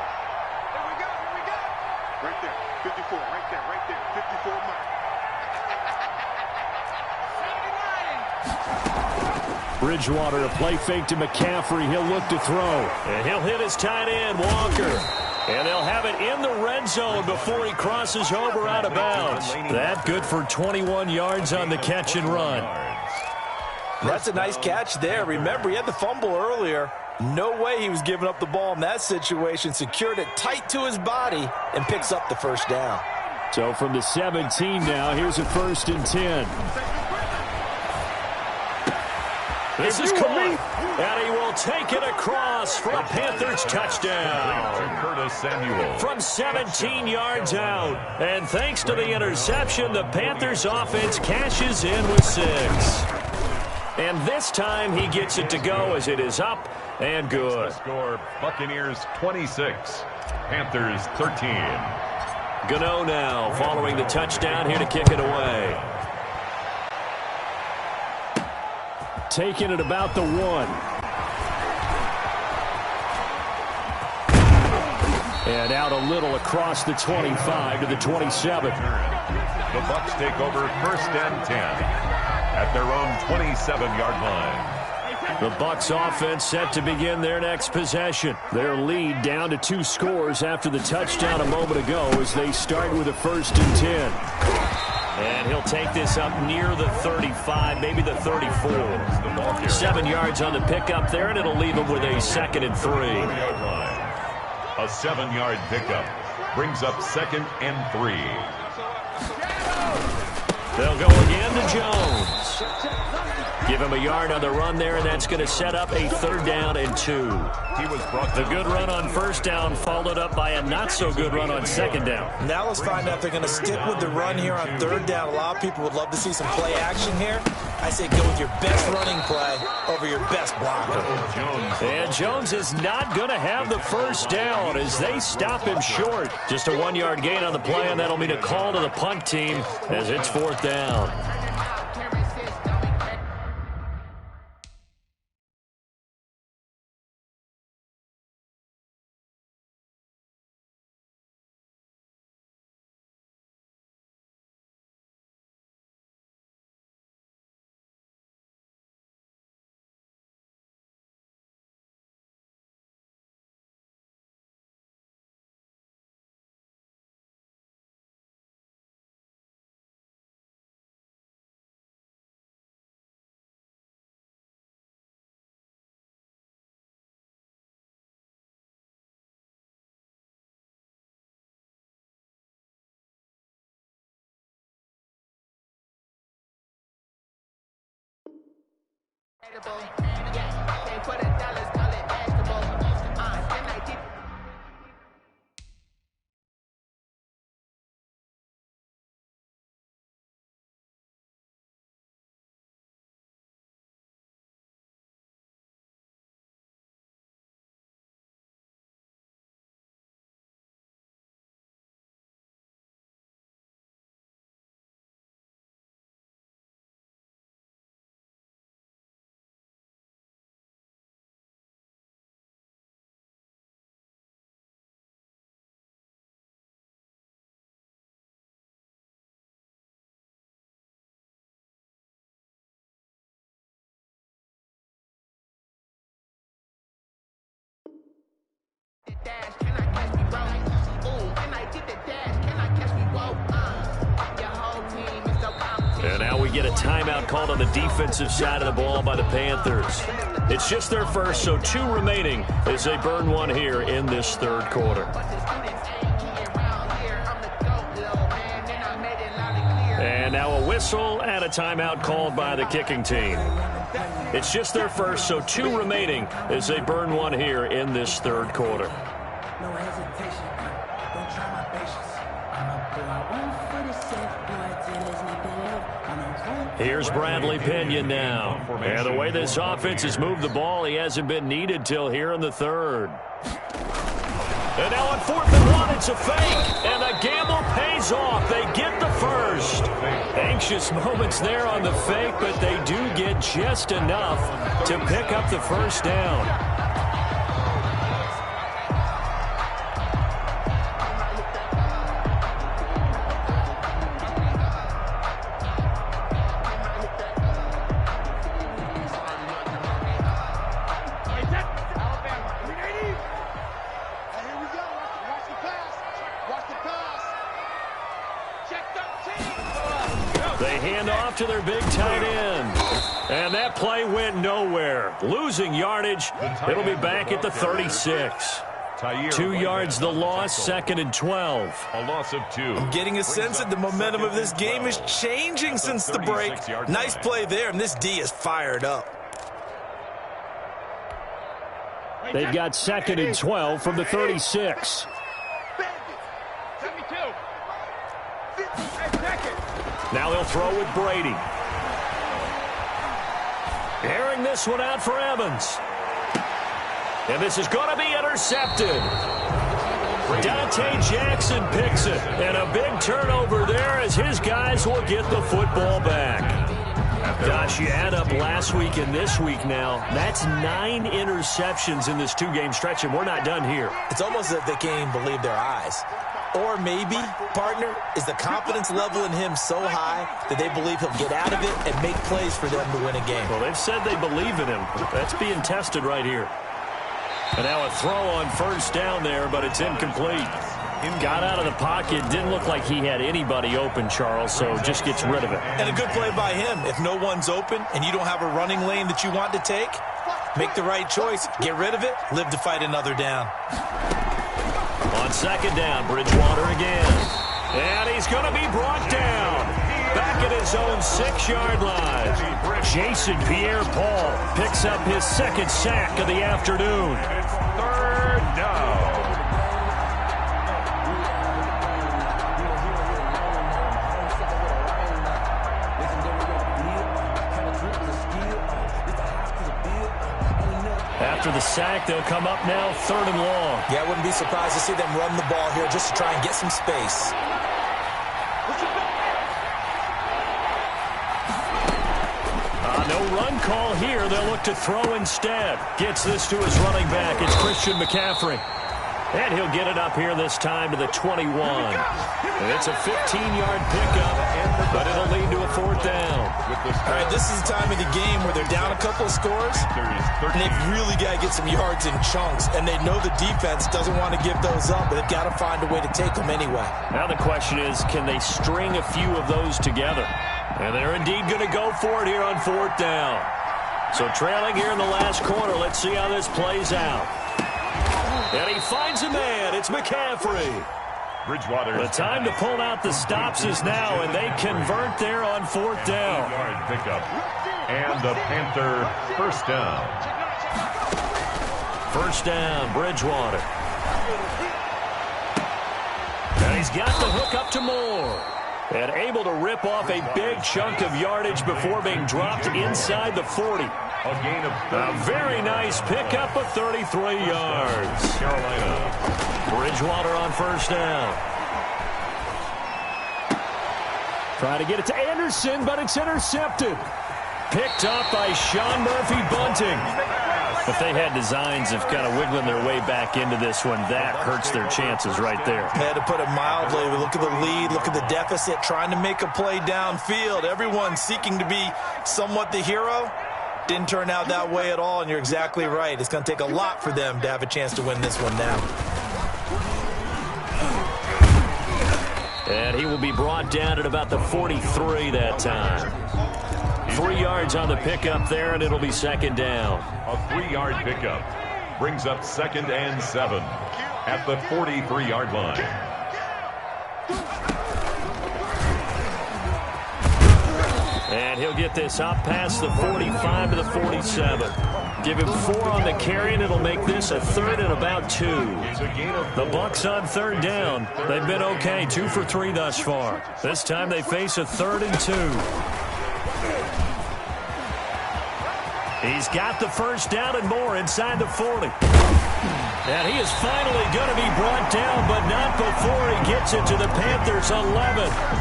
Right there, 54, right there, 54 Mike. Bridgewater, a play fake to McCaffrey. He'll look to throw. And he'll hit his tight end, Walker. And they'll have it in the red zone before he crosses over out of bounds. That good for 21 yards on the catch and run. That's a nice catch there. Remember, he had the fumble earlier. No way he was giving up the ball in that situation. Secured it tight to his body and picks up the first down. So from the 17 now, here's a 1st and 10. This is caught, and he will take it across for a Panthers touchdown. Curtis Samuel. From 17 yards out. And thanks to the interception, the Panthers offense cashes in with 6. And this time he gets it to go as it is up and good. Score, Buccaneers 26, Panthers 13. Gano now following the touchdown here to kick it away. Taking it about the 1. And out a little across the 25 to the 27. The Bucs take over 1st and 10. At their own 27-yard line. The Bucs offense set to begin their next possession. Their lead down to 2 scores after the touchdown a moment ago as they start with a 1st and 10. And he'll take this up near the 35, maybe the 34. 7 yards on the pickup there, and it'll leave him with a 2nd and 3. A 7-yard pickup brings up 2nd and 3. They'll go again to Jones. Give him a yard on the run there, and that's going to set up a 3rd down and 2. The good run on 1st down followed up by a not-so-good run on 2nd down. Now let's find out if they're going to stick with the run here on 3rd down. A lot of people would love to see some play action here. I say go with your best running play over your best blocker. And Jones is not going to have the 1st down as they stop him short. Just a 1-yard gain on the play, and that'll mean a call to the punt team as it's 4th down. And now we get a timeout called on the defensive side of the ball by the Panthers. It's just their first, so 2 remaining as they burn 1 here in this 3rd quarter. And now a whistle and a timeout called by the kicking team. It's just their first, so 2 remaining as they burn 1 here in this 3rd quarter. No hesitation, don't try my patience. I'm a 1 for the set, do it till there's nothing left. Here's Bradley Pinion now. And the way this offense has moved the ball, he hasn't been needed till here in the 3rd. And now on 4th and 1, it's a fake. And the gamble pays off. They get the 1st. Anxious moments there on the fake, but they do get just enough to pick up the 1st down. They hand off to their big tight end. And that play went nowhere. Losing yardage. It'll be back at the 36. 2 yards the loss, 2nd and 12. A loss of 2. I'm getting a sense that the momentum of this game is changing since the break. Nice play there, and this D is fired up. They've got 2nd and 12 from the 36. Now they'll throw with Brady. Airing this one out for Evans. And this is going to be intercepted. Dante Jackson picks it. And a big turnover there as his guys will get the football back. Gosh, you add up last week and this week now. That's 9 interceptions in this 2-game stretch, and we're not done here. It's almost as if they can't even believe their eyes. Or maybe, partner, is the confidence level in him so high that they believe he'll get out of it and make plays for them to win a game. Well, they've said they believe in him. That's being tested right here. And now a throw on 1st down there, but it's incomplete. Got out of the pocket. Didn't look like he had anybody open, Charles, so just gets rid of it. And a good play by him. If no one's open and you don't have a running lane that you want to take, make the right choice. Get rid of it. Live to fight another down. On 2nd down, Bridgewater again. And he's going to be brought down. back at his own 6-yard line. Jason Pierre-Paul picks up his second sack of the afternoon. It's third down. After the sack, they'll come up now 3rd and long. Yeah, I wouldn't be surprised to see them run the ball here just to try and get some space. No run call here. They'll look to throw instead. Gets this to his running back. It's Christian McCaffrey. And he'll get it up here this time to the 21. And it's a 15-yard pickup, but it'll lead to a 4th down. All right, this is the time of the game where they're down a couple of scores, and they've really got to get some yards in chunks, and they know the defense doesn't want to give those up, but they've got to find a way to take them anyway. Now the question is, can they string a few of those together? And they're indeed going to go for it here on 4th down. So trailing here in the last quarter, let's see how this plays out. And he finds a man. It's McCaffrey. Bridgewater. The time to pull out the stops is now, and they convert there on 4th down. Yard pickup. And the Panther 1st down. 1st down, Bridgewater. And he's got the hook up to Moore. And able to rip off a big chunk of yardage before being dropped inside the 40. A gain of 30. A very nice pickup of 33 yards. Carolina. Bridgewater on 1st down. Trying to get it to Anderson, but it's intercepted. Picked up by Sean Murphy-Bunting. If they had designs of kind of wiggling their way back into this one, that hurts their chances right there. Had to put it mildly. Look at the lead, look at the deficit, trying to make a play downfield. Everyone seeking to be somewhat the hero. Didn't turn out that way at all, and you're exactly right. It's going to take a lot for them to have a chance to win this one now. And he will be brought down at about the 43 that time. 3 yards on the pickup there, and it'll be 2nd down. A 3-yard pickup brings up 2nd and 7 at the 43-yard line. And he'll get this up past the 45 to the 47. Give him 4 on the carry, and it'll make this a 3rd and about 2. The Bucs on 3rd down. They've been okay, 2 for 3 thus far. This time they face a 3rd and 2. He's got the 1st down and more inside the 40. And he is finally going to be brought down, but not before he gets it to the Panthers' 11.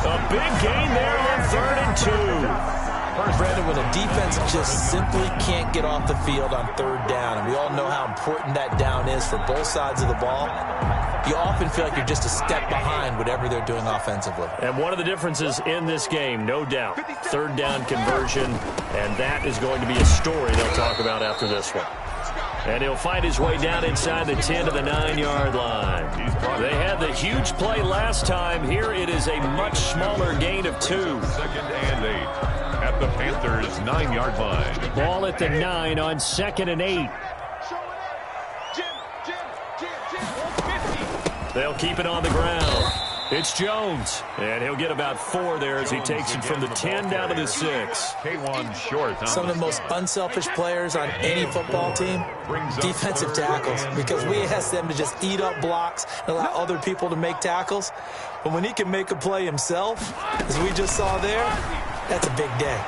A big gain there on 3rd and 2. Brandon, when a defense just simply can't get off the field on 3rd down, and we all know how important that down is for both sides of the ball, you often feel like you're just a step behind whatever they're doing offensively. And one of the differences in this game, no doubt, 3rd down conversion, and that is going to be a story they'll talk about after this one. And he'll find his way down inside the 10 to the 9-yard line. They had the huge play last time. Here it is a much smaller gain of 2. 2nd and 8 at the Panthers' 9-yard line. Ball at the 9 on 2nd and 8. They'll keep it on the ground. It's Jones, and he'll get about 4 there as he takes it from the 10 down to the 6. K1 short. Some of the most unselfish players on any football team, defensive tackles, because we ask them to just eat up blocks and allow other people to make tackles. But when he can make a play himself, as we just saw there, that's a big day.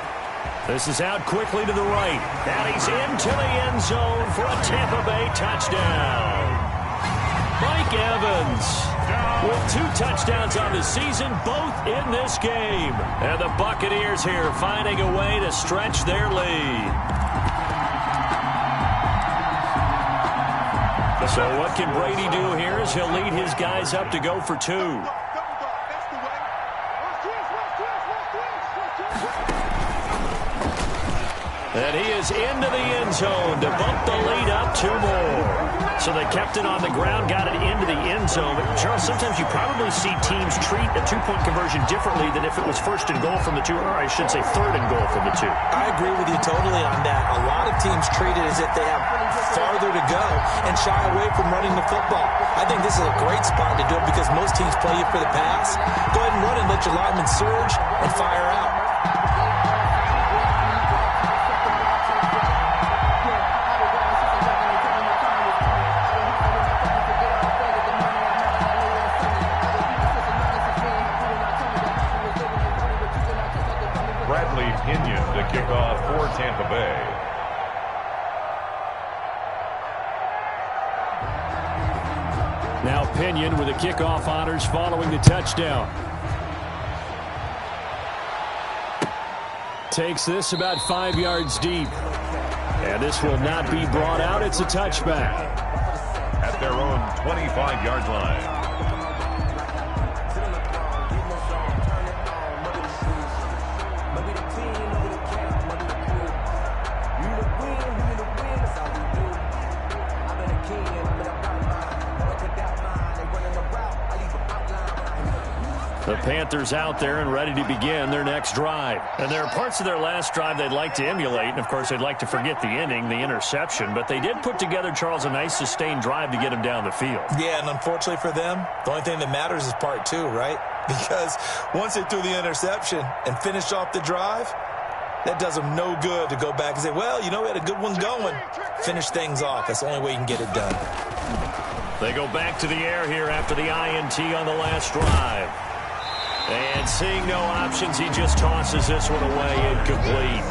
This is out quickly to the right, and he's into the end zone for a Tampa Bay touchdown. Mike Evans with 2 touchdowns on the season, both in this game. And the Buccaneers here finding a way to stretch their lead. So what can Brady do here is he'll lead his guys up to go for 2. And he is into the end zone to bump the lead up 2 more. So they kept it on the ground, got it into the end zone. But, Charles, sometimes you probably see teams treat a 2-point conversion differently than if it was first and goal from the 2, or I should say third and goal from the 2. I agree with you totally on that. A lot of teams treat it as if they have farther to go and shy away from running the football. I think this is a great spot to do it because most teams play you for the pass. Go ahead and run and let your linemen surge and fire out. Pinion to kick off for Tampa Bay. Now Pinion with the kickoff honors following the touchdown. Takes this about 5 yards deep. And this will not be brought out. It's a touchback. At their own 25-yard line. The Panthers out there and ready to begin their next drive. And there are parts of their last drive they'd like to emulate. And, of course, they'd like to forget the ending, the interception. But they did put together, Charles, a nice sustained drive to get him down the field. Yeah, and unfortunately for them, the only thing that matters is part 2, right? Because once they threw the interception and finished off the drive, that does them no good to go back and say, well, you know, we had a good one going. Finish things off. That's the only way you can get it done. They go back to the air here after the INT on the last drive. And seeing no options, he just tosses this one away, incomplete.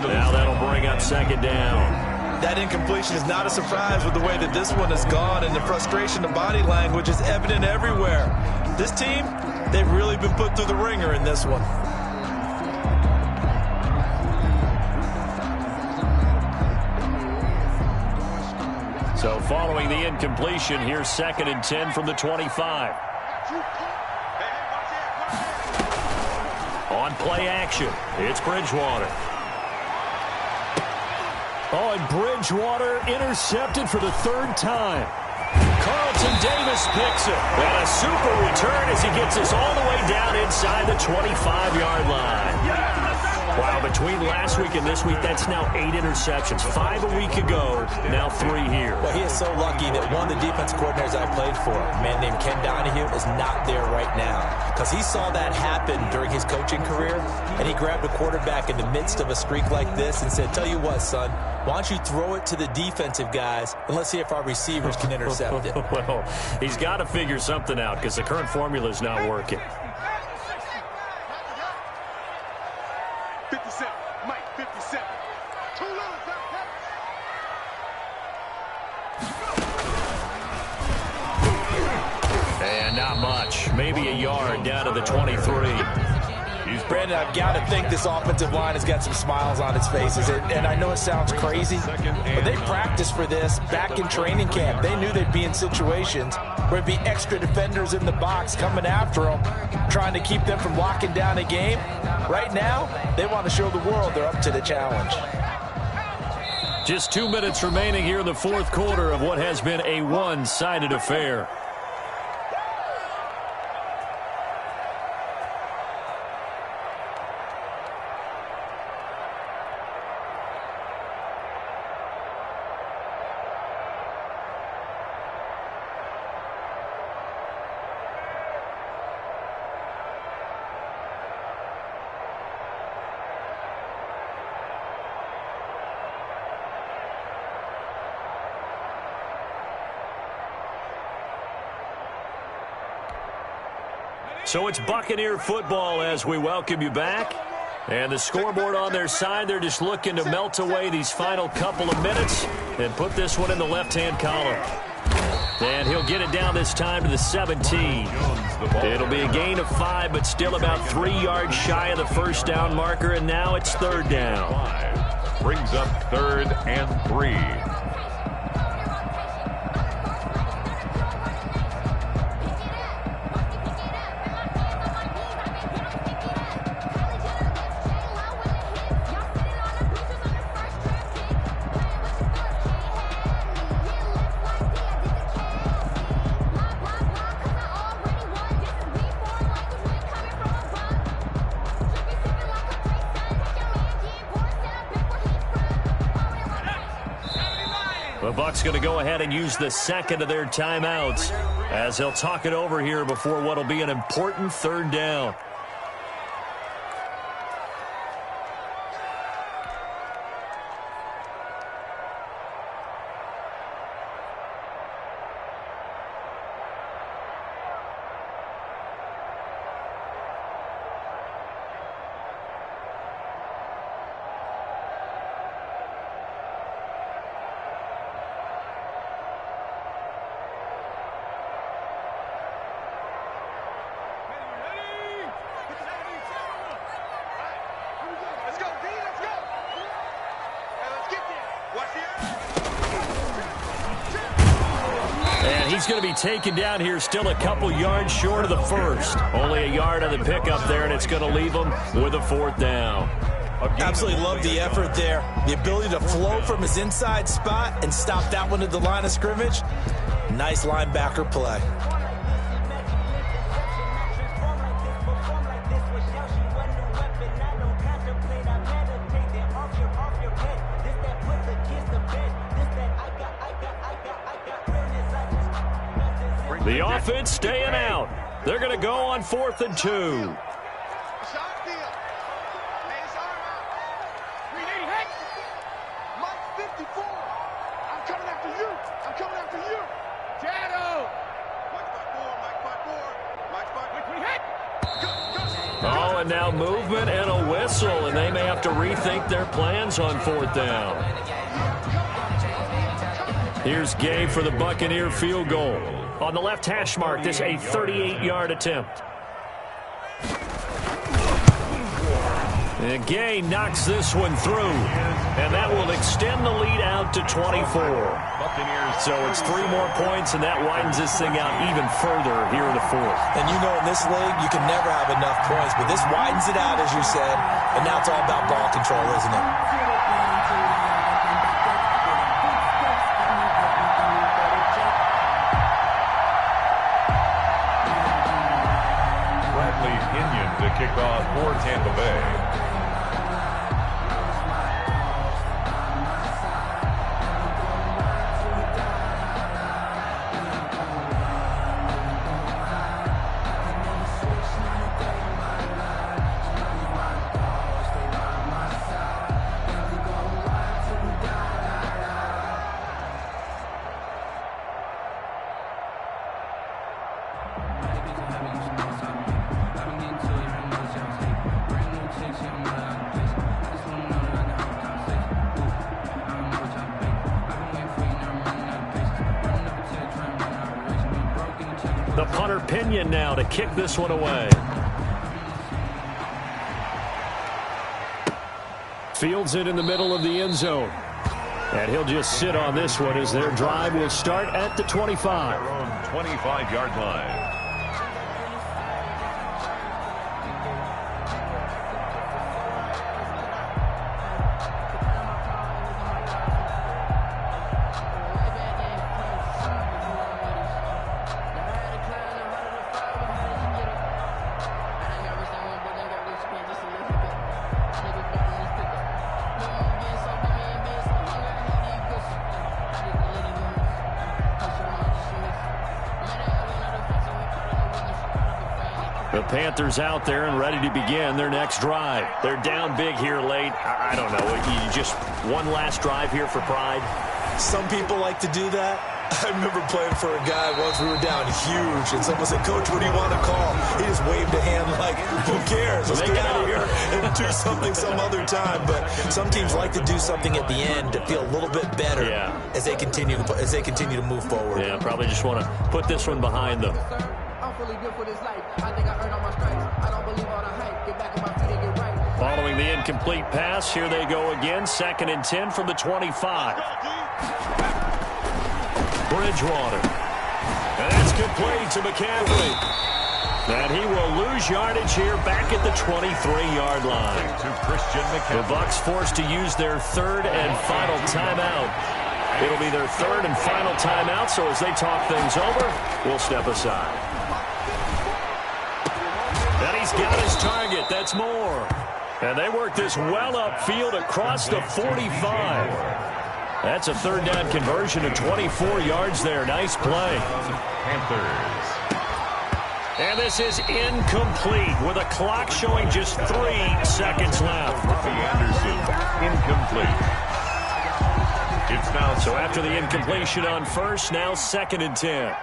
Now that'll bring up second down. That incompletion is not a surprise with the way that this one has gone, and the frustration of body language is evident everywhere. This team, they've really been put through the ringer in this one. So following the incompletion, here's 2nd and 10 from the 25. On play action, it's Bridgewater. Oh, and Bridgewater intercepted for the 3rd time. Carlton Davis picks it. And a super return as he gets us all the way down inside the 25-yard line. Wow, between last week and this week, that's now 8 interceptions. 5 a week ago, now 3 here. Well, he is so lucky that one of the defense coordinators I played for, a man named Ken Donahue, is not there right now. Because he saw that happen during his coaching career, and he grabbed a quarterback in the midst of a streak like this and said, tell you what, son, why don't you throw it to the defensive guys, and let's see if our receivers can intercept it. Well, he's got to figure something out because the current formula is not working. 57, Mike, 57. Too low, and not much. Maybe a yard down to the 23. Brandon, I've got to think this offensive line has got some smiles on its faces. And I know it sounds crazy, but they practiced for this back in training camp. They knew they'd be in situations where there'd be extra defenders in the box coming after them, trying to keep them from locking down a game. Right now, they want to show the world they're up to the challenge. Just 2 minutes remaining here in the 4th quarter of what has been a one-sided affair. So it's Buccaneer football as we welcome you back. And the scoreboard on their side, they're just looking to melt away these final couple of minutes and put this one in the left-hand column. And he'll get it down this time to the 17. It'll be a gain of 5, but still about 3 yards shy of the first down marker, and now it's 3rd down. Brings up 3rd and 3. The Bucs going to go ahead and use the second of their timeouts as they'll talk it over here before what will be an important third down. He's going to be taken down here, still a couple yards short of the first. Only a yard on the pickup there, and it's going to leave him with a fourth down. Absolutely love the effort there. The ability to flow from his inside spot and stop that one at the line of scrimmage. Nice linebacker play. The offense staying out. They're going to go on 4th and 2. Oh, and now movement and a whistle, and they may have to rethink their plans on 4th down. Here's Gay for the Buccaneer field goal. On the left hash mark, this a 38-yard attempt. And Gay knocks this one through, and that will extend the lead out to 24. So it's 3 more points, and that widens this thing out even further here in the 4th. And you know in this league, you can never have enough points, but this widens it out, as you said, and now it's all about ball control, isn't it? To kick off for Tampa Bay. The punter Pinion now to kick this one away. Fields it in the middle of the end zone. And he'll just sit on this one as their drive will start at the 25. Their own 25-yard line. The Panthers out there and ready to begin their next drive. They're down big here late. I don't know. You just one last drive here for pride? Some people like to do that. I remember playing for a guy once. We were down huge, and someone said, "Coach, what do you want to call?" He just waved a hand like, "Who cares? Let's get out of here and do something some other time." But some teams like to do something at the end to feel a little bit better as they continue to move forward. Yeah, probably just want to put this one behind them. Following the incomplete pass, here they go again. 2nd and 10 from the 25. Bridgewater. And that's complete to McCaffrey. And he will lose yardage here back at the 23-yard line. The Bucs forced to use their 3rd and final timeout. It'll be their 3rd and final timeout, so as they talk things over, we'll step aside. And he's got his target. That's more. And they work this well upfield across the 45. That's a third down conversion of 24 yards there. Nice play. Panthers. And this is incomplete with a clock showing just 3 seconds left. Robbie Anderson, incomplete. It's now so after the incompletion on first, now 2nd and 10.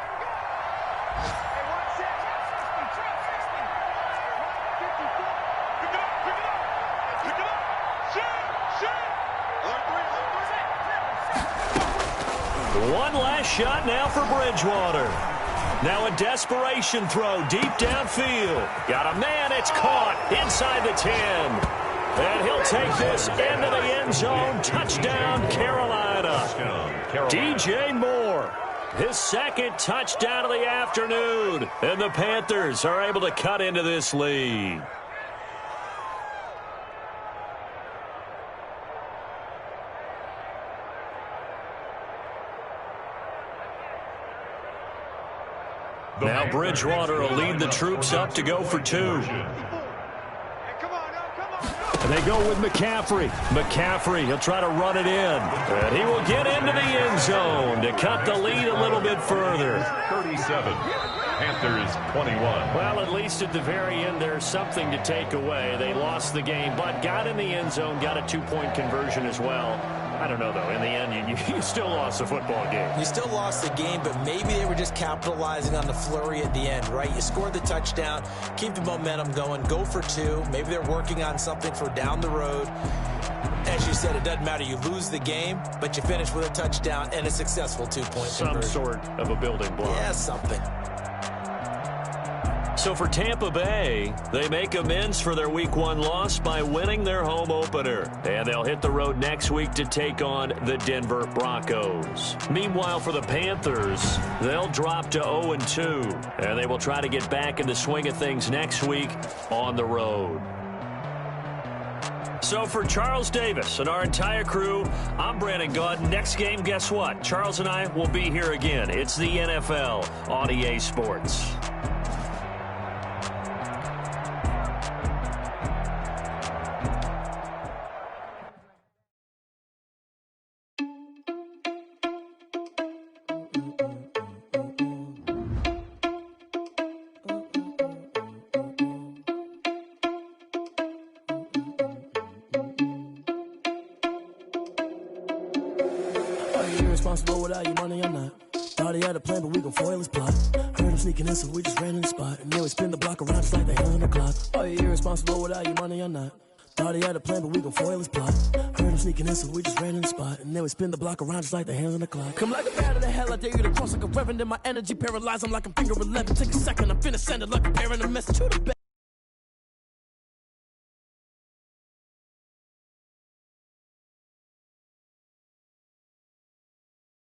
One last shot now for Bridgewater. Now a desperation throw deep downfield. Got a man, it's caught inside the 10. And he'll take this into the end zone. Touchdown, Carolina. DJ Moore, his 2nd touchdown of the afternoon. And the Panthers are able to cut into this lead. Now Bridgewater will lead the troops up to go for 2. And they go with McCaffrey. McCaffrey, he'll try to run it in. And he will get into the end zone to cut the lead a little bit further. 37. Panthers 21. Well, at least at the very end, there's something to take away. They lost the game, but got in the end zone, got a 2-point conversion as well. I don't know, though. In the end, you still lost the football game. You still lost the game, but maybe they were just capitalizing on the flurry at the end, right? You scored the touchdown, keep the momentum going, go for 2. Maybe they're working on something for down the road. As you said, it doesn't matter. You lose the game, but you finish with a touchdown and a successful 2-point conversion. Some sort of a building block. Yeah, something. So for Tampa Bay, they make amends for their Week 1 loss by winning their home opener. And they'll hit the road next week to take on the Denver Broncos. Meanwhile, for the Panthers, they'll drop to 0-2. And they will try to get back in the swing of things next week on the road. So for Charles Davis and our entire crew, I'm Brandon Gaud. Next game, guess what? Charles and I will be here again. It's the NFL on EA Sports. Responsible without your money or not. Thought he had a plan, but we gon' foil his plot. Heard him sneaking in, so we just ran in the spot. And then we spin the block around just like the hand on the clock. Are you irresponsible without your money or not? Thought he had a plan, but we gon' foil his plot. Heard him sneaking in, so we just ran in the spot. And then we spin the block around just like the hands on the clock. Come like a bat of the hell, I dare you to cross like a reverend. And my energy paralyzed, I'm like I'm finger 11. Take a second, I'm finna send it like a parent a message to the back.